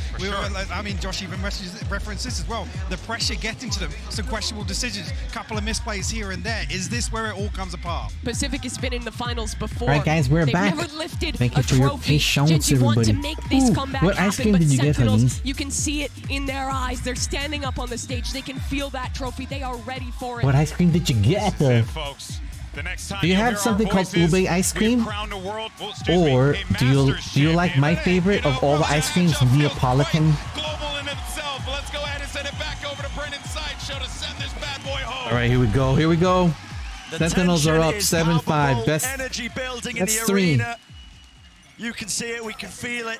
I mean, Josh even referenced this as well. The pressure getting to them, some questionable decisions, couple of misplays here and there. Is this where it all comes apart? Pacific has been in the finals before. All right, guys, we're They've back. never lifted Thank you a for your trophy. patience, GenG want to everybody. make this Ooh, comeback what ice happen, cream but did you get, Sentinels, Honeys? you can see it in their eyes. They're standing up on the stage. They can feel that trophy. They are ready for it. What ice cream did you get? Folks. The next time Do you hear have our something called voices, ube ice we've cream? crowned a world- Or a do you Masters like my champion. favorite of all the ice creams, Neapolitan? Global in itself. Let's go ahead and send it back over to Brennan Sideshow to send this bad boy home. All right, here we go. Here we go. The Sentinels are up tension is 7-5. palpable. Best. Energy building in That's the 3. arena. You can see it. We can feel it.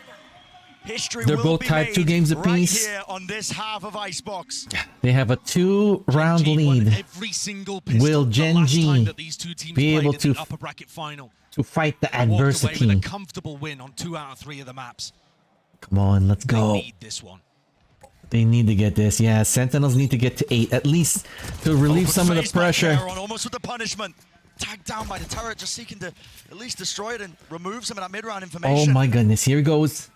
History They're will both be tied made 2 games right apiece. here on this half of Icebox. They have a 2-round GenG won lead. every single pistol Will the last time GenG that these two teams be played able in to the upper bracket final? fight the Walked away with a adversity? comfortable win on 2 out of 3 of the maps. Come on, let's They go. need this one. They need to get this. Yeah, Sentinels need to get to 8 at least to relieve Open some of the face back pressure. there on almost with the punishment. Tagged down by the turret, just seeking to at least destroy it and remove some of that mid-round Oh information. my goodness, here he goes.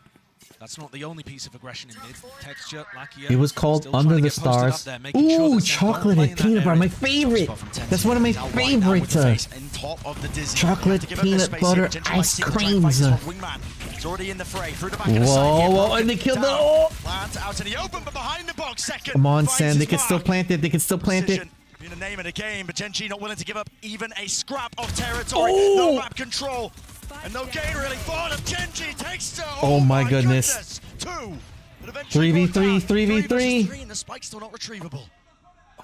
That's not the only piece of aggression in mid. Texture, Lakia, It was called still Under trying to the get posted up Stars. there, making sure Ooh, that Sen don't play chocolate in and that peanut butter, area. my favorite. Spot from That's one of my Sentinels. Now wide now with the favorites. face in top of the dizzy. Chocolate, To give him the peanut space butter, here, GenG might ice seek to try and creams. fight his Wingman. He's already in the fray. Through the back of the Whoa, side here, whoa, broken and they killed down. the... Oh! Plant out in the open, but behind the box, second. Come on, finds Sen, his they can still mark. plant it. They can still plant it. Precision being the name of the game, but GenG not willing to give up even a scrap of territory. Oh! No map control. And no gain really for them. GenG takes to... Oh my goodness. 2. But eventually 3v3, brought down. 3v3. 3 and the spike's still not retrievable.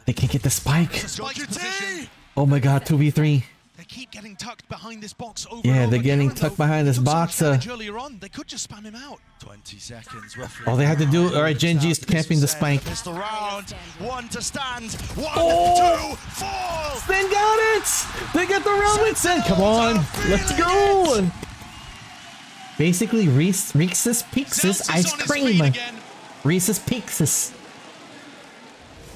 They can't get the spike. Spike position. Oh my god, 2v3. They keep getting tucked behind this box over Yeah, and over. they're getting Karen, tucked though, behind this took so much box. damage earlier on. They could just spam him out. 20 seconds roughly. All they had to do... Alright, GenG is camping the spike. Pistol round. 1 to stand. 1, Oh! 2, fall. Sen got it! They got the round with Sen! Come on! Let's go! Basically, Reese's Pieces ice cream. Reese's Pieces.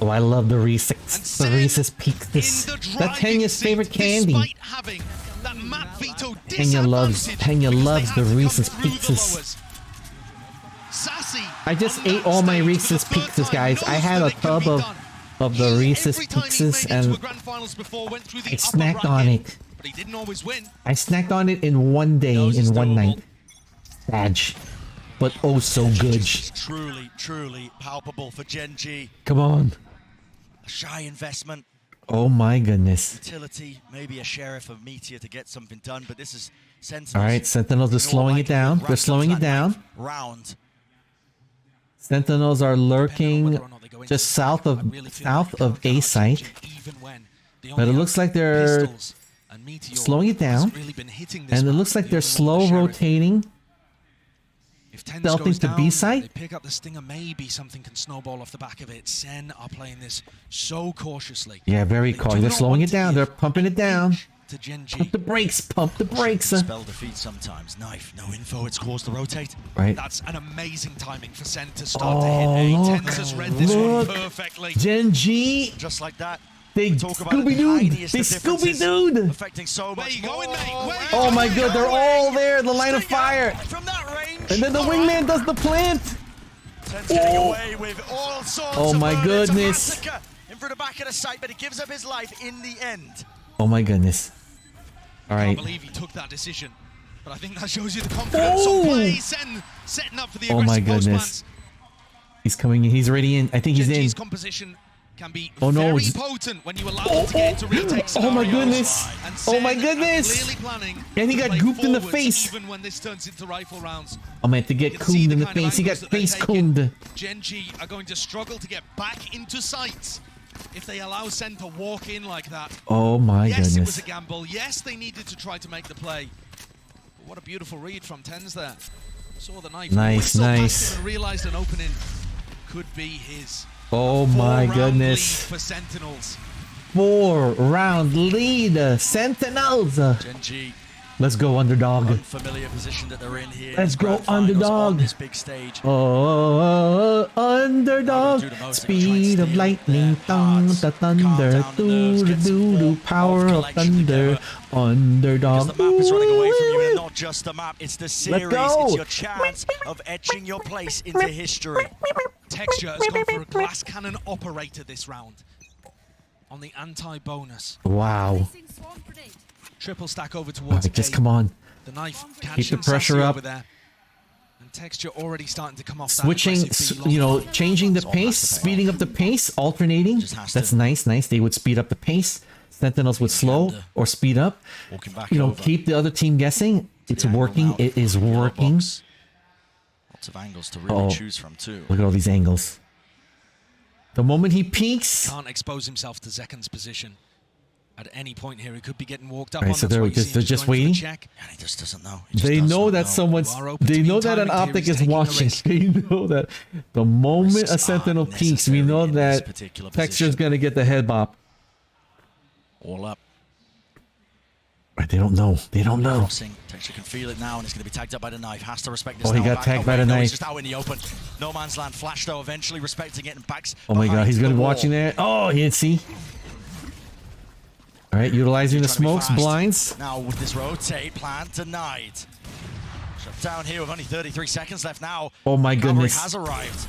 Oh, I love the Reese's Pieces. That's Tanya's favorite candy. Tanya loves the Reese's Pieces. I just ate all my Reese's Pieces, guys. I had a tub of the Reese's Pieces and I snacked on it. I snacked on it in one day, in one night. Badge. But oh so good. Truly palpable for GenG. Come on. A shy investment. Oh my goodness. Utility, maybe a sheriff of Meteor to get something done, but this is Sentinels. Alright, Sentinels are slowing it down. They're slowing it down. Round. Sentinels are lurking just south of A site. But it looks like they're slowing it down. And it looks like they're slow rotating. Stealthing to B site. They pick up the stinger, maybe something can snowball off the back of it. Sen are playing this so cautiously. Yeah, very cautious. They're slowing it down. They're pumping it down. To GenG. Pump the brakes. Pump the brakes. Spell defeat sometimes. Knife, no info. It's caused to rotate. Right. That's an amazing timing for Sen to start to hit A. Look, Tenz's read this one perfectly. GenG. Just like that. They Scooby-Dooed. They Scooby-Dooed. Affecting so much more. Oh my god, they're all there. The line of fire. From that range. And then the wingman does the plant. Ten's getting away with all sorts Oh of my murder. It's a goodness. massacre in through the back of the site, but he gives up his life in the end. Oh my goodness. All I right. can't believe he took that decision. But I think that shows you the confidence of play. Sen setting up for the Oh my aggressive post goodness. plants. He's coming in. He's already in. I think he's in. GenG's composition can be Oh no. very It's... potent when you allow them to get into retake Oh my scenarios. goodness. And Oh my Sen are goodness. clearly planning And he to got play gooped in the forwards face. Even when this turns into rifle rounds. I meant to get You can see cooned in the kind of face. He got angles that they're face taking. cooned. GenG are going to struggle to get back into sights if they allow Sen to walk in like that. Oh my Yes, it was goodness. a gamble. Yes, they needed to try to make the play. But what a beautiful read from Tens there. Saw the knife. Nice, whistled past nice. him and realized an opening could be his. Oh my Four-round goodness. lead for Sentinels. 4-round lead. Sentinels. GenG, Let's go, underdog. unfamiliar position that they're in here. Let's go, Grand finals underdog. On this big stage. Oh, underdog. Speed of lightning. Thumb, the thunder. Doo-doo-doo-doo. Power of thunder. Underdog. Because the map is running away from you, and not just the map, it's the series. go. It's your chance of etching your place into history. Texture has gone for a glass cannon operator this round. On the anti-bonus. Wow. Triple stack over All towards right, just A. come on. The knife Keep catching the pressure Sassy up. over there. And Texture already starting to come off that Switching, aggressive B you know, long. changing the pace, speeding up the pace, alternating. That's nice, nice. They would speed up the pace. Sentinels would slow or speed up. Walking back You know, over. keep the other team guessing. It's The angle working. now It is from the yellow working. box. Lots of angles to really choose from too. Look at all these angles. The moment he peeks. Can't expose himself to Zekan's position. At any point here, he could be getting walked up Right, on. so they're just waiting. And he just doesn't know. They know that someone's. They know that an optic is watching. They know that the moment a sentinel peeks, we know that Texture's gonna get the head bop. All up. Right, they don't know. They don't know. Texture can feel it now, and it's going to be tagged up by the knife. Has to respect this. Oh, he got tagged by the knife. He's just out in the open. No man's land. Flash though, eventually respecting it and backs. Oh my god, he's gonna be watching that. Oh, he didn't see. All right, utilizing the smokes, blinds. Now with this rotate plan denied. Shut down here with only 33 seconds left now. Oh my goodness. Has arrived.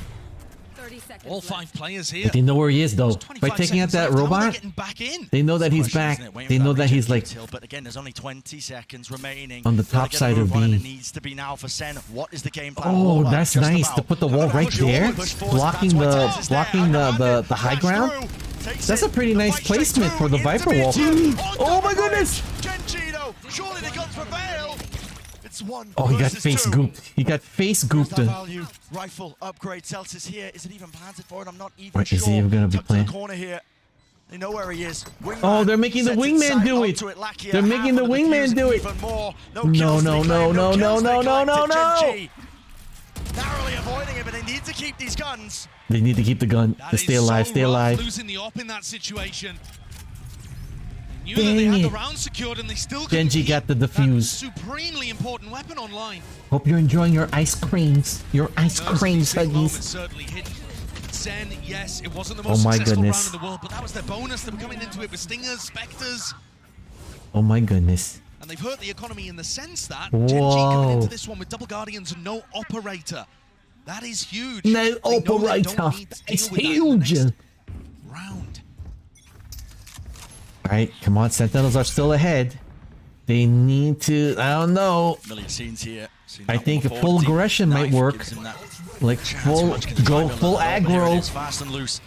All 5 players here. They know where he is though. By taking out that robot, they know that he's back. They know that he's like but again, there's only 20 seconds remaining. on the top side of B. It needs to be now for Sen. What is the game plan? Oh, that's nice to put the wall right there, blocking the high ground. That's a pretty nice placement for the Viper wall. Oh my goodness! GenG though, surely the guns prevail. It's one. Oh, he got face gooped. He got face gooped. Rifle upgrade. Celsius here. Is it even planted for it? I'm not even sure. Is he even gonna be planted? Corner here. They know where he is. Oh, they're making the wingman do it. They're making the wingman do it. No, no, no, no, no, no, no, no, no. Narrowly avoiding it, but they need to keep these guns. They need to keep the gun. To stay alive. Stay alive. Losing the op in that situation. They knew that they had the round secured, and they still GenG got the defuse. Supremely important weapon online. Hope you're enjoying your ice creams. Your ice creams, Huggies. Certainly hit Sen, yes, it wasn't the most successful round in the world, but that was their bonus. They were coming into it with Stingers, Spectres. Oh my goodness. And they've hurt the economy in the sense that GenG coming into this one with double Guardians and no Operator. That is huge. No Operator. It's huge. Round. Alright, come on, Sentinels are still ahead. They need to, I don't know. Million scenes here. I think a full aggression might work. Like full aggro. Fast and loose.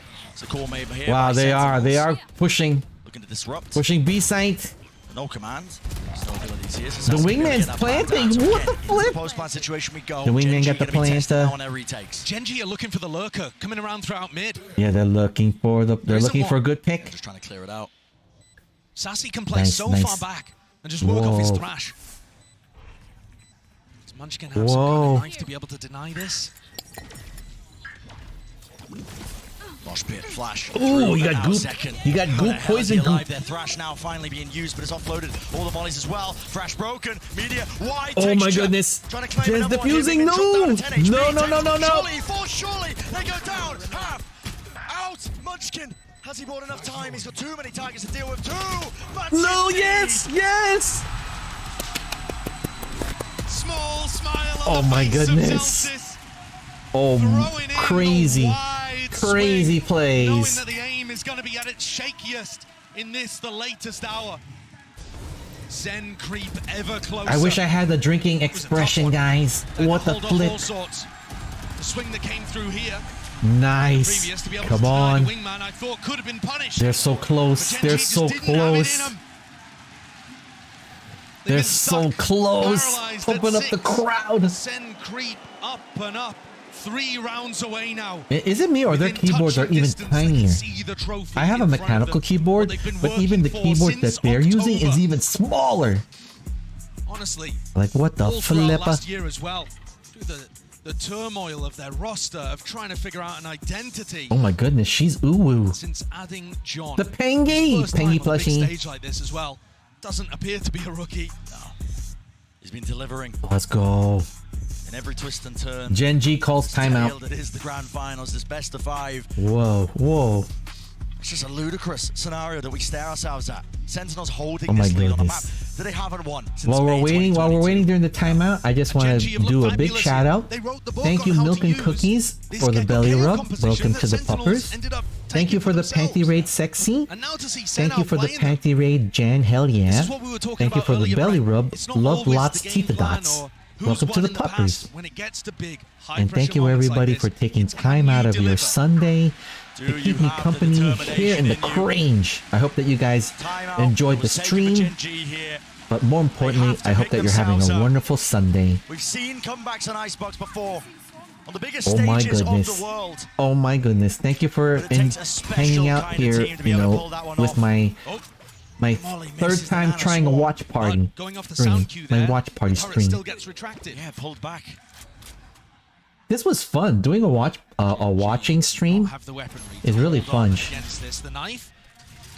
Wow, they are pushing. Looking to disrupt. Pushing B site. No commands. No abilities here. The wingman's planting. What the flip? Post-plant situation we go. The wingman got the planter. GenG are looking for the lurker coming around throughout mid. Yeah, they're looking for a good pick. Just trying to clear it out. Sassy can play so far back and just work off his thrash. Does Munchkin have some kind of knife to be able to deny this? Mosh pit flash. Ooh, you got goop. You got goop, poison goop. Their thrash now finally being used, but it's offloaded. All the volleys as well. Thrash broken. Media wide. Oh my goodness. There's defusing. No. Surely. They go down. Half. Out. Munchkin. Has he bought enough time? He's got too many targets to deal with. No, yes. Small smile on oh my goodness. Oh, crazy plays. Knowing that the aim is going to be at its shakiest in the latest hour. Sen creep ever closer. I wish I had the drinking expression, guys. What the flip. The swing that came through here. Nice. Come on. Wingman, I thought could have been punished. They're so close. They're so close. They're so close. Open up the crowd. Sen creep up and up. 3 rounds away now. Is it me or their keyboards are even tinier? I have a mechanical keyboard, but even the keyboard that they're using is even smaller. Honestly, like what the flip? Last year as well, through the turmoil of their roster of trying to figure out an identity. Oh my goodness, she's ooh. Since adding John, the Pengy plushie. Stage like this as well, doesn't appear to be a rookie. No. He's been delivering. Let's go. In every twist and turn. GenG calls timeout. It is the grand finals, this best of 5. Whoa. It's just a ludicrous scenario that we stare ourselves at. Sentinels holding this lead on the map that they haven't won since while we're waiting during the timeout, I just want to do a big shout out. Thank you, Milk and Cookies, for the belly rub. Welcome to the puppers. Thank you for the panty raid, Sexy. Thank you for the panty raid, Jan. Hell yeah. Thank you for the belly rub. Love lots, Tita Dots. Welcome to the puppers. And thank you everybody for taking time out of your Sunday to keep me company here in the cringe. I hope that you guys enjoyed the stream. But more importantly, I hope that you're having a wonderful Sunday. We've seen comebacks on Icebox before. On the biggest my stages goodness. of the world. Oh my goodness. Thank you for hanging out here, you know, with my My third time trying a watch party stream. My watch party stream. Still gets retracted. Yeah, pulled back. This was fun. Doing a watching stream is really fun. Against this, the knife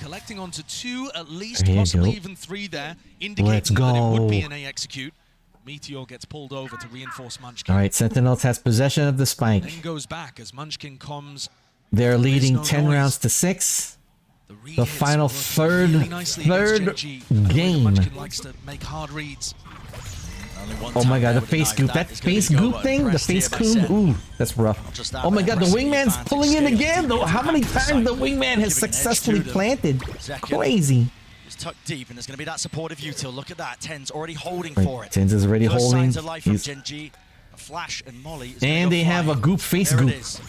collecting onto 2, at least, There you possibly go. even 3 there, indicating Let's that it would go. be an A execute. Meteor gets pulled over to reinforce Munchkin. Alright, Sentinels has possession of the spike. Then goes back as Munchkin comes. They're leading no 10 noise. rounds to 6. The Rehits final work third really nicely against GenG. game. Munchkin likes to make hard reads. Oh my god, the face goop. That face goop thing? The face goop? Ooh, that's rough. Oh my god, the wingman's pulling in again though. How many times the wingman has successfully planted? Crazy. It's tucked deep, and there's going to be that supportive util. Look at that. Ten's already holding Right, for it. Tens is already First holding. signs of life from He's- GenG. A flash and Molly. Is And they have a goop face there goop. It is.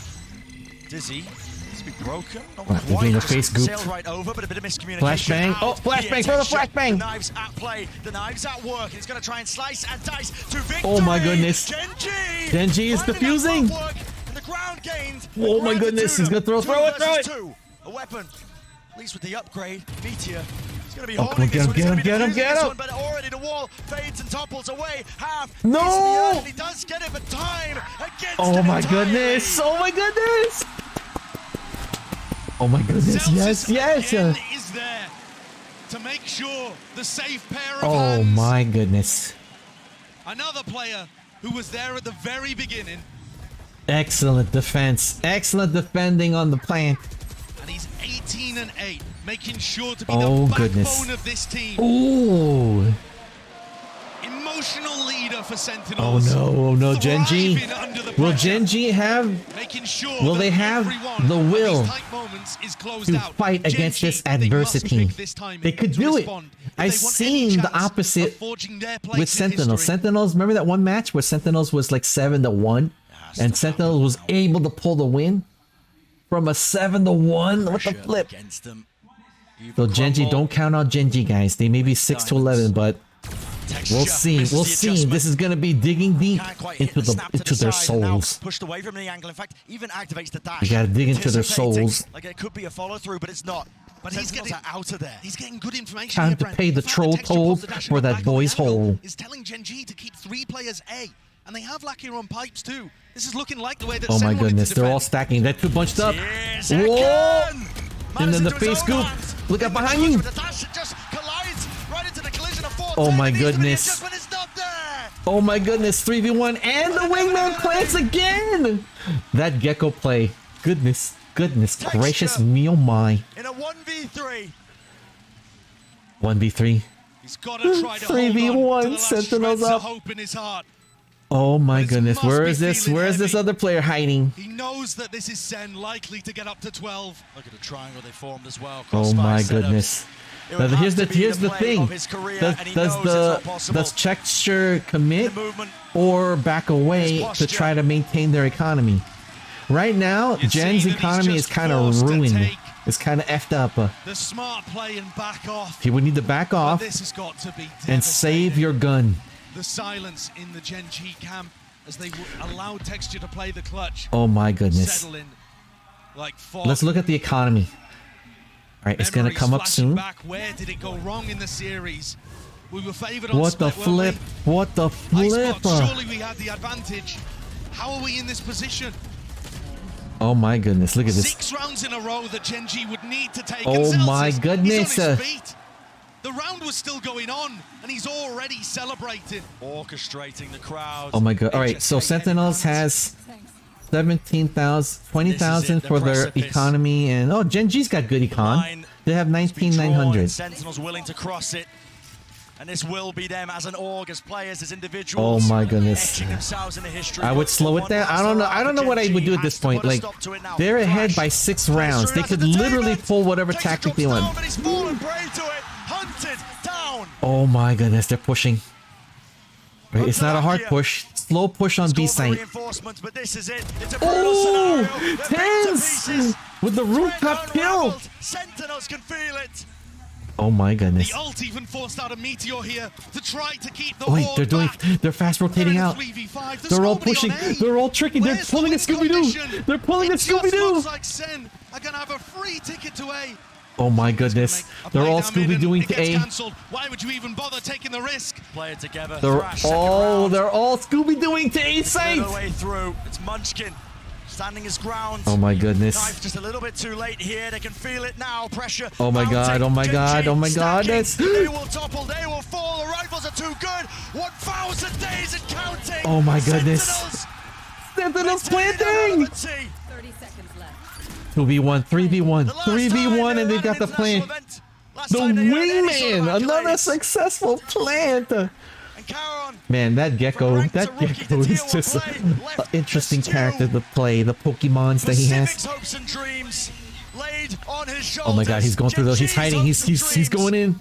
Dizzy. It's been broken. Not Right, they're doing a quite. face goop. Sailed right over, but a bit of miscommunication. Flashbang. Oh, Out. flashbang The for the attention. flashbang. The knives at play. The knives at work. He's going to try and slice and dice to victory. Oh my goodness. GenG. GenG is Finding defusing. that footwork, and the ground gained. Oh my goodness, he's gonna throw it. 2. A weapon. At least with the upgrade, Meteor. He's going to be Oh, holding come on, this one. He's get gonna him, be get him, defusing get this him. one, but already the wall fades and topples away. Half. No! He's in the earth, and he does get it, but time against Oh him my entirely. goodness. Oh my goodness. Oh my goodness. Yes, yes. Again is there to make sure the safe pair of Oh hands. my goodness. Another player who was there at the very beginning, Excellent defense. Excellent defending on the plant. and he's 18-8, making sure to be Oh, the backbone goodness. of this team. Ooh. Emotional leader for Oh Sentinels. no. Oh no. GenG. Thriving under the Will pressure, GenG have making sure will that they have every one the of these will tight moments is closed to out. fight against GenG, this they must adversity? pick this timing They could to do it. respond if I've they want any seen the chance opposite of forging their place with in Sentinels. history. Sentinels, remember that one match where Sentinels was like 7-1 and Sentinels was able to pull the win from a 7-1? What the Pressure flip? against them. So GenG, don't count out GenG, guys. They may be 6-11, but we'll see. We'll see. This is gonna be digging deep Can't quite hit into the snap to into the their side, and now souls. pushed away from the angle. In fact, even activates the dash. You gotta dig into their Anticipating, souls. Like it could be a follow through, but it's not. But he's Sentinels getting are out of there. He's getting good information. Time here, to Brent. pay the fact that troll Texture toll pulled the dash for in the that back of boy's the angle hole. Is telling GenG to keep 3 players A, and they have Lackey on pipes too. This is looking like the way that Oh Sen my wanted to goodness, they're all defend. stacking. They're too bunched up. Yes, Whoa! again! And then the Madison to his face own scoop. hands. Look out In the behind crush you. with the dash, it just collides right into the collision of 4. Oh my There needs to be goodness. adjustment, it's not there. Oh my goodness, 3v1 and the wingman plants again! That gecko play. Goodness gracious me oh my. In a 1v3. 1v3. He's got to try to 3v1 hold on to the last Sentinels shreds of up. hope in his heart. Oh my But it goodness, must where be is this? feeling Where is this heavy. other player hiding? He knows that this is Sen likely to get up to 12. Look at the triangle they formed as well. Oh my Crossfire setups. goodness. It Now, would here's have the to be here's the play thing. of his career, Does and he does knows it's not possible. does Texture commit The movement. or back away His to posture. try to maintain their economy? Right now, You see Gen's that he's economy is just kind of forced to ruined. take It's kind of effed up. The smart play and back off. He would need to back But off this has got to be and save devastating. your gun. The silence in the GenG camp as they allow Texture to play the clutch. Oh my goodness. Settle in like fog. Let's look at the economy. All right, it's gonna Memories come up flashing soon. Back. Where did it go wrong in the series? We were favored on What the split, weren't flip? What the we? flip? Icebox, surely we had the advantage. How are we in this position? Oh my goodness, look at this. 6 rounds in a row that GenG would need to take. Oh and Celsius, my goodness. He's on his feet. The round was still going on, and he's already celebrating. Orchestrating the crowd. Oh my god. All right, so Sentinels has 17,000, 20,000 for their precipice. economy, and oh, GenG's got good econ. They have 19,900. Sentinels willing to cross it. And this will be them as an org, as players, as Oh individuals. my goodness. Etching themselves in the history I would books. slow But it down. one I don't know. last I don't know what I would do at this has to point. put a Like, stop to it now. they're ahead Flash. by 6 Plays rounds. through They could entertainment. literally pull whatever Takes a tactic they drop want. down, but he's fallen prey to it. Hunted down. Oh my goodness, they're pushing. Right, it's not a hard push. Slow push on B Score for site. reinforcements, but this is it. It's a brutal Oh, scenario. They're beat to Tens pieces. with the rooftop Threat kill. unraveled. Sentinels can feel it. Oh my goodness. The ult even forced out a Meteor here to try to keep the Oh wait, horde they're doing. back. They're fast rotating They're in a out. 3v5. There's They're all nobody pushing. on A. They're all tricky. They're Where's pulling a the win Scooby Doo. condition? They're pulling a It just Scooby Doo. looks like Sen are gonna have a free ticket to A. Oh my goodness. They're all Scooby-Dooing to A. Why would you even bother taking the risk? Play it together. They're all Scooby-Dooing to A site. Way through. It's Munchkin standing his ground. Oh my goodness. Knife just a little bit too late here. They can feel it now. Pressure. Oh my god. Oh my god. Oh my god. That's... They will topple. They will fall. The rifles are too good. 1,000 days and counting. Oh my goodness. Sentinels planting. 30 seconds left. 2v1, 3v1, 3v1, and they got the plant. The wingman, another successful plant. Man, that gecko is just an interesting character to play. The Pokemons that he has. Oh my god, he's going through those. He's hiding. He's going in.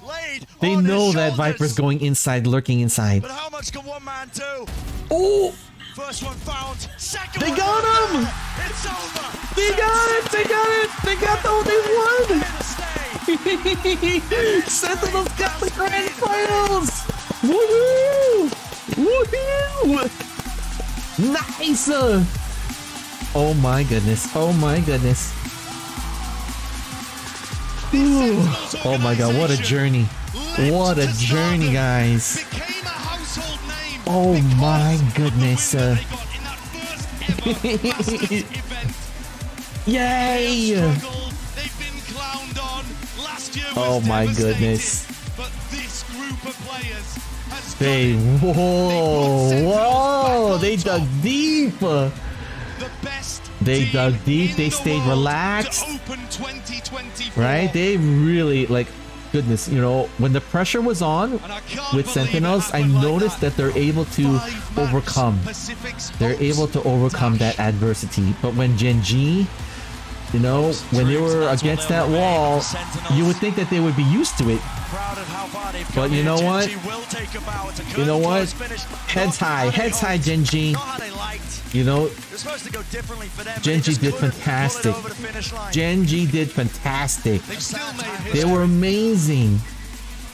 They know that Viper's going inside, lurking inside. But how much can one man do? Oh! First one found. Second they one got him! It's over! They got it! They got it! They got the they won! Sentinels got the grand finals! Woohoo! Woohoo! Nice! Oh my goodness. Oh my goodness. Ooh. Oh my god, what a journey. What a journey, guys. Oh my goodness. Yay! Oh my goodness. They, whoa, they dug deep. They dug deep, they stayed relaxed. Right? They really, like, goodness, you know, when the pressure was on with Sentinels, I noticed that they're able to overcome. They're able to overcome that adversity. But when GenG, you know, when they were against that wall, you would think that they would be used to it. But you know what? You know what? Heads high, GenG. You know, GenG did fantastic. GenG did fantastic. They were amazing.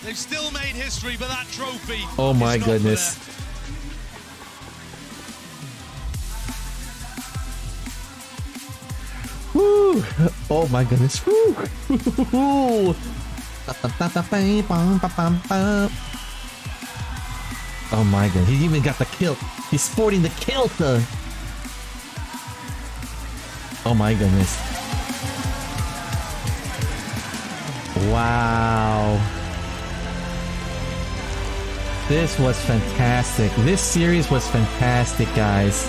They've still made history, but that trophy. Oh my goodness. Woo! Oh my goodness. Woo! Oh my god, he even got the kilt. He's sporting the kilt. Oh my goodness. Wow. This was fantastic. This series was fantastic, guys.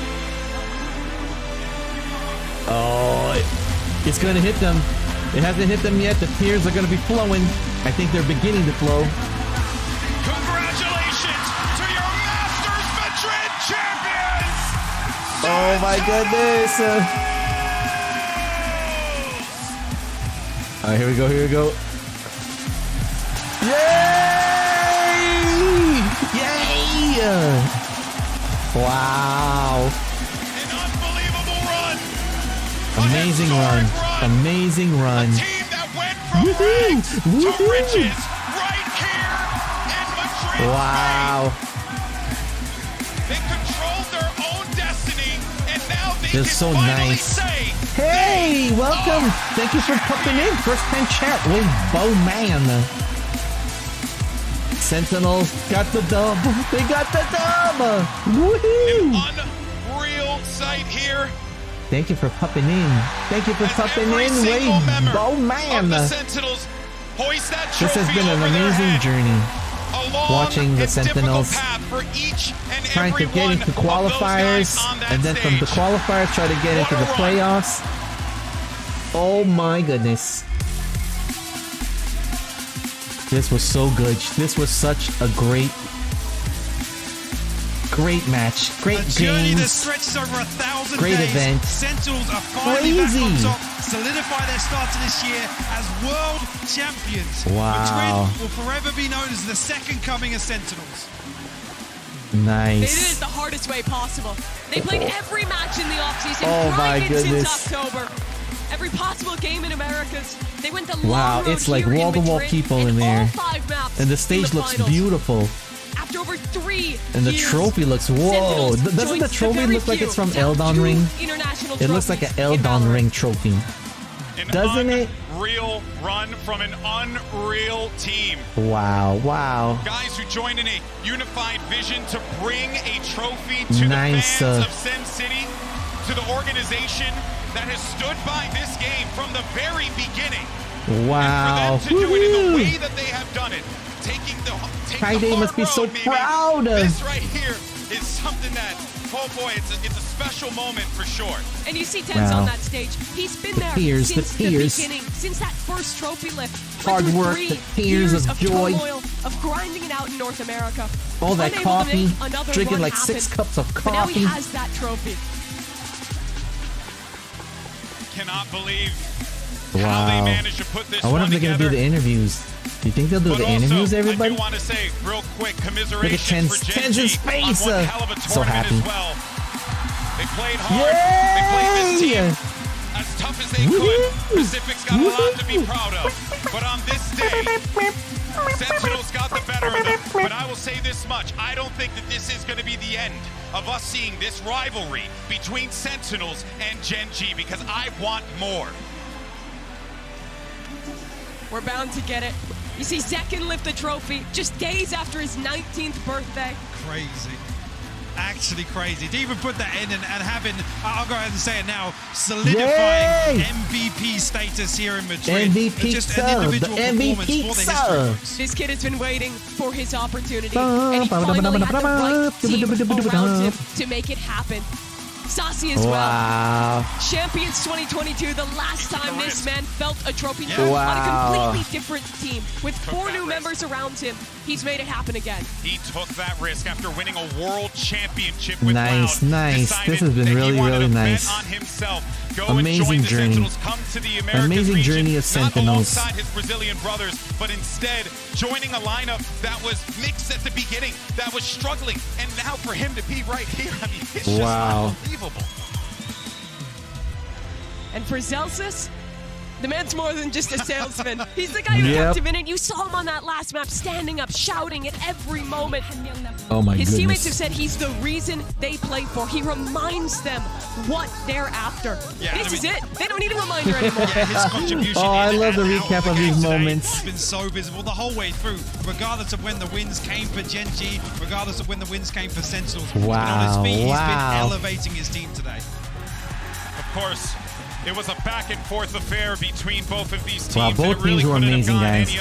Oh, it's gonna hit them. It hasn't hit them yet. The tears are gonna be flowing. I think they're beginning to flow. Congratulations to your Masters Madrid champions! Oh my goodness. Alright, here we go, here we go. Yay! Yay! Wow. An unbelievable run. Amazing run. Amazing run. A team that went from rags to riches right here in Madrid. Wow. They controlled their own destiny, and now they They're can so finally nice. say, Hey, welcome. Thank you for popping in. First time chat with Bowman. Sentinels got the dub. They got the dub. Woohoo! An unreal sight here. Thank you for popping in. Thank you for popping in, Wade Bowman. The Sentinels hoist that This has been an amazing journey. Watching the Sentinels trying to get into qualifiers, and then from the qualifiers try to get into the playoffs. Oh my goodness. This was so good. This was such a great match. Great journey that games. stretches over 1,000 Great days. event. Sentinels are finally back Crazy. on top, solidify their start to this year as world champions. Wow. Madrid will forever be known as the second coming of Sentinels. Nice. They did it the hardest way possible. They played every match in the offseason, Oh my grinded goodness. since October. Every possible game in Americas. They went the Wow, long road it's like here wall-to-wall Madrid people in all there. 5 maps And the in stage looks finals. beautiful. After over 3 And the years, trophy looks, whoa. Sentinels Doesn't joined the trophy very look like few it's from top Eldon 2 Ring? international It looks like an trophies in Eldon Valorant. Ring trophy. Doesn't it? Unreal run from an unreal team. Wow, wow. Guys who joined in a unified vision to bring a trophy to the fans of Sen City, to the organization that has stood by this game from the very beginning. Wow. And for them to do it in the way that they have done it, taking the hard must be so road, proud. This right here is something that, oh boy, it's a special moment for sure. And you see Tens on that stage. He's been there since the beginning, since that first trophy lift. Hard work, the tears of joy. Turmoil, of grinding it out in North America. All that coffee, drinking like happen. 6 cups of coffee. But now he has that trophy. Cannot believe wow. how they managed to put this I wonder if they're going to do the interviews. Do you think they'll do the interviews, everybody? I do want to say, real quick, commiserations look at Tens's face. On one hell of a so happy. As well. They played hard. Yay! They played this team as tough as they could. Pacific's got a lot to be proud of. But on this day, Sentinels got the better of them. But I will say this much. I don't think that this is going to be the end of us seeing this rivalry between Sentinels and GenG, because I want more. We're bound to get it. You see Zekin lift the trophy just days after his 19th birthday. Crazy. Actually crazy. To even put that in and having, I'll go ahead and say it now, solidifying MVP status here in Madrid. MVP just an individual performance for the history books. This kid has been waiting for his opportunity, and he finally had the right team around him to make it happen. Saucy as well. Champions 2022, the last time this man felt a trophy on a completely different team. With 4 new members around him, he's made it happen again. He took that risk after winning a world championship with nice. Loud. This has been really nice. On himself. Go amazing journey. Sentinels, come to the amazing region, journey of Sentinels. Not alongside his Brazilian brothers, but instead joining a lineup that was mixed at the beginning, that was struggling, and now for him to be right here, I mean, it's just unbelievable. And for Zelsis, the man's more than just a salesman. He's the guy who kept him in it. You saw him on that last map, standing up, shouting at every moment. Oh my His goodness. teammates have said he's the reason they play for. He reminds them what they're after. This is it. They don't need a reminder anymore. His contribution I love the recap of these moments. It's been so visible the whole way through, regardless of when the wins came for GenG, regardless of when the wins came for Sentinels. He's been on his feet. He's been elevating his team today. Of course. It was a back and forth affair between both of these teams. Wow, both teams were amazing, guys.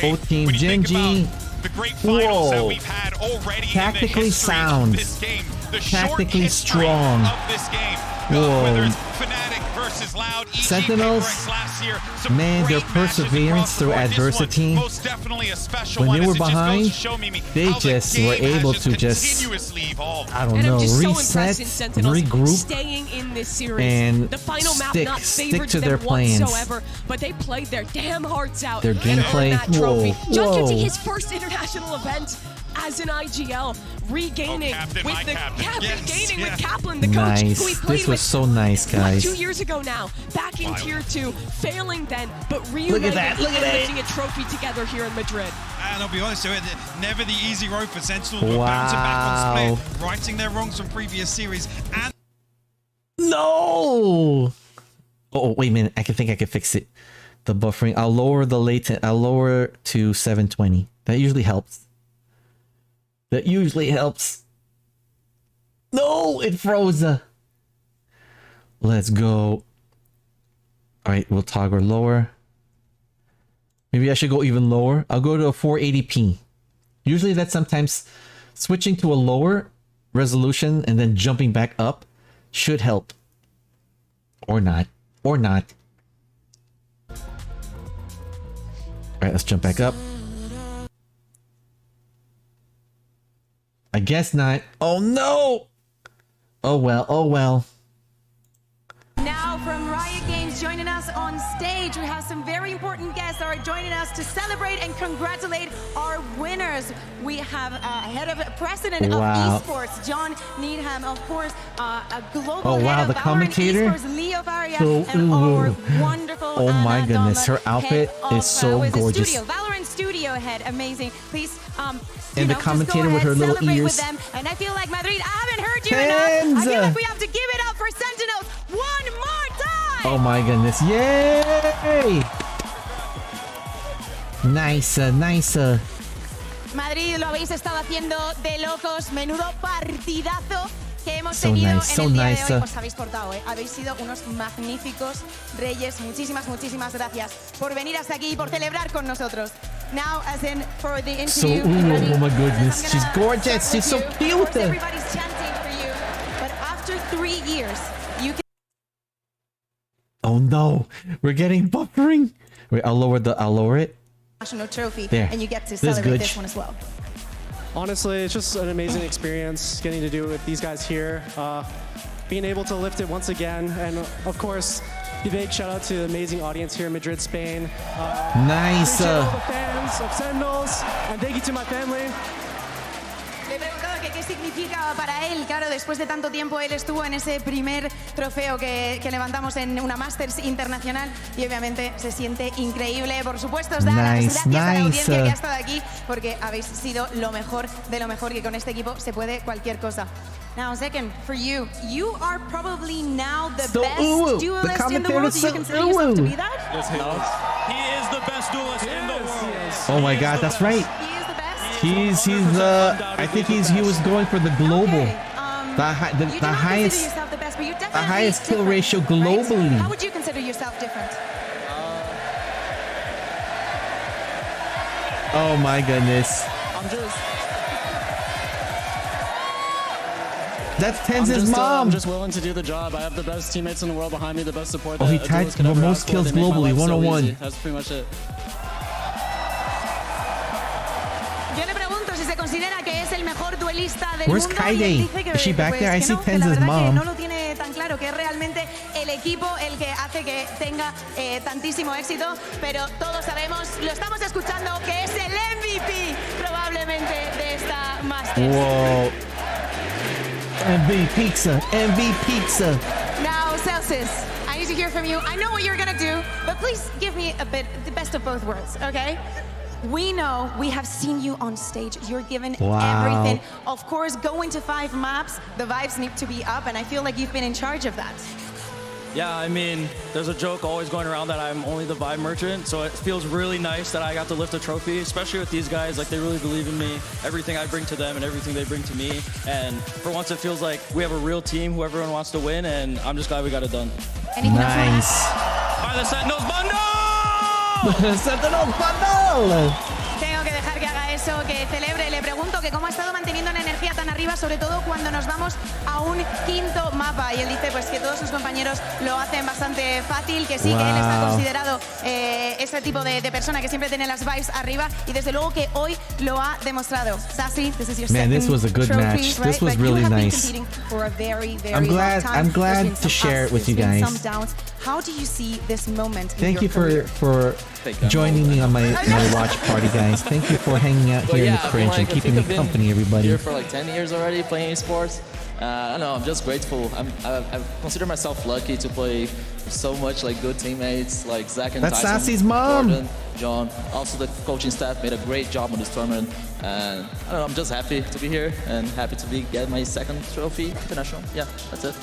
Both teams, GenG, the great finals that we've had already tactically in the sound, of this game, the tactically strong. Of this game, whether it's Fnatic versus Loud, Sentinels, last year, man, their perseverance through adversity. Most definitely a special when they were one, behind, they just were able to just, I don't know, reset, regroup, staying in this series. And the final map not stick favored to them their plans. whatsoever, but they played their damn hearts out. Their gameplay, that trophy. GenG, his first international event as an IGL, regaining with with Kaplan, the coach who he played this was so nice, guys. 2 years ago now, back in Tier 2, failing then, but reuniting and lifting a trophy together here in Madrid. And I'll be honest, never the easy road for Sentinels. We're bouncing back on Split, righting their wrongs from previous series. And no! Oh, wait a minute. I think I can fix it. The buffering. I'll lower the latent. I'll lower to 720. That usually helps. That usually helps. No, it froze. Let's go. All right, we'll toggle lower. Maybe I should go even lower. I'll go to a 480p. Usually that's sometimes switching to a lower resolution and then jumping back up should help. Or not. Or not. All right, let's jump back up. I guess not. Oh no! Oh well, oh well. Now from Riot Games joining us on stage, we have some very important guests that are joining us to celebrate and congratulate our winners. We have head of president of esports, John Needham, of course, a global head of commentator, esports, Leo Varia, and our wonderful oh my goodness, her outfit is so gorgeous. Valorant studio head, amazing. Please, and the commentator with her little ears. With them. And I feel like Madrid, I haven't heard you enough. I feel like we have to give it up for Sentinels one more time. Oh my goodness. Yay! Nice, nice. Madrid, lo habéis estado haciendo de locos. Menudo partidazo que hemos tenido en el día de hoy. Os habéis portado, ¿eh? Habéis sido unos magníficos reyes. Muchísimas, muchísimas gracias por venir hasta aquí y por celebrar con nosotros. Now, as in for the interview. Oh my goodness, she's gorgeous. She's so cute. Everybody's chanting for you, but after 3 years, you can. Oh no, we're getting buffering. Wait, I'll lower it. National trophy, there. And you get to celebrate this one as well. Honestly, it's just an amazing experience getting to do it with these guys here. Being able to lift it once again, and of course, a big shout out to the amazing audience here in Madrid, Spain. Nice. All the fans of Sentinels, and thank you to my family. Le he preguntado que qué significa para él. Claro, después de tanto tiempo él estuvo en ese primer trofeo que levantamos en una Masters internacional y obviamente se siente increíble. Por supuesto, os da las gracias a la audiencia que ha estado aquí porque habéis sido lo mejor de lo mejor, que con este equipo se puede cualquier cosa. Now, second, for you, you are probably now the best duelist in the world. Do you consider yourself to be that? Yes, he is the best duelist in the world. Oh my God, that's right. He's I think he was going for the global, the highest kill ratio globally. How would you consider yourself different? Oh my goodness. That's Tenz's mom. I'm just willing to do the job. I have the best teammates in the world behind me, the best support. Oh, he tied the most kills globally, 101. That's pretty much it. Yo le pregunto si se considera que es el mejor duelista del Where's mundo. Kaide? Y dice que, Is she back pues, there? I que see no, que Tenz's la verdad mom. que no lo tiene tan claro, que es realmente el equipo el que hace que tenga tantísimo éxito, pero todos sabemos, lo estamos escuchando, que es el MVP probablemente de esta Masters. Whoa. MV Pizza, MV Pizza. Now, Celsius, I need to hear from you. I know what you're gonna do, but please give me a bit, the best of both worlds, okay? We know, we have seen you on stage. You're given everything. Of course, going to 5 maps, the vibes need to be up, and I feel like you've been in charge of that. Yeah, I mean, there's a joke always going around that I'm only the vibe merchant, so it feels really nice that I got to lift a trophy, especially with these guys. Like, they really believe in me, everything I bring to them and everything they bring to me. And for once, it feels like we have a real team who everyone wants to win, and I'm just glad we got it done. Nice. By the Sentinels bundle! Sentinels bundle! Tengo que dejar que haga eso, que celebre. Le pregunto que cómo ha estado manteniendo la energía tan arriba, sobre todo cuando nos vamos a un 5º mapa. Y él dice pues que todos sus compañeros lo hacen bastante fácil, que sí, que él está considerado ese tipo de persona que siempre tiene las vibes arriba. Y desde luego que hoy lo ha demostrado. Sassy, this is your second this was a good trophy, match. Right? This was But really you have nice. been competing for a very, very I'm long time. glad to share it with you guys. Some doubts. How do you see this moment? Thank you for joining me on my watch party, guys. Thank you for hanging out here in the cringe and keeping me company, everybody. Here for like 10 years already playing esports. I don't know, I'm just grateful. I consider myself lucky to play with so much like good teammates like Zach and That's Tyson, Sassy's mom. Jordan, John. Also the coaching staff made a great job on this tournament. And I don't know, I'm just happy to be here and happy to be getting my second trophy international. Yeah, that's it.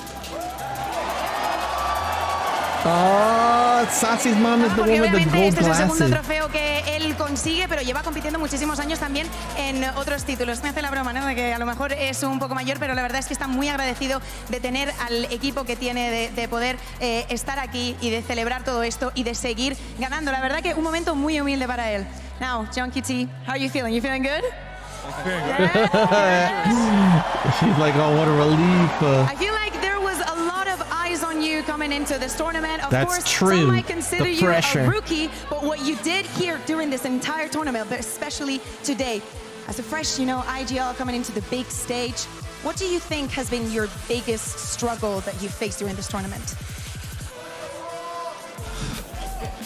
Oh, Sassy's mom is the one with the gold este es el segundo glasses. trofeo que él consigue, pero lleva compitiendo muchísimos años también en otros títulos. Me hace la broma, ¿no? De que a lo mejor es un poco mayor, pero la verdad es que está muy agradecido de tener al equipo que tiene, de poder estar aquí y de celebrar todo esto y de seguir ganando. La verdad que un momento muy humilde para él. Now, John Kitty, how are you feeling? You feeling good? She's like, oh, what a relief. I feel like there was a lot of eyes on you coming into this tournament. Of That's course, true. some might consider The you pressure. a rookie, but what you did here during this entire tournament, but especially today, as a fresh, IGL coming into the big stage, what do you think has been your biggest struggle that you faced during this tournament?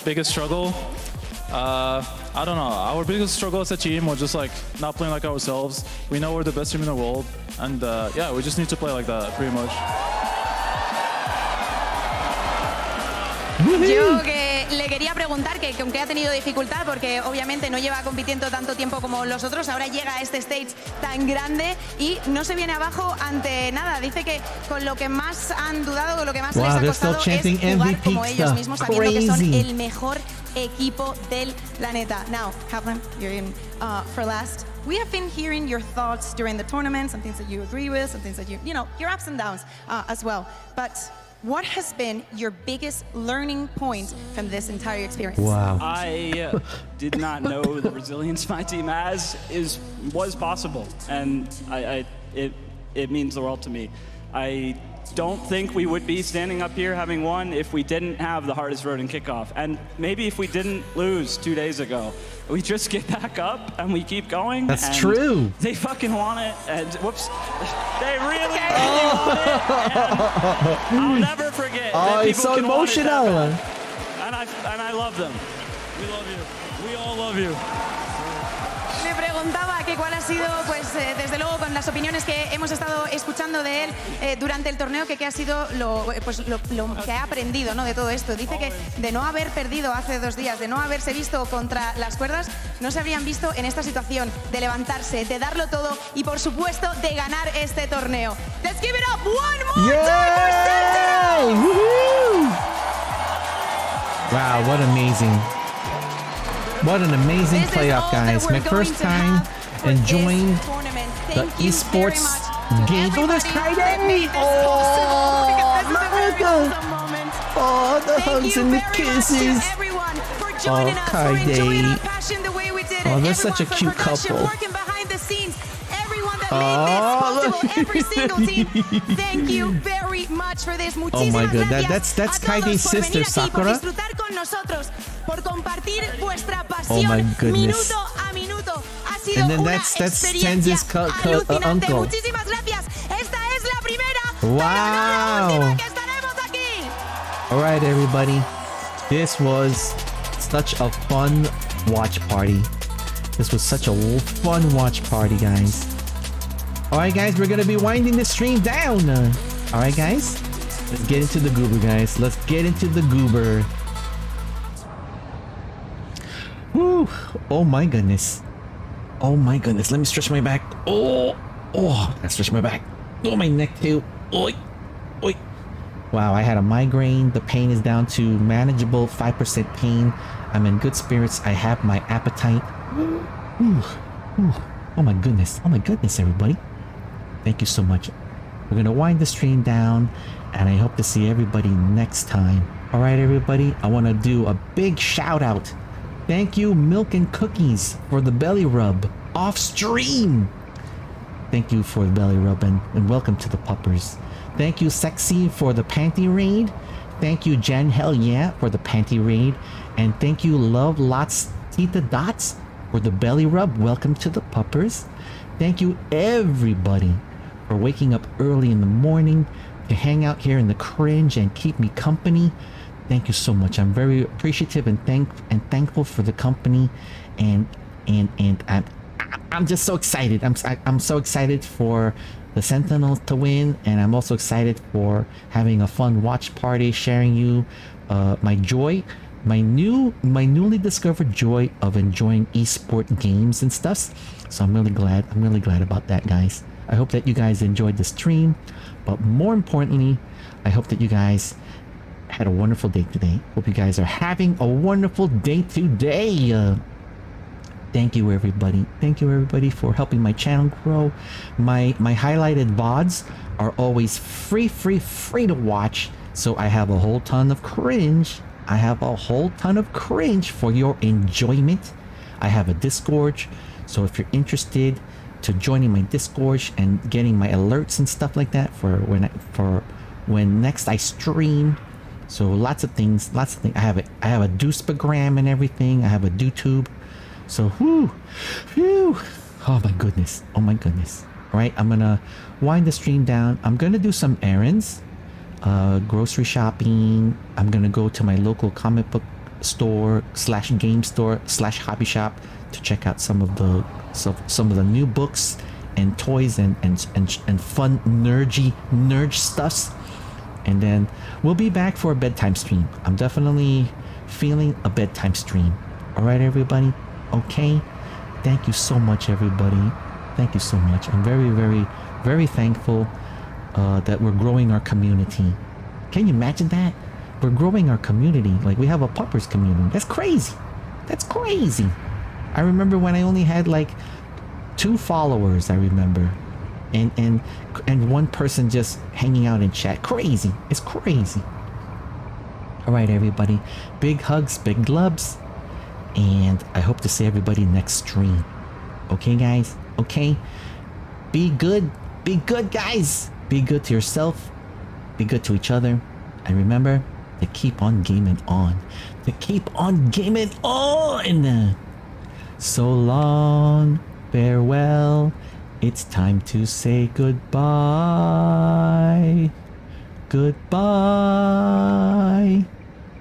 Biggest struggle? I don't know. Our biggest struggle as a team was just like not playing like ourselves. We know we're the best team in the world, and yeah, we just need to play like that, pretty much. Yo que le quería preguntar que aunque ha tenido dificultad, porque obviamente no lleva compitiendo tanto tiempo como los otros, ahora llega a este stage tan grande y no se viene abajo ante nada. Dice que con lo que más han dudado, con lo que más les ha costado es jugar como ellos mismos, sabiendo que son el mejor equipo del planeta. Now, Kaplan, you're in for last. We have been hearing your thoughts during the tournament, some things that you agree with, some things that you know, your ups and downs as well. But what has been your biggest learning point from this entire experience? Wow. I did not know the resilience my team has was possible, and it means the world to me. I don't think we would be standing up here having won if we didn't have the hardest road in kickoff, and maybe if we didn't lose 2 days ago. We just get back up and we keep going. That's and true. They fucking want it, and whoops, they really want it. And I'll never forget. Oh, that it's so people can want it that emotional. bad. And I love them. We love you. We all love you. Me preguntaba que cuál ha sido, pues desde luego con las opiniones que hemos estado escuchando de él durante el torneo, que qué ha sido lo que ha aprendido, ¿no?, de todo esto. Dice que de no haber perdido hace 2 días, de no haberse visto contra las cuerdas, no se habrían visto en esta situación de levantarse, de darlo todo y por supuesto de ganar este torneo. Let's give it up one more time for Sentinels! Wow, what amazing. What an amazing playoff, guys. My first time enjoying the esports game. Oh, there's Kaide! Oh, the hugs and the kisses. Oh, Kaide. Oh, they're such a cute couple. Oh, every single team. Thank you very much for this. Oh my god, that's Kaide's sister, Sakura. Por compartir vuestra Oh my pasión goodness. minuto a minuto. Ha sido And then una that's experiencia Tenzi's alucinante. uncle. Muchísimas gracias. Esta es la primera, Wow. pero no la última que estaremos aquí. All right, everybody. This was such a fun watch party. This was such a fun watch party, guys. All right, guys, we're going to be winding the stream down. All right, guys, let's get into the goober, guys. Let's get into the goober. Woo. Oh, my goodness. Oh, my goodness. Let me stretch my back. Oh, I stretch my back. Oh, my neck, too. Oi. Oi. Wow, I had a migraine. The pain is down to manageable 5% pain. I'm in good spirits. I have my appetite. Ooh. Ooh. Oh my goodness. Oh my goodness, everybody. Thank you so much. We're gonna wind the stream down, and I hope to see everybody next time. All right, everybody. I want to do a big shout out. Thank you, Milk and Cookies, for the belly rub off stream. Thank you for the belly rub, and welcome to the puppers. Thank you, Sexy, for the panty raid. Thank you, Jen Hell Yeah, for the panty raid. And thank you, Love Lots Tita Dots, for the belly rub. Welcome to the puppers. Thank you, everybody, for waking up early in the morning to hang out here in the cringe and keep me company. Thank you so much. I'm very appreciative and thankful for the company, and I'm just so excited. I'm so excited for the Sentinels to win, and I'm also excited for having a fun watch party, sharing you my joy, my newly discovered joy of enjoying esport games and stuff. So I'm really glad about that, guys. I hope that you guys enjoyed the stream, but more importantly, I hope that you guys had a wonderful day today. Hope you guys are having a wonderful day today. Thank you, everybody. Thank you, everybody, for helping my channel grow. My highlighted VODs are always free to watch. So I have a whole ton of cringe. I have a whole ton of cringe for your enjoyment. I have a Discord. So if you're interested to joining my Discord and getting my alerts and stuff like that for when next I stream. So lots of things. I have a Deucebagram and everything. I have a DoTube. So whew. Oh my goodness. All right, I'm gonna wind the stream down. I'm gonna do some errands, grocery shopping. I'm gonna go to my local comic book store / game store / hobby shop to check out some of the new books and toys and fun nerd stuffs. And then we'll be back for a bedtime stream. I'm definitely feeling a bedtime stream. All right, everybody? Okay? Thank you so much, everybody. Thank you so much. I'm very, very, very thankful that we're growing our community. Can you imagine that? We're growing our community. Like, we have a Puppers community. That's crazy. That's crazy. I remember when I only had like 2 followers, I remember. And one person just hanging out in chat. Crazy. It's crazy. All right, everybody. Big hugs, big gloves. And I hope to see everybody next stream. Okay, guys? Okay? Be good. Be good, guys. Be good to yourself. Be good to each other. And remember to keep on gaming on. To keep on gaming on. So long. Farewell. It's time to say goodbye. Goodbye.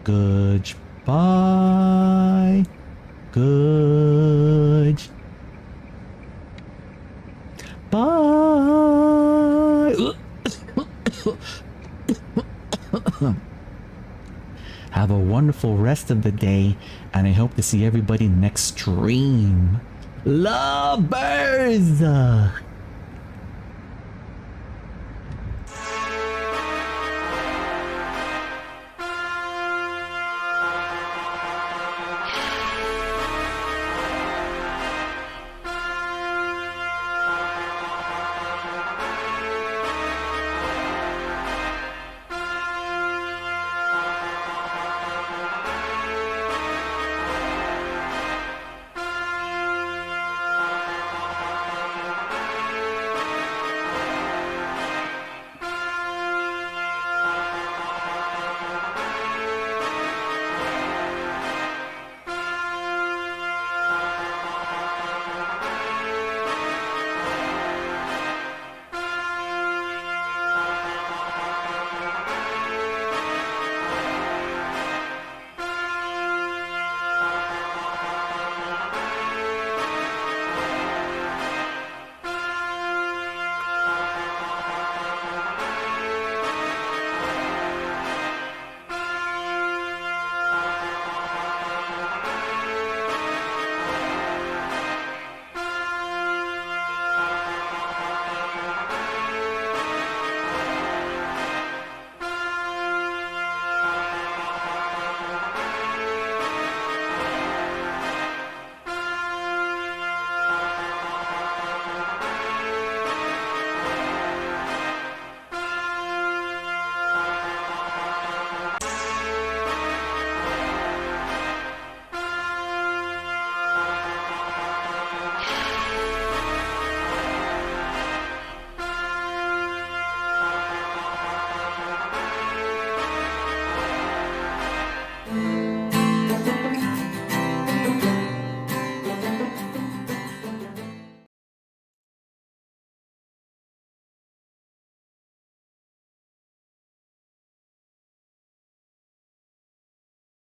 Goodbye. Good. Bye. Have a wonderful rest of the day, and I hope to see everybody next stream. Lovers!